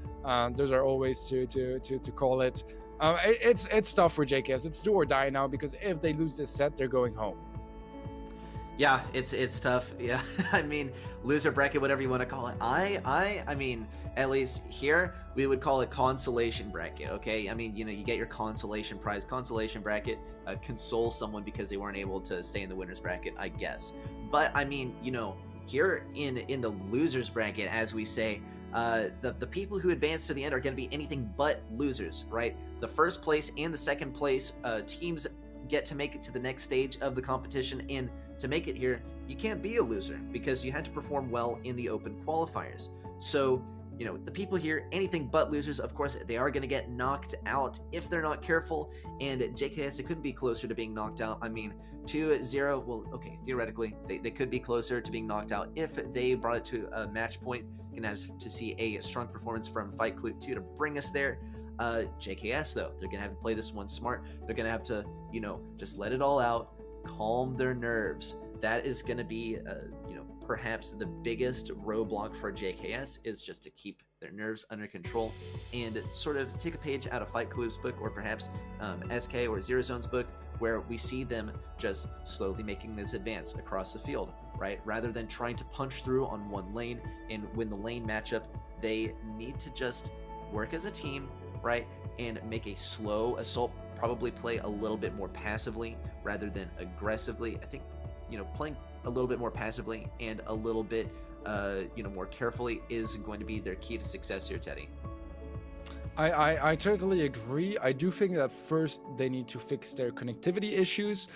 Those are always to call it. It's tough for JKS. It's do or die now, because if they lose this set, they're going home. Yeah, it's tough. Yeah, I mean, loser bracket, whatever you want to call it. I mean, at least here we would call it consolation bracket. Okay, I mean, you know, you get your consolation prize, consolation bracket, console someone because they weren't able to stay in the winners bracket, I guess. But I mean, you know, here in the losers bracket, as we say, the people who advance to the end are going to be anything but losers, right? The first place and the second place teams get to make it to the next stage of the competition, and to make it here, you can't be a loser because you had to perform well in the open qualifiers. So, you know, the people here, anything but losers. Of course, they are going to get knocked out if they're not careful, and JKS, it couldn't be closer to being knocked out. I mean, 2-0, well, okay, theoretically, they could be closer to being knocked out if they brought it to a match point. Gonna have to see a strong performance from Fight Club 2 to bring us there. JKS, though, they're gonna have to play this one smart. They're gonna have to, you know, just let it all out, calm their nerves. That is gonna be, you know, perhaps the biggest roadblock for JKS is just to keep their nerves under control and sort of take a page out of Fight Club's book, or perhaps SK or Zero Zone's book, where we see them just slowly making this advance across the field, right? Rather than trying to punch through on one lane and win the lane matchup, they need to just work as a team, right? And make a slow assault, probably play a little bit more passively rather than aggressively. I think, playing a little bit more passively and a little bit, more carefully is going to be their key to success here, Teddy. I totally agree. I do think that first they need to fix their connectivity issues,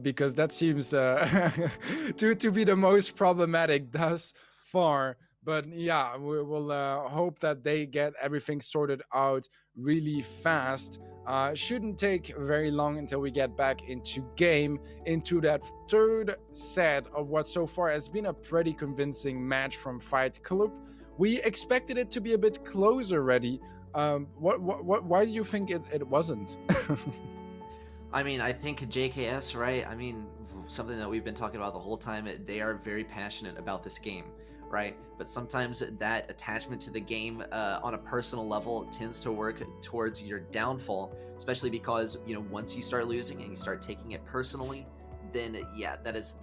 because that seems to be the most problematic thus far. But yeah, we'll hope that they get everything sorted out really fast. Shouldn't take very long until we get back into that third set of what so far has been a pretty convincing match from Fight Club. We expected it to be a bit closer already. Why do you think it wasn't? I mean, I think JKS, right? I mean, something that we've been talking about the whole time, they are very passionate about this game, right? But sometimes that attachment to the game on a personal level tends to work towards your downfall, especially because, once you start losing and you start taking it personally, then yeah, that is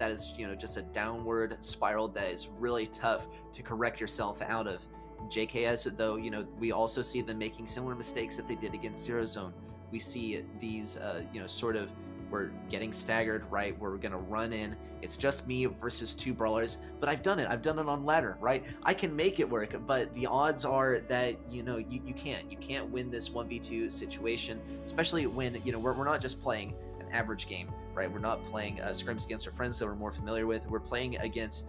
just a downward spiral that is really tough to correct yourself out of. JKS, though, we also see them making similar mistakes that they did against Zero Zone. We see these, sort of, we're getting staggered, right? We're gonna run in. It's just me versus two brawlers, but I've done it on ladder, right? I can make it work, but the odds are that, you can't win this 1v2 situation, especially when, we're not just playing an average game, right? We're not playing scrims against our friends that we're more familiar with. We're playing against,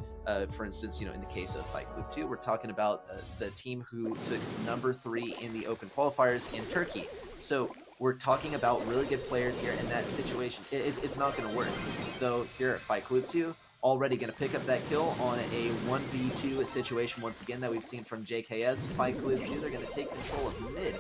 for instance, in the case of Fight Club 2, we're talking about the team who took number 3 in the open qualifiers in Turkey. So we're talking about really good players here in that situation. It's not going to work. Though here at Fight Club 2, already going to pick up that kill on a 1v2 situation once again that we've seen from JKS. Fight Club 2, they're going to take control of mid.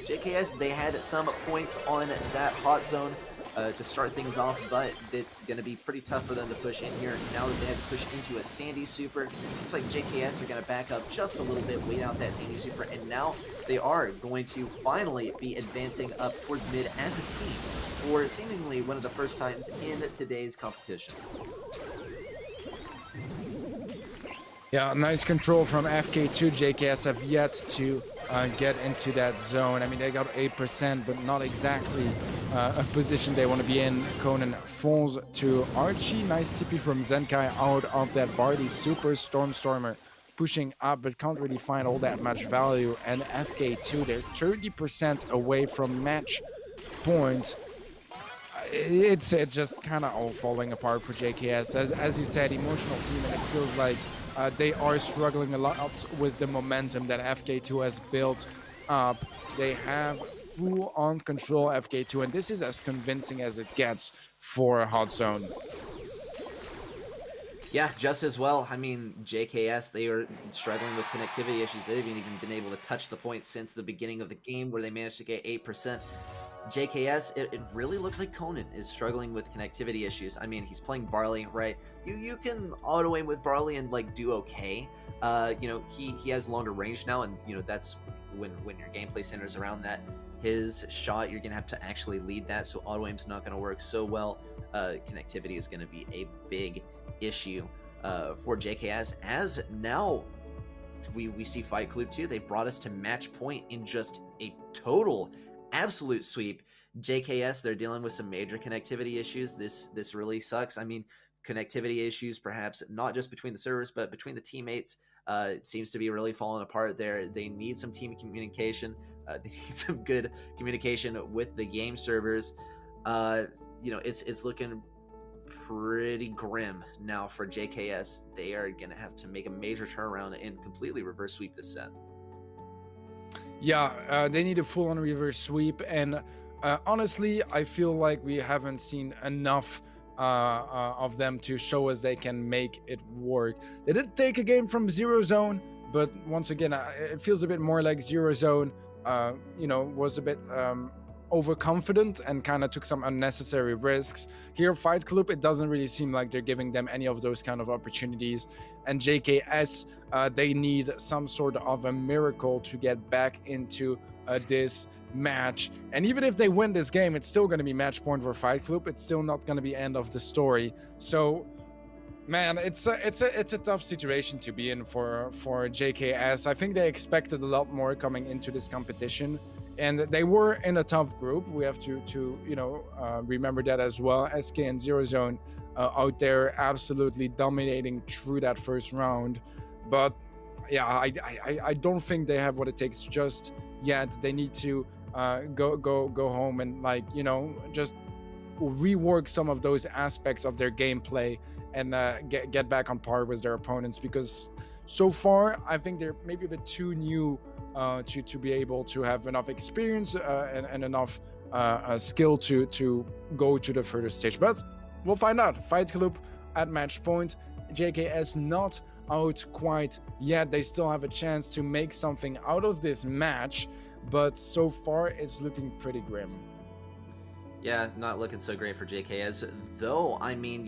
JKS, they had some points on that hot zone to start things off, but it's going to be pretty tough for them to push in here. Now that they have to push into a Sandy Super, looks like JKS are going to back up just a little bit, wait out that Sandy Super, and now they are going to finally be advancing up towards mid as a team for seemingly one of the first times in today's competition. Yeah, nice control from FK2. JKS have yet to get into that zone. I mean, they got 8%, but not exactly a position they want to be in. Conan falls to Archie. Nice TP from Zenkai out of that Barley Super. Stormer pushing up, but can't really find all that much value. And FK2, they're 30% away from match point. It's just kind of all falling apart for JKS. As you said, emotional team, and it feels like they are struggling a lot with the momentum that FK2 has built up. They have full-on control FK2, and this is as convincing as it gets for a hot zone. Yeah, just as well. I mean, JKS, they are struggling with connectivity issues. They haven't even been able to touch the point since the beginning of the game where they managed to get 8%. JKS, it really looks like Conan is struggling with connectivity issues. I mean, he's playing Barley, right? You can auto aim with Barley and like do okay. He has longer range now, and that's when your gameplay centers around that. His shot, you're gonna have to actually lead that, so auto aim's not gonna work so well. Connectivity is gonna be a big issue for JKS. As now we see Fight Club 2, they brought us to match point in just a total absolute sweep. JKS, they're dealing with some major connectivity issues. This really sucks. I mean, connectivity issues perhaps not just between the servers, but between the teammates. It seems to be really falling apart there. They need some team communication. They need some good communication with the game servers. It's looking pretty grim now for JKS. They are gonna have to make a major turnaround and completely reverse sweep this set. Yeah, they need a full-on reverse sweep, and honestly, I feel like we haven't seen enough of them to show us they can make it work. They did take a game from Zero Zone, but once again, it feels a bit more like Zero Zone, was a bit overconfident and kind of took some unnecessary risks. Here, Fight Club, it doesn't really seem like they're giving them any of those kind of opportunities. And JKS, they need some sort of a miracle to get back into this match. And even if they win this game, it's still going to be match point for Fight Club. It's still not going to be end of the story. So, man, it's a tough situation to be in for JKS. I think they expected a lot more coming into this competition, and they were in a tough group. We have to remember that as well. SK and Zero Zone out there absolutely dominating through that first round, but yeah, I don't think they have what it takes just yet. They need to go home and just rework some of those aspects of their gameplay and get back on par with their opponents, because so far I think they're maybe a bit too new to be able to have enough experience and enough skill to go to the further stage. But we'll find out. Fight Club at match point. JKS not out quite yet. They still have a chance to make something out of this match, but so far it's looking pretty grim. Yeah, not looking so great for JKS, though. I mean,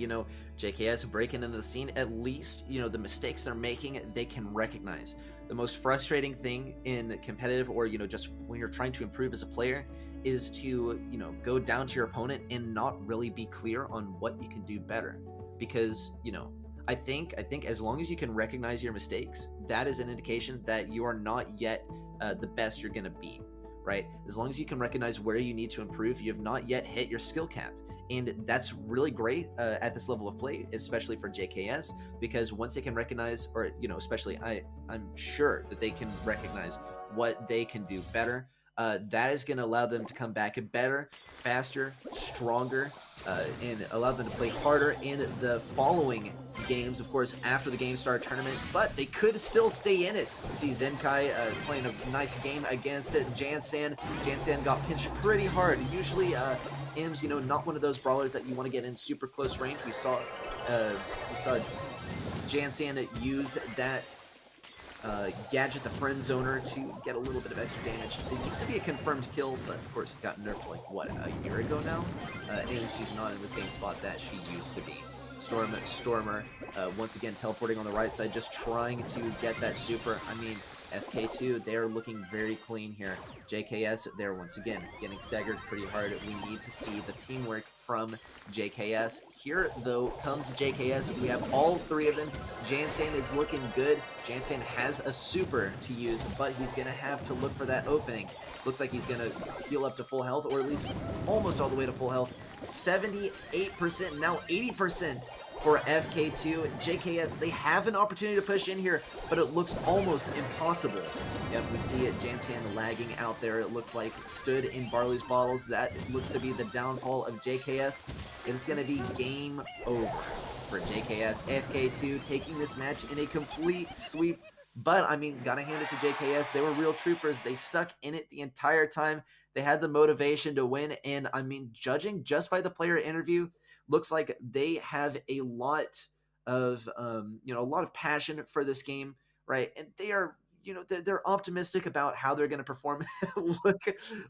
JKS breaking into the scene, at least, the mistakes they're making, they can recognize. The most frustrating thing in competitive or, just when you're trying to improve as a player is to, go down to your opponent and not really be clear on what you can do better. Because, I think as long as you can recognize your mistakes, that is an indication that you are not yet the best you're going to be. Right? As long as you can recognize where you need to improve, you have not yet hit your skill cap. And that's really great at this level of play, especially for JKS, because once they can recognize, or, especially I'm sure that they can recognize what they can do better. That is going to allow them to come back better, faster, stronger, and allow them to play harder in the following games, of course, after the Gamestar tournament, but they could still stay in it. You see Zenkai playing a nice game against Jansan. Jansan got pinched pretty hard. Usually, Im's, not one of those brawlers that you want to get in super close range. We saw Jansan use that Gadget the Friend Zoner to get a little bit of extra damage. It used to be a confirmed kill, but of course it got nerfed like, what, a year ago now? And she's not in the same spot that she used to be. Stormer, once again teleporting on the right side, just trying to get that super. I mean, FK2, they are looking very clean here. JKS, they're once again getting staggered pretty hard. We need to see the teamwork from JKS. Here, though, comes JKS. We have all three of them. Jansan is looking good. Jansan has a super to use, but he's going to have to look for that opening. Looks like he's going to heal up to full health, or at least almost all the way to full health. 78%, now 80%. For FK2, JKS, they have an opportunity to push in here, but it looks almost impossible. Yep, we see it, Jansan lagging out there. It looked like stood in Barley's bottles. That looks to be the downfall of JKS. It's going to be game over for JKS. FK2 taking this match in a complete sweep. But, I mean, gotta hand it to JKS. They were real troopers. They stuck in it the entire time. They had the motivation to win. And, I mean, judging just by the player interview, looks like they have a lot of, a lot of passion for this game, right? And they are, they're optimistic about how they're going to perform.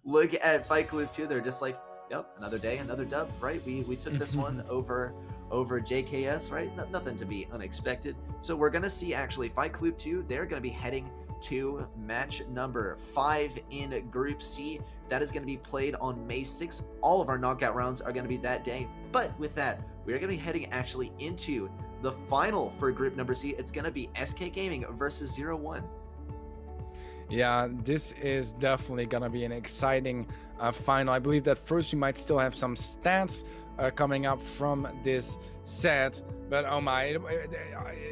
look at Fight Club 2. They're just like, yep, another day, another dub, right? We took this one over JKS, right? Nothing to be unexpected. So we're going to see actually Fight Club 2. They're going to be heading to match number 5 in Group C. That is going to be played on May 6th. All of our knockout rounds are going to be that day. But with that, we are going to be heading actually into the final for Group number C. It's going to be SK Gaming versus 0-1. Yeah, this is definitely going to be an exciting final. I believe that first we might still have some stats coming up from this set. But oh my,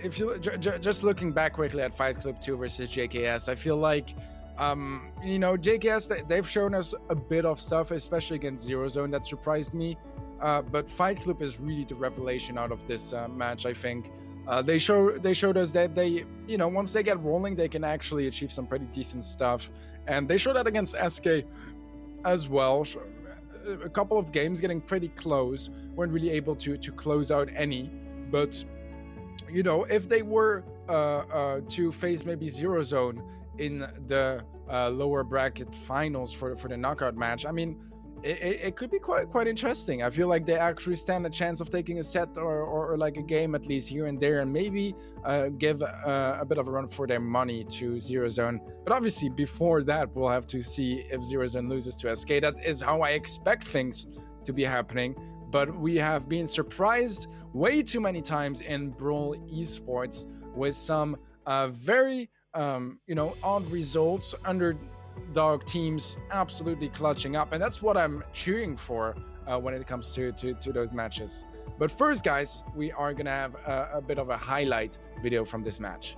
if you just looking back quickly at Fight Club 2 versus JKS, I feel like, JKS, they've shown us a bit of stuff, especially against Zero Zone, that surprised me. But Fight Club is really the revelation out of this match, I think. They showed us that they, once they get rolling, they can actually achieve some pretty decent stuff. And they showed that against SK as well. A couple of games getting pretty close, weren't really able to close out any. But, if they were to face maybe Zero Zone in the lower bracket finals for the knockout match, I mean, it could be quite interesting. I feel like they actually stand a chance of taking a set or like a game at least here and there, and maybe give a bit of a run for their money to Zero Zone. But obviously, before that, we'll have to see if Zero Zone loses to SK. That is how I expect things to be happening. But we have been surprised way too many times in Brawl esports with some very odd results, underdog teams absolutely clutching up, and that's what I'm cheering for when it comes to those matches. But first, guys, we are gonna have a bit of a highlight video from this match.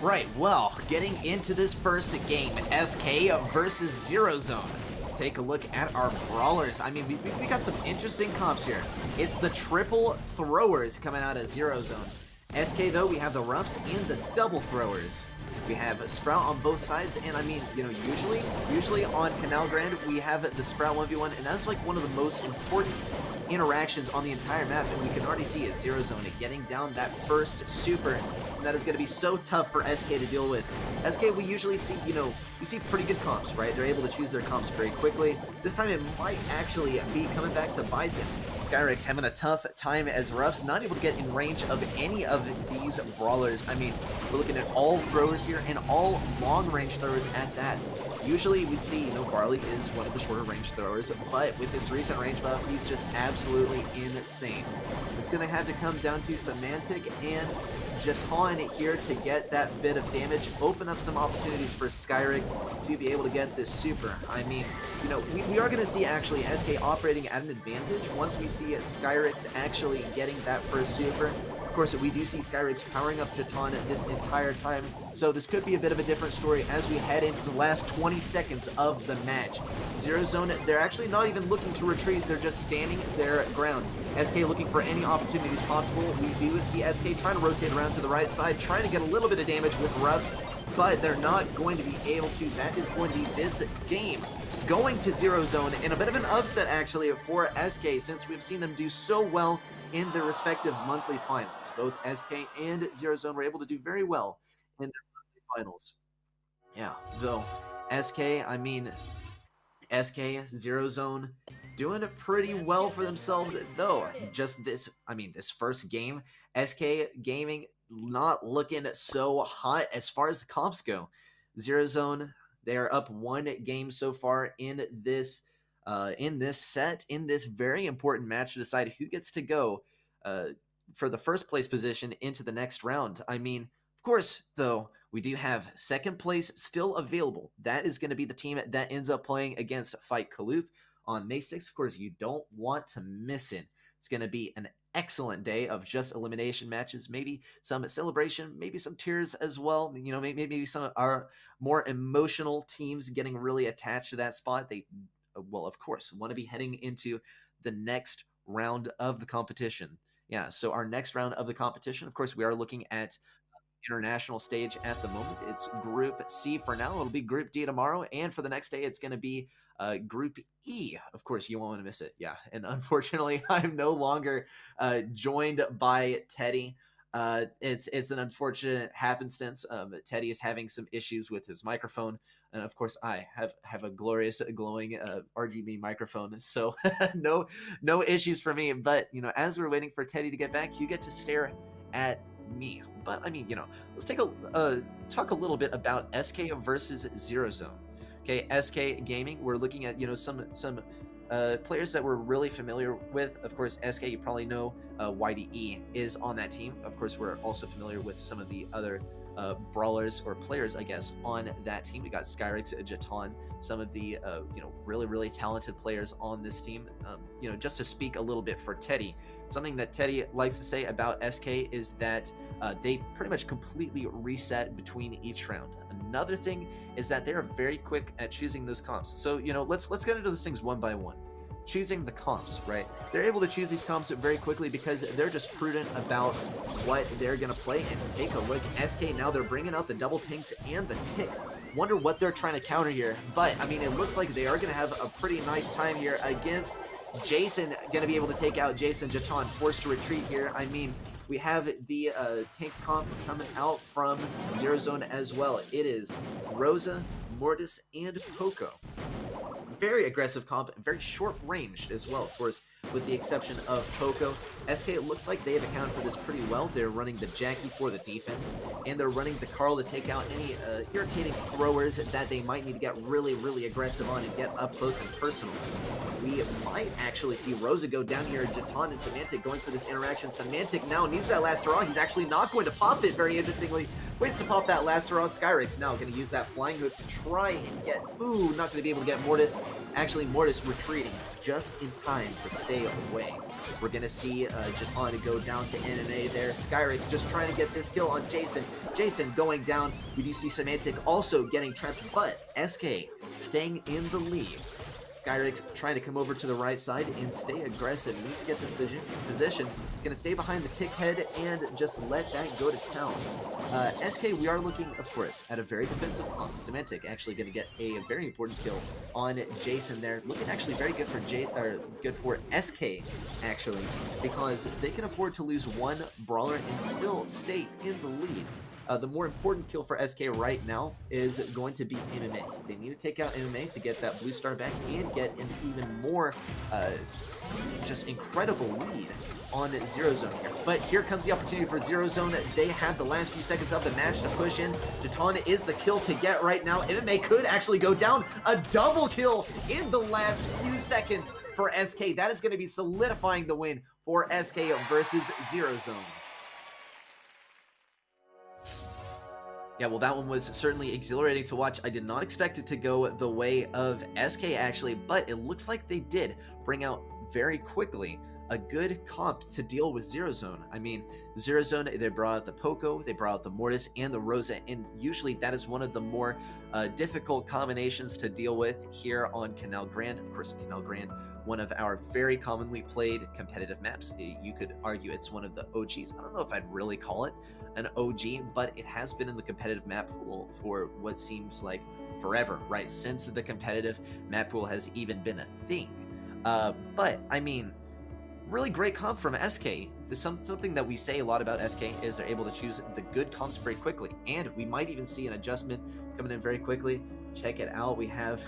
Right, well, getting into this first game, SK versus Zero Zone. Take a look at our brawlers. I mean, we got some interesting comps here. It's the triple throwers coming out of Zero Zone. SK, though, we have the roughs and the double throwers. We have Sprout on both sides, and I mean, you know, usually on Canal Grand, we have the Sprout 1v1, and that's like one of the most important interactions on the entire map, and we can already see a Zero Zone getting down that first super, and that is going to be so tough for SK to deal with. SK, we usually see, you know, we see pretty good comps, right? They're able to choose their comps very quickly. This time it might actually be coming back to bite them. Skyrex having a tough time as roughs, not able to get in range of any of these brawlers. I mean, we're looking at all throwers here and all long-range throwers at that. Usually we'd see, you know, Barley is one of the shorter range throwers, but with this recent range buff, he's just absolutely insane. It's going to have to come down to Semantic and Jaton here to get that bit of damage, open up some opportunities for Skyrix to be able to get this super. I mean, you know, we are going to see actually SK operating at an advantage once we see Skyrix actually getting that first super. Of course, we do see Skyrix powering up Jaton this entire time, so this could be a bit of a different story as we head into the last 20 seconds of the match. Zero Zone, they're actually not even looking to retreat, they're just standing their ground. SK looking for any opportunities possible. We do see SK trying to rotate around to the right side, trying to get a little bit of damage with Russ, but they're not going to be able to. That is going to be this game going to Zero Zone, in a bit of an upset actually for SK, since we've seen them do so well in their respective monthly finals. Both SK and Zero Zone were able to do very well in their monthly finals. Yeah, though SK, I mean, SK, Zero Zone, doing it pretty well for themselves, though. Just this, I mean, this first game, SK Gaming not looking so hot as far as the comps go. Zero Zone, they are up one game so far in this set, in this very important match to decide who gets to go for the first place position into the next round. I mean, of course, though, we do have second place still available. That is going to be the team that ends up playing against Fight Kaloop on May 6th. Of course, you don't want to miss it. It's going to be an excellent day of just elimination matches, maybe some celebration, maybe some tears as well. You know, maybe some of our more emotional teams getting really attached to that spot. They, well, of course, want to be heading into the next round of the competition. Yeah, so our next round of the competition, of course, we are looking at international stage at the moment. It's Group C for now. It'll be Group D tomorrow, and for the next day, it's going to be Group E. Of course, you won't want to miss it. Yeah, and unfortunately, I'm no longer joined by Teddy. It's an unfortunate happenstance. Teddy is having some issues with his microphone, and of course, I have a glorious, glowing RGB microphone, so no issues for me. But you know, as we're waiting for Teddy to get back, you get to stare at me. But I mean, you know, let's take talk a little bit about SK versus Zero Zone. Okay, SK Gaming, we're looking at, you know, some players that we're really familiar with. Of course, SK, you probably know YDE is on that team. Of course, we're also familiar with some of the other brawlers or players, I guess, on that team. We got Skyrix, Jaton, some of the you know, really talented players on this team. You know, just to speak a little bit for Teddy, something that Teddy likes to say about SK is that they pretty much completely reset between each round. Another thing is that they're very quick at choosing those comps. So, you know, let's get into those things one by one. Choosing the comps, right? They're able to choose these comps very quickly because they're just prudent about what they're going to play. And take a look, SK now, they're bringing out the double tanks and the tick. Wonder what they're trying to counter here. But, I mean, it looks like they are going to have a pretty nice time here against Jason. Going to be able to take out Jason. Jaton forced to retreat here. I mean, we have the tank comp coming out from Zero Zone as well. It is Rosa, Mortis, and Poco. Very aggressive comp, very short-ranged as well, of course, with the exception of Poco. SK, it looks like they have accounted for this pretty well. They're running the Jackie for the defense, and they're running the Carl to take out any irritating throwers that they might need to get really aggressive on and get up close and personal. We might actually see Rosa go down here, Jaton and Semantic going for this interaction. Semantic now needs that last hurrah. He's actually not going to pop it, very interestingly. Waits to pop that last hurrah. Skyrix now going to use that flying hook to try and get, ooh, not going to be able to get Mortis. Actually, Mortis retreating just in time to stay away. We're going to see Jaton go down to NMA there. Skyrix just trying to get this kill on Jason. Jason going down. We do see Semantic also getting trapped, but SK staying in the lead. Skyrix trying to come over to the right side and stay aggressive. He needs to get this position. Going to stay behind the tick head and just let that go to town. SK, we are looking, of course, at a very defensive comp. Semantic actually going to get a very important kill on Jason there. Looking actually very good for good for SK, actually, because they can afford to lose one brawler and still stay in the lead. The more important kill for SK right now is going to be MMA. They need to take out MMA to get that blue star back and get an even more just incredible lead on Zero Zone here. But here comes the opportunity for Zero Zone. They have the last few seconds of the match to push in. Jaton is the kill to get right now. MMA could actually go down. A double kill in the last few seconds for SK. That is going to be solidifying the win for SK versus Zero Zone. Yeah, well, that one was certainly exhilarating to watch. I did not expect it to go the way of SK, actually, but it looks like they did bring out very quickly a good comp to deal with Zero Zone. I mean, Zero Zone, they brought out the Poco, they brought out the Mortis, and the Rosa, and usually that is one of the more difficult combinations to deal with here on Canal Grand. Of course, Canal Grand, one of our very commonly played competitive maps. You could argue it's one of the OGs. I don't know if I'd really call it an OG, but it has been in the competitive map pool for what seems like forever, right? Since the competitive map pool has even been a thing. But, I mean, really great comp from SK. Something that we say a lot about SK is they're able to choose the good comps very quickly, and we might even see an adjustment coming in very quickly. Check it out. We have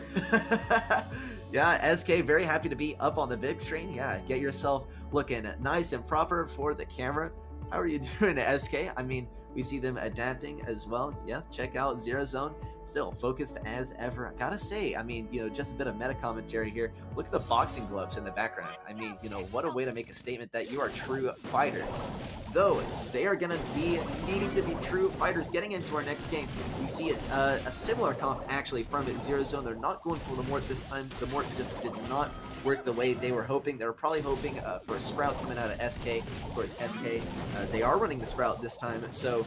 yeah, SK very happy to be up on the big screen. Yeah, get yourself looking nice and proper for the camera. How are you doing, SK? I mean, we see them adapting as well. Yeah, check out Zero Zone. Still focused as ever. I gotta say, I mean, you know, just a bit of meta commentary here. Look at the boxing gloves in the background. I mean, you know, what a way to make a statement that you are true fighters. Though, they are gonna be needing to be true fighters. Getting into our next game, we see a similar comp actually from Zero Zone. They're not going for the Mort this time. The Mort just did not work the way they were hoping. They were probably hoping for a Sprout coming out of SK. Of course, SK, they are running the Sprout this time, so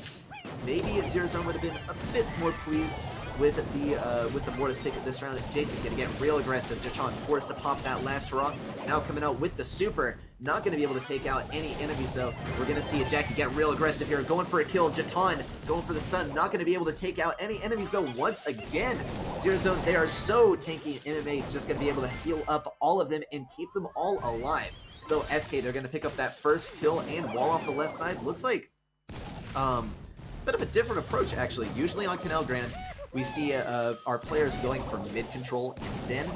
maybe Zero Zone would have been a bit more pleased with the Mortis pick at this round. Jason gonna get real aggressive. Jachan forced to pop that last hurrah. Now coming out with the super. Not gonna be able to take out any enemies though. We're gonna see Jackie get real aggressive here. Going for a kill. Jatan going for the stun. Not gonna be able to take out any enemies though once again. Zero Zone, they are so tanky. MMA just gonna be able to heal up all of them and keep them all alive. Though SK, they're gonna pick up that first kill and wall off the left side. Looks like bit of a different approach actually. Usually on Canal Grand, we see our players going for mid control and then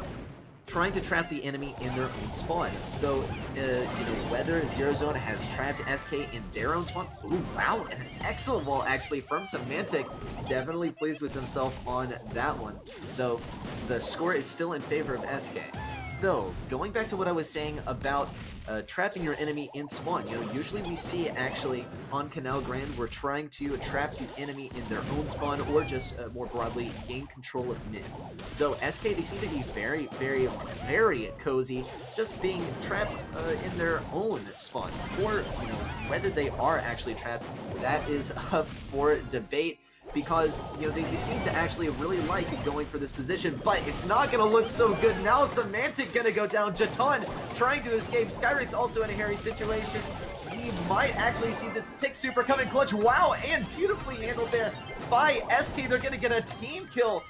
trying to trap the enemy in their own spawn. Though, you know, whether Zero Zone has trapped SK in their own spawn. Ooh, wow, and an excellent wall actually from Semantic. Definitely pleased with himself on that one. Though, the score is still in favor of SK. Though, going back to what I was saying about trapping your enemy in spawn, you know, usually we see actually on Canal Grand, we're trying to trap the enemy in their own spawn or just more broadly gain control of mid. Though SK, they seem to be very, very, very cozy, just being trapped in their own spawn. Or, you know, whether they are actually trapped, that is up for debate. Because, you know, they seem to actually really like going for this position, but it's not going to look so good. Now Semantic going to go down. Jatan trying to escape. Skyrix also in a hairy situation. We might actually see this tick super coming clutch. Wow, and beautifully handled there by SK. They're going to get a team kill.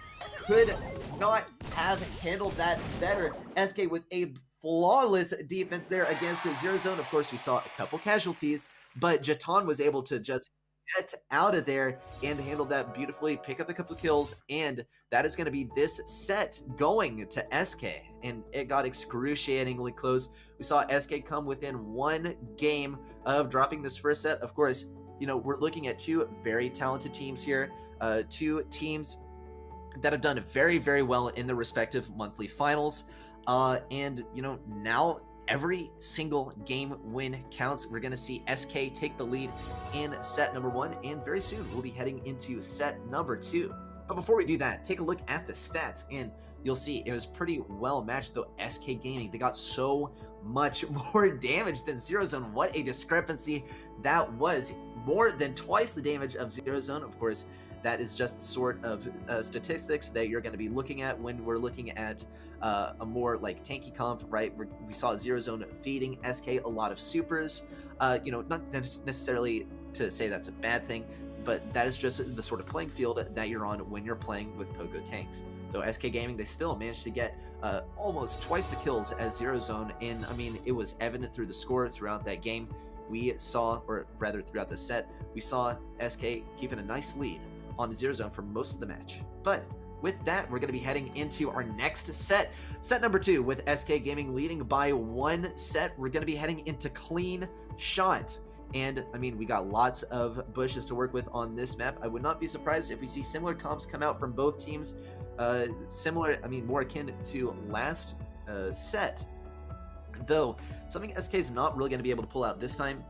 Could not have handled that better. SK with a flawless defense there against Zero Zone. Of course, we saw a couple casualties, but Jatan was able to just get out of there and handle that beautifully, pick up a couple of kills, and that is going to be this set going to SK, and it got excruciatingly close. We saw SK come within one game of dropping this first set. Of course, you know, we're looking at two very talented teams here, two teams that have done very, very well in their respective monthly finals, and, you know, now every single game win counts. We're going to see SK take the lead in set number 1, and very soon we'll be heading into set number 2. But before we do that, take a look at the stats, and you'll see it was pretty well matched, though SK Gaming, they got so much more damage than Zero Zone. What a discrepancy that was. More than twice the damage of Zero Zone. Of course, that is just the sort of statistics that you're going to be looking at when we're looking at a more like tanky comp, right? We saw Zero Zone feeding SK a lot of supers. You know, not necessarily to say that's a bad thing, but that is just the sort of playing field that you're on when you're playing with Pogo tanks. Though SK Gaming, they still managed to get almost twice the kills as Zero Zone, and I mean, it was evident through the score throughout that game. We saw, or rather throughout the set, we saw SK keeping a nice lead on Zero Zone for most of the match. But with that, we're going to be heading into our next set, set number 2, with SK Gaming leading by 1 set. We're going to be heading into Clean Shot. And, I mean, we got lots of bushes to work with on this map. I would not be surprised if we see similar comps come out from both teams. Similar, I mean, more akin to last set. Though, something SK is not really going to be able to pull out this time.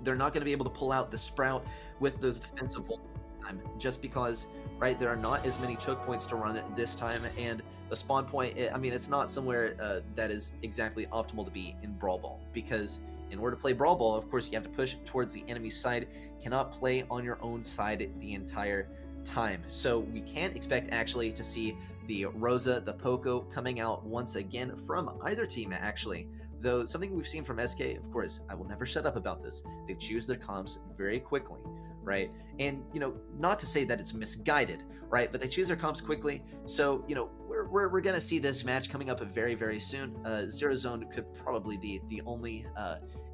They're not going to be able to pull out the Sprout with those defensive walls time, just because, right, there are not as many choke points to run this time, and the spawn point, I mean, it's not somewhere that is exactly optimal to be in Brawl Ball, because in order to play Brawl Ball, of course, you have to push towards the enemy side, cannot play on your own side the entire time. So we can't expect actually to see the Rosa, the Poco coming out once again from either team actually. Though something we've seen from SK, of course, I will never shut up about this, they choose their comps very quickly, right? And, you know, not to say that it's misguided, right? But they choose their comps quickly. So, you know, we're going to see this match coming up very, very soon. Zero Zone could probably be the only,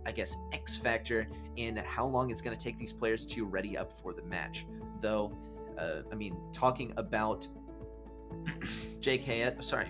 I guess, X factor in how long it's going to take these players to ready up for the match. Though, I mean, talking about JKS, sorry,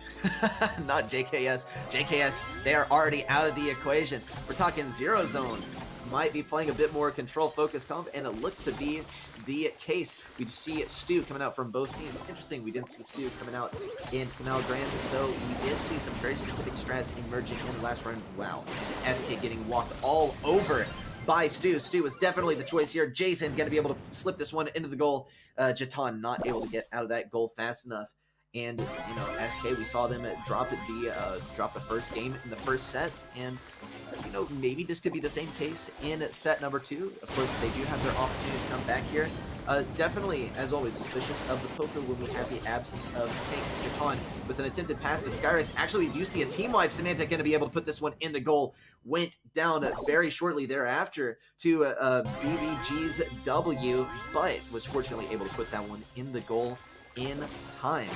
not JKS, JKS, they are already out of the equation. We're talking Zero Zone. Might be playing a bit more control focused comp, and it looks to be the case. We see Stu coming out from both teams. Interesting, we didn't see Stu coming out in Canal Grand, though we did see some very specific strats emerging in the last round. Wow, and SK getting walked all over by Stu. Stu was definitely the choice here. Jason gonna be able to slip this one into the goal. Jatan not able to get out of that goal fast enough. And, you know, SK, we saw them drop the first game in the first set, and you know, maybe this could be the same case in set number 2. Of course, they do have their opportunity to come back here. Definitely, as always, suspicious of the Poco when we have the absence of tanks. Jatan with an attempted pass to Skyrix. Actually, we do see a team wipe. Symantec going to be able to put this one in the goal. Went down very shortly thereafter to BBG's W, but was fortunately able to put that one in the goal in time.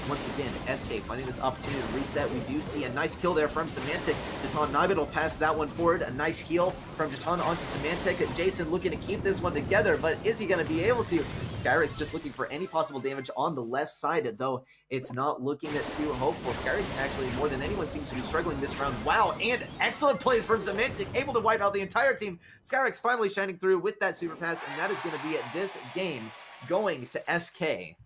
Once again, SK finding this opportunity to reset. We do see a nice kill there from Symantec. Jatan not able to pass that one forward. A nice heal from Jatan onto Symantec. Jason looking to keep this one together, but is he going to be able to? Skyrix just looking for any possible damage on the left side, though it's not looking too hopeful. Skyrix actually, more than anyone, seems to be struggling this round. Wow, and excellent plays from Symantec, able to wipe out the entire team. Skyrix finally shining through with that super pass, and that is going to be this game going to SK.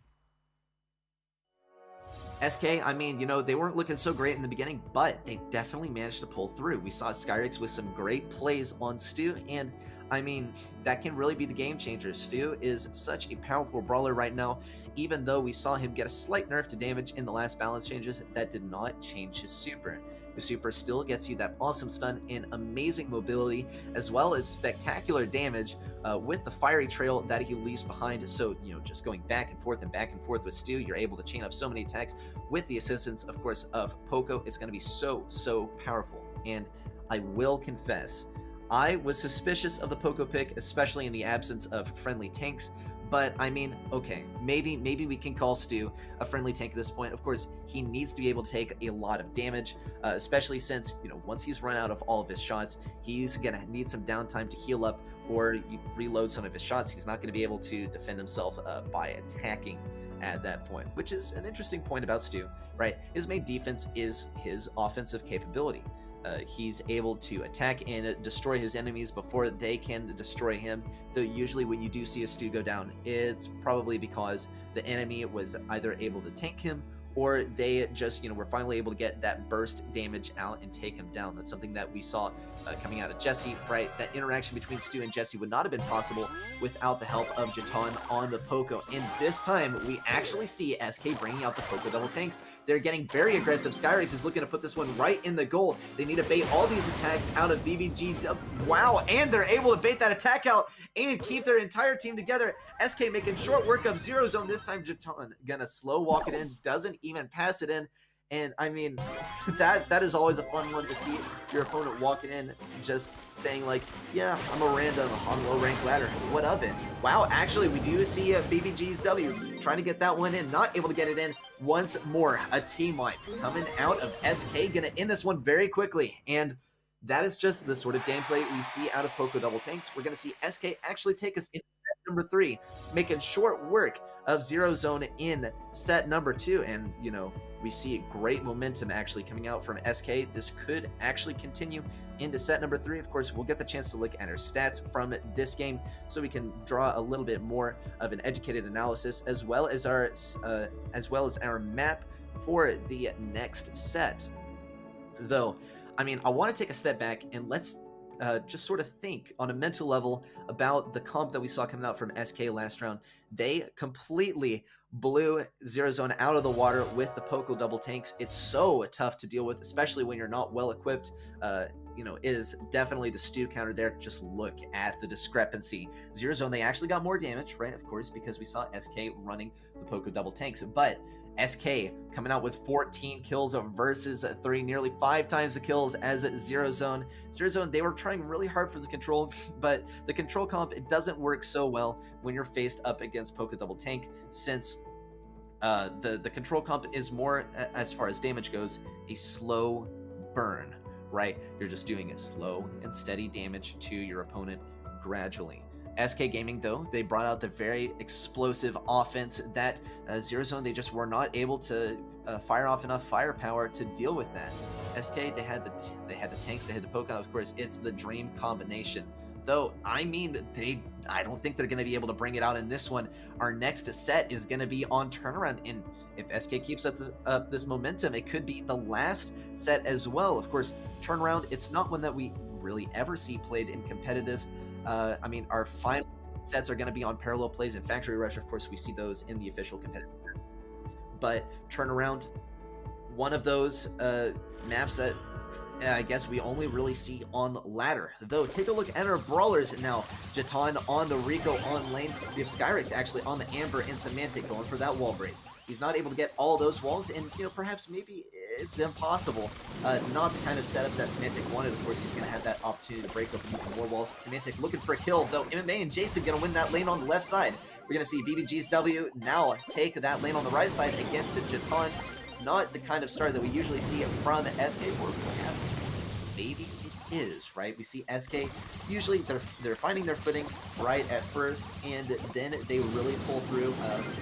SK, I mean, you know, they weren't looking so great in the beginning, but they definitely managed to pull through. We saw Skyrix with some great plays on Stu, and I mean, that can really be the game changer. Stu is such a powerful brawler right now. Even though we saw him get a slight nerf to damage in the last balance changes, that did not change his super. His super still gets you that awesome stun and amazing mobility, as well as spectacular damage with the fiery trail that he leaves behind. So, you know, just going back and forth with Stu, you're able to chain up so many attacks with the assistance, of course, of Poco. It's going to be so powerful. And I will confess, I was suspicious of the Poco pick, especially in the absence of friendly tanks. But I mean, okay, maybe we can call Stu a friendly tank at this point. Of course, he needs to be able to take a lot of damage, especially since, you know, once he's run out of all of his shots, he's gonna need some downtime to heal up or reload some of his shots. He's not gonna be able to defend himself by attacking at that point, which is an interesting point about Stu, right? His main defense is his offensive capability. He's able to attack and destroy his enemies before they can destroy him, though usually when you do see a Stu go down, it's probably because the enemy was either able to tank him or they just, you know, were finally able to get that burst damage out and take him down. That's something that we saw coming out of Jesse, right? That interaction between Stu and Jesse would not have been possible without the help of Jatan on the Poco. And this time, we actually see SK bringing out the Poco double tanks. They're getting very aggressive. Skyrix is looking to put this one right in the goal. They need to bait all these attacks out of BBG. Wow, and they're able to bait that attack out and keep their entire team together. SK making short work of Zero Zone. This time, Jatan gonna slow walk it in, doesn't even pass it in. And I mean, that is always a fun one to see your opponent walking in just saying like, yeah, I'm a random on low rank ladder. What of it? Wow, actually we do see BBG's W trying to get that one in, not able to get it in. Once more, a team wipe coming out of SK, gonna end this one very quickly. And that is just the sort of gameplay we see out of Poco double tanks. We're gonna see SK actually take us into set number 3, making short work of Zero Zone in set number 2. And, you know, we see great momentum actually coming out from SK. This could actually continue into set number 3. Of course, we'll get the chance to look at our stats from this game so we can draw a little bit more of an educated analysis, as well as our map for the next set. Though, I mean, I want to take a step back and let's just sort of think on a mental level about the comp that we saw coming out from SK last round. They completely blew Zero Zone out of the water with the Poco double tanks. It's so tough to deal with, especially when you're not well equipped. You know, is definitely the stew counter there. Just look at the discrepancy. Zero Zone, they actually got more damage, right? Of course, because we saw SK running the Poco double tanks, but SK coming out with 14 kills versus 3, nearly 5 times the kills as Zero Zone. Zero Zone, they were trying really hard for the control, but the control comp, it doesn't work so well when you're faced up against Poco double tank, since the control comp is more, as far as damage goes, a slow burn, right? You're just doing a slow and steady damage to your opponent gradually. SK Gaming, though, they brought out the very explosive offense that Zero Zone, they just were not able to fire off enough firepower to deal with that. SK, they had the tanks, they had the Pokemon. Of course, it's the dream combination. Though, I mean, I don't think they're going to be able to bring it out in this one. Our next set is going to be on turnaround, and if SK keeps up this momentum, it could be the last set as well. Of course, turnaround, it's not one that we really ever see played in competitive. I mean, our final sets are going to be on parallel plays and Factory Rush. Of course, we see those in the official competitive. But Turnaround, one of those maps that I guess we only really see on ladder. Though, take a look at our brawlers now. Jatan on the Rico on lane. We have Skyrix actually on the Amber and Semantic going for that wall break. He's not able to get all those walls, and perhaps maybe it's impossible. Not the kind of setup that Semantic wanted. Of course, he's going to have that opportunity to break open even more walls. Semantic looking for a kill, though. MMA and Jason going to win that lane on the left side. We're going to see BBG's W now take that lane on the right side against Jatan. Not the kind of start that we usually see from SK, or perhaps maybe it is, right? We see SK, usually they're finding their footing right at first, and then they really pull through.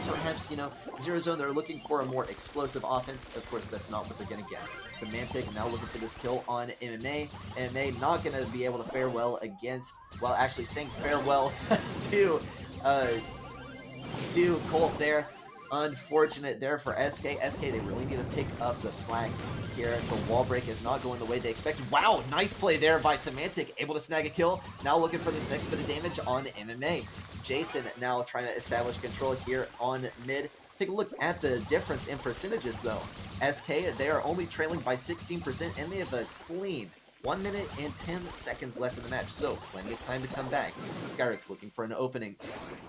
Perhaps, Zero Zone, they're looking for a more explosive offense. Of course, that's not what they're going to get. Semantic now looking for this kill on MMA. MMA not going to be able to fare well against, well, actually saying farewell to Colt there. Unfortunate there for SK. SK, they really need to pick up the slack here. The wall break is not going the way they expected. Wow, nice play there by Semantic, able to snag a kill. Now looking for this next bit of damage on MMA. Jason now trying to establish control here on mid. Take a look at the difference in percentages, though. SK, they are only trailing by 16%, and they have a clean 1 minute and 10 seconds left in the match, so plenty of time to come back. Skyrix looking for an opening.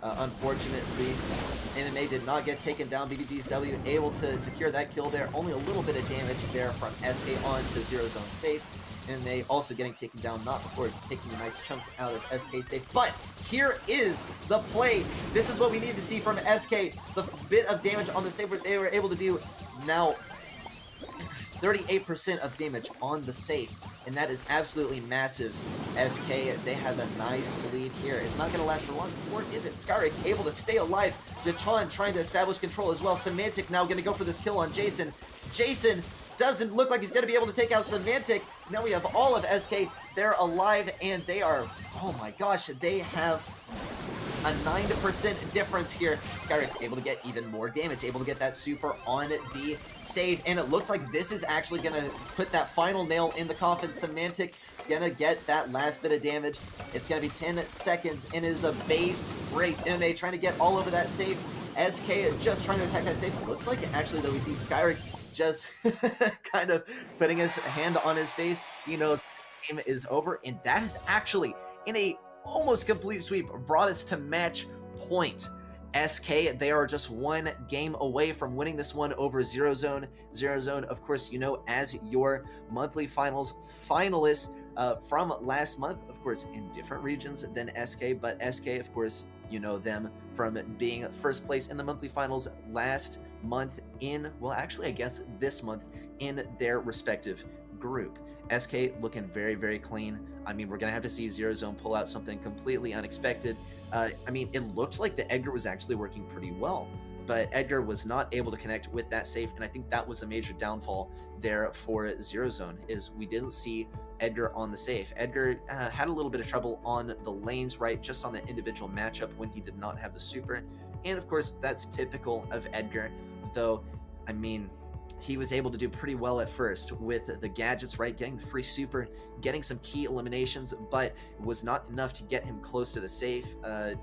Unfortunately, MMA did not get taken down. BBG's W able to secure that kill there. Only a little bit of damage there from SK on to Zero Zone safe. MMA also getting taken down, not before taking a nice chunk out of SK safe. But here is the play. This is what we need to see from SK. The bit of damage on the safe they were able to do. Now, 38% of damage on the safe, and that is absolutely massive. SK, they have a nice lead here. It's not going to last for long, or is it? Skyrix able to stay alive. Jatan trying to establish control as well. Semantic now going to go for this kill on Jason. Jason doesn't look like he's going to be able to take out Semantic. Now we have all of SK. They're alive, and they are, oh my gosh, they have a 9% difference here. Skyrix able to get even more damage, able to get that super on the save, and it looks like this is actually going to put that final nail in the coffin. Semantic gonna get that last bit of damage. It's going to be 10 seconds, and it is a base race. MMA trying to get all over that save. SK just trying to attack that safe. It looks like actually, though, we see Skyrix just kind of putting his hand on his face. He knows the game is over, and that is actually in a almost complete sweep brought us to match point. SK, they are just one game away from winning this one over Zero Zone. Zero Zone, of course, as your monthly finals finalists from last month, of course, in different regions than SK, but SK, of course, them from being first place in the monthly finals last month I guess this month in their respective group. SK looking very, very clean. I mean, we're going to have to see Zero Zone pull out something completely unexpected. I mean, it looked like the Edgar was actually working pretty well, but Edgar was not able to connect with that safe, and I think that was a major downfall there for Zero Zone, is we didn't see Edgar on the safe. Edgar had a little bit of trouble on the lanes, right, just on the individual matchup when he did not have the super, and of course, that's typical of Edgar, though, I mean, he was able to do pretty well at first with the gadgets, right? Getting the free super, getting some key eliminations, but it was not enough to get him close to the safe.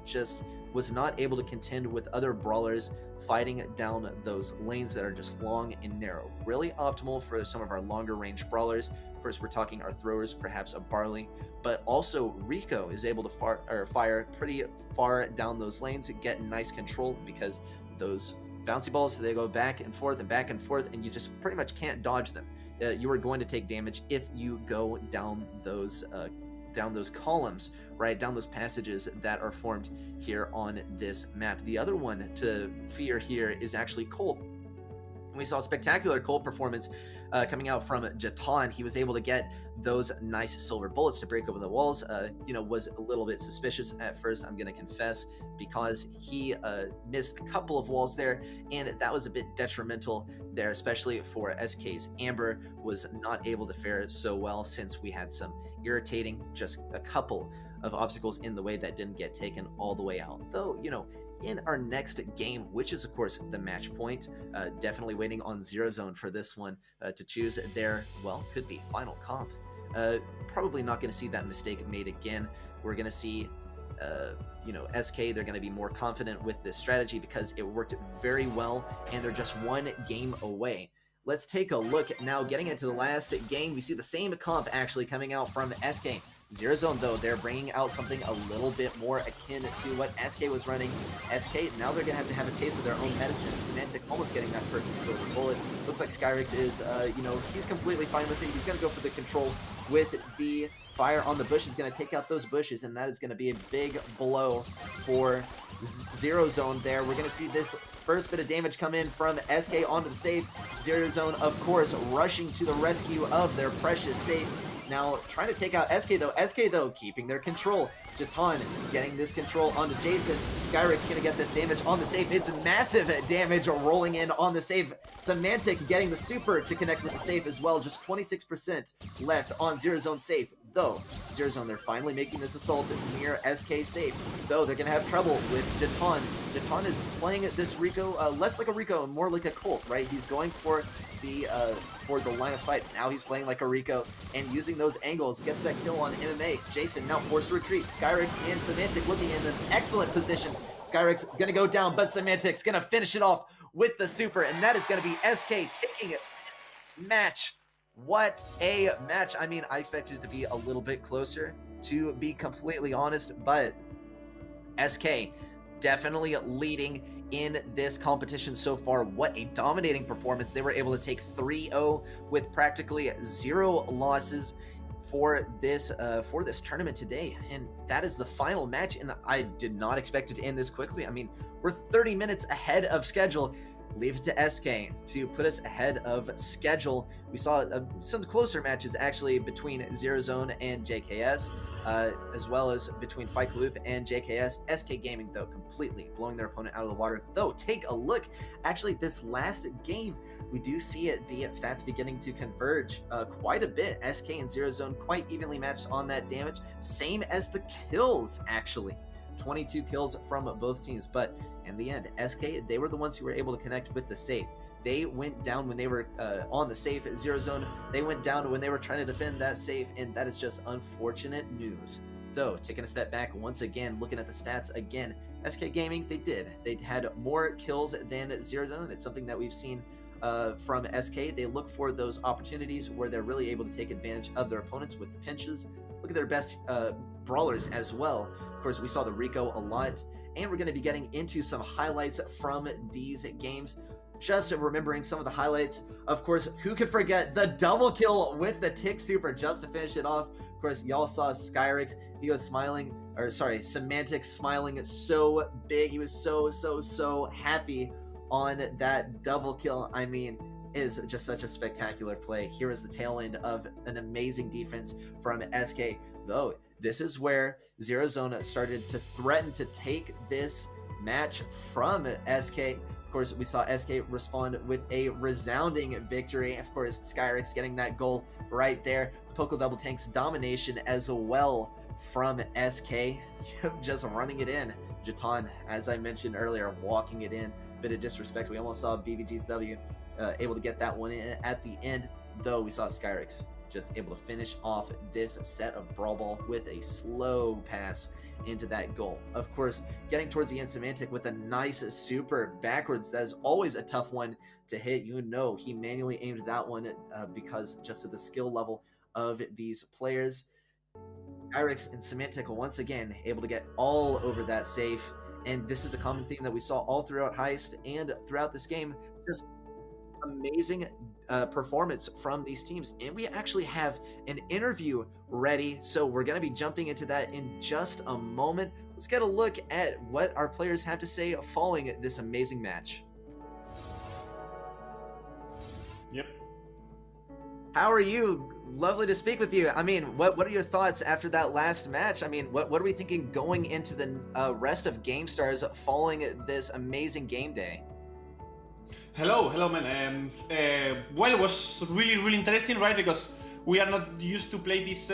Just was not able to contend with other brawlers fighting down those lanes that are just long and narrow. Really optimal for some of our longer range brawlers. Of course, we're talking our throwers, perhaps a Barley, but also Rico is able to fire pretty far down those lanes and get nice control, because those bouncy balls, they go back and forth, and you just pretty much can't dodge them. You are going to take damage if you go down those columns, right, down those passages that are formed here on this map. The other one to fear here is actually Colt. We saw a spectacular Colt performance coming out from Jatan. He was able to get those nice silver bullets to break open the walls. Was a little bit suspicious at first, I'm going to confess, because he missed a couple of walls there, and that was a bit detrimental there, especially for SK's Amber was not able to fare so well, since we had some irritating, just a couple of obstacles in the way that didn't get taken all the way out. Though, in our next game, which is of course the match point, definitely waiting on Zero Zone for this one to choose their, well, could be final comp. Probably not going to see that mistake made again. We're going to see SK, they're going to be more confident with this strategy because it worked very well, and they're just one game away. Let's take a look now. Getting into the last game, we see the same comp actually coming out from SK. Zero Zone, though, they're bringing out something a little bit more akin to what SK was running. SK, now they're going to have a taste of their own medicine. Semantic almost getting that perfect silver bullet. Looks like Skyrix is, he's completely fine with it. He's going to go for the control with the fire on the bush. Is going to take out those bushes, and that is going to be a big blow for Zero Zone there. We're going to see this first bit of damage come in from SK onto the safe. Zero Zone, of course, rushing to the rescue of their precious safe. Now, trying to take out SK, though, keeping their control. Jatan getting this control onto Jason. Skyrix going to get this damage on the safe. It's massive damage rolling in on the safe. Semantic getting the super to connect with the safe as well. Just 26% left on Zero Zone safe. Though, Zero Zone, they're finally making this assault near SK safe. Though, they're going to have trouble with Jatan. Jatan is playing this Rico less like a Rico and more like a Colt, right? He's going for the line of sight. Now he's playing like a Rico and using those angles. Gets that kill on MMA. Jason now forced to retreat. Skyrix and Semantic looking in an excellent position. Skyrix going to go down, but Semantic's going to finish it off with the super, and that is going to be SK taking it match. What a match. I mean, I expected it to be a little bit closer, to be completely honest, but SK definitely leading in this competition so far. What a dominating performance. They were able to take 3-0 with practically 0 losses for this tournament today, and that is the final match, and I did not expect it to end this quickly. I mean, we're 30 minutes ahead of schedule. Leave it to SK to put us ahead of schedule. We saw some closer matches actually between Zero Zone and JKS, as well as between Fight and JKS. SK Gaming, though, completely blowing their opponent out of the water. Though, take a look. Actually, this last game, we do see the stats beginning to converge quite a bit. SK and Zero Zone quite evenly matched on that damage. Same as the kills, actually. 22 kills from both teams, but in the end, SK, they were the ones who were able to connect with the safe. They went down when they were on the safe. Zero Zone, they went down when they were trying to defend that safe, and that is just unfortunate news. Though, taking a step back once again, looking at the stats again, SK Gaming, they had more kills than Zero Zone. It's something that we've seen from SK. They look for those opportunities where they're really able to take advantage of their opponents with the pinches. Look at their best brawlers as well. Of course, we saw the Rico a lot, and we're going to be getting into some highlights from these games. Just remembering some of the highlights, of course, who could forget the double kill with the Tick Super just to finish it off. Of course, y'all saw Skyrix. He was smiling, or sorry, Semantic smiling so big. He was so happy on that double kill. I mean, is just such a spectacular play. Here is the tail end of an amazing defense from SK, though. This is where Zero Zone started to threaten to take this match from SK. Of course, we saw SK respond with a resounding victory. Of course, Skyrix getting that goal right there. Poco Double Tank's domination as well from SK, just running it in. Jatan, as I mentioned earlier, walking it in. Bit of disrespect. We almost saw BVG's W. able to get that one in at the end, though we saw Skyrix just able to finish off this set of Brawl Ball with a slow pass into that goal. Of course, getting towards the end, Semantic with a nice super backwards. That is always a tough one to hit. You know, he manually aimed that one because just of the skill level of these players. Skyrix and Semantic once again able to get all over that safe. And this is a common theme that we saw all throughout Heist and throughout this game. Just amazing performance from these teams. And we actually have an interview ready, so we're going to be jumping into that in just a moment. Let's get a look at what our players have to say following this amazing match. Yep. How are you? Lovely to speak with you. I mean, what are your thoughts after that last match? I mean, what are we thinking going into the rest of Gamestars following this amazing game day? Hello, man. Well, it was really interesting, right? Because we are not used to play these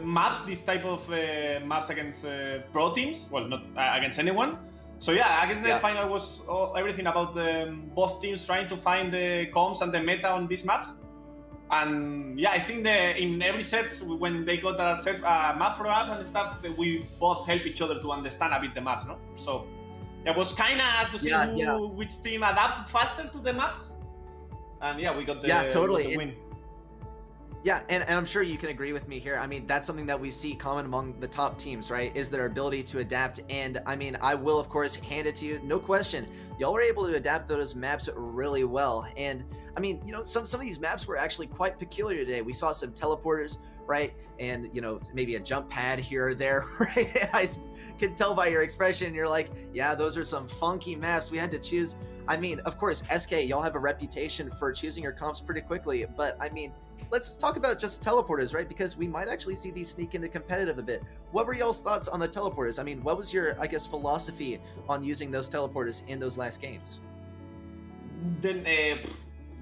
maps, this type of maps against pro teams. Well, not against anyone. So yeah, I guess the final was everything about both teams trying to find the comms and the meta on these maps. And yeah, I think in every set, when they got a set map for up and stuff, we both help each other to understand a bit the maps, no? So it was kind of to see which team adapt faster to the maps. And yeah, we got the, the win. Yeah, and I'm sure you can agree with me here. I mean, that's something that we see common among the top teams, right? Is their ability to adapt. And I mean, I will, of course, hand it to you. No question. Y'all were able to adapt those maps really well. And I mean, you know, some of these maps were actually quite peculiar today. We saw some teleporters, right? And, you know, maybe a jump pad here or there, right? And I can tell by your expression, you're like, yeah, those are some funky maps. We had to choose. I mean, of course, SK, y'all have a reputation for choosing your comps pretty quickly. But I mean, let's talk about just teleporters, right? Because we might actually see these sneak into competitive a bit. What were y'all's thoughts on the teleporters? I mean, what was your, I guess, philosophy on using those teleporters in those last games? Then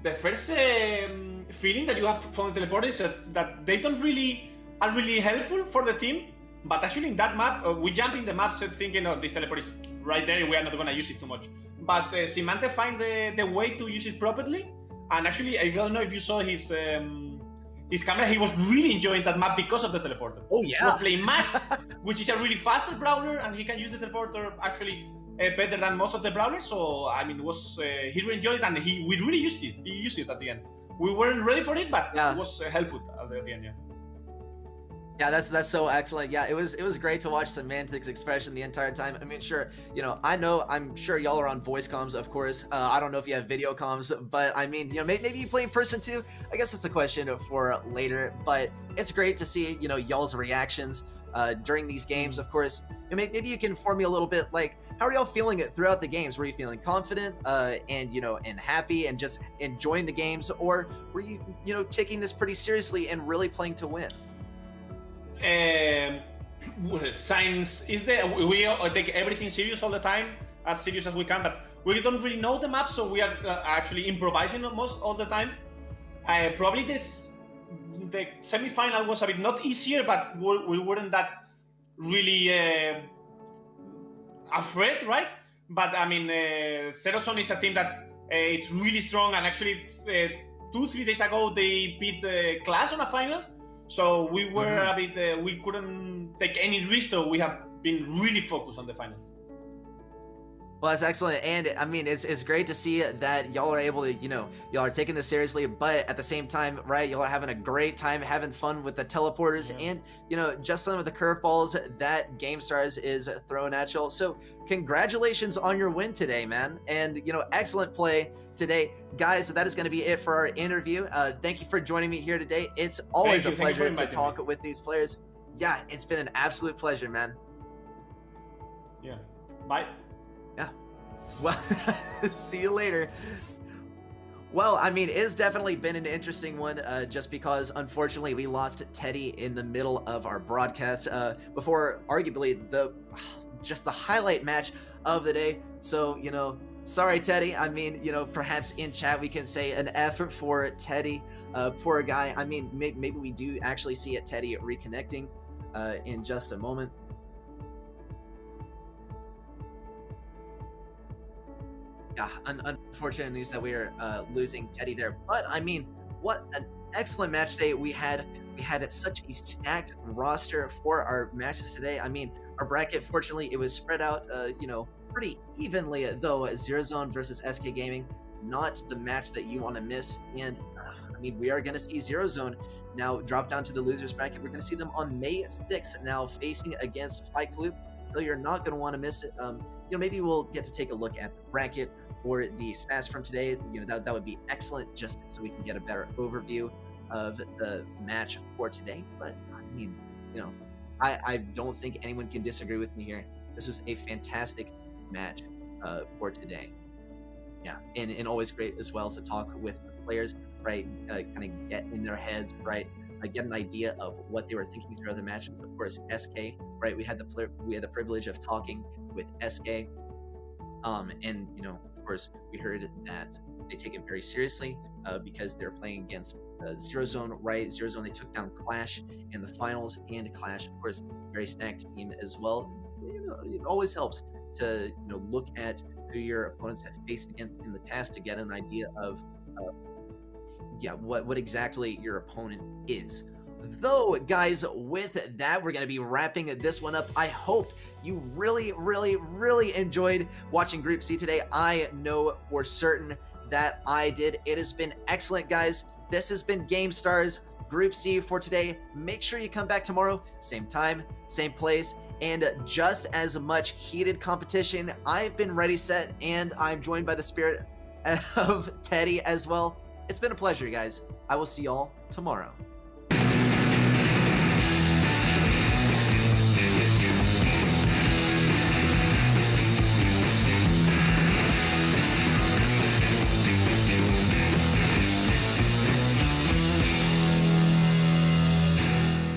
the first feeling that you have from the teleporters is that they don't really are really helpful for the team. But actually in that map, we jump in the map set thinking, oh, this teleport is right there, we are not going to use it too much. But Simante find the way to use it properly. And actually, I don't know if you saw his camera, he was really enjoying that map because of the teleporter. Oh yeah. He was playing Max, which is a really faster brawler, and he can use the teleporter actually better than most of the brawlers. So I mean, he really enjoyed it, and we really used it. He used it at the end. We weren't ready for it, but it was helpful at the end. Yeah. Yeah, that's so excellent. Yeah, it was great to watch Semantic's expression the entire time. I mean, sure, you know, I'm sure y'all are on voice comms, of course. I don't know if you have video comms, but I mean, you know, maybe you play in person too. I guess it's a question for later, but it's great to see, you know, y'all's reactions during these games. Of course, maybe you can inform me a little bit, like, how are y'all feeling it throughout the games? Were you feeling confident and, you know, and happy and just enjoying the games, or were you, you know, taking this pretty seriously and really playing to win? Science is we take everything serious all the time, as serious as we can, but we don't really know the map, so we are actually improvising almost all the time. Probably the semi-final was a bit not easier, but we weren't that really afraid, right? But I mean, Zero Zone is a team that it's really strong, and actually 2-3 days ago they beat Clash on the finals. So we were a bit, we couldn't take any risk, so we have been really focused on the finals. Well, that's excellent, and I mean, it's great to see that y'all are able to, you know, y'all are taking this seriously, but at the same time, right, y'all are having a great time, having fun with the teleporters, and, you know, just some of the curveballs that Gamestars is throwing at y'all. So congratulations on your win today, man, and, you know, excellent play today. Guys, that is going to be it for our interview. Thank you for joining me here today. It's always a pleasure to talk with these players. Yeah, it's been an absolute pleasure, man. Yeah. Bye. Yeah. Well, see you later. Well, I mean, it's definitely been an interesting one, just because, unfortunately, we lost Teddy in the middle of our broadcast before, arguably, just the highlight match of the day. So, you know, sorry, Teddy. I mean, you know, perhaps in chat we can say an effort for Teddy. Poor guy. I mean, maybe we do actually see it, Teddy reconnecting in just a moment. Yeah, unfortunate news that we are losing Teddy there. But I mean, what an excellent match today we had. We had such a stacked roster for our matches today. I mean, our bracket, fortunately, it was spread out, pretty evenly. Though Zero Zone versus SK Gaming, not the match that you want to miss. And I mean, we are going to see Zero Zone now drop down to the losers bracket. We're going to see them on May 6th now facing against Fight Club. So you're not going to want to miss it. Maybe we'll get to take a look at the bracket or the stats from today. That would be excellent, just so we can get a better overview of the match for today. But I mean, I don't think anyone can disagree with me here. This was a fantastic match for today. Yeah, and always great as well to talk with the players, right? Kind of get in their heads, right? Get an idea of what they were thinking throughout the matches. Of course, SK, right? We had the privilege of talking with SK, and of course, we heard that they take it very seriously because they're playing against Zero Zone, right? Zero Zone, they took down Clash in the finals, and Clash, of course, very stacked team as well. It always helps to look at who your opponents have faced against in the past to get an idea of what exactly your opponent is. Though, guys, with that, we're going to be wrapping this one up. I hope you really, really, really enjoyed watching Group C today. I know for certain that I did. It has been excellent, guys. This has been Gamestars Group C for today. Make sure you come back tomorrow, same time, same place, and just as much heated competition. I've been ready, set, and I'm joined by the spirit of Teddy as well. It's been a pleasure, guys. I will see y'all tomorrow.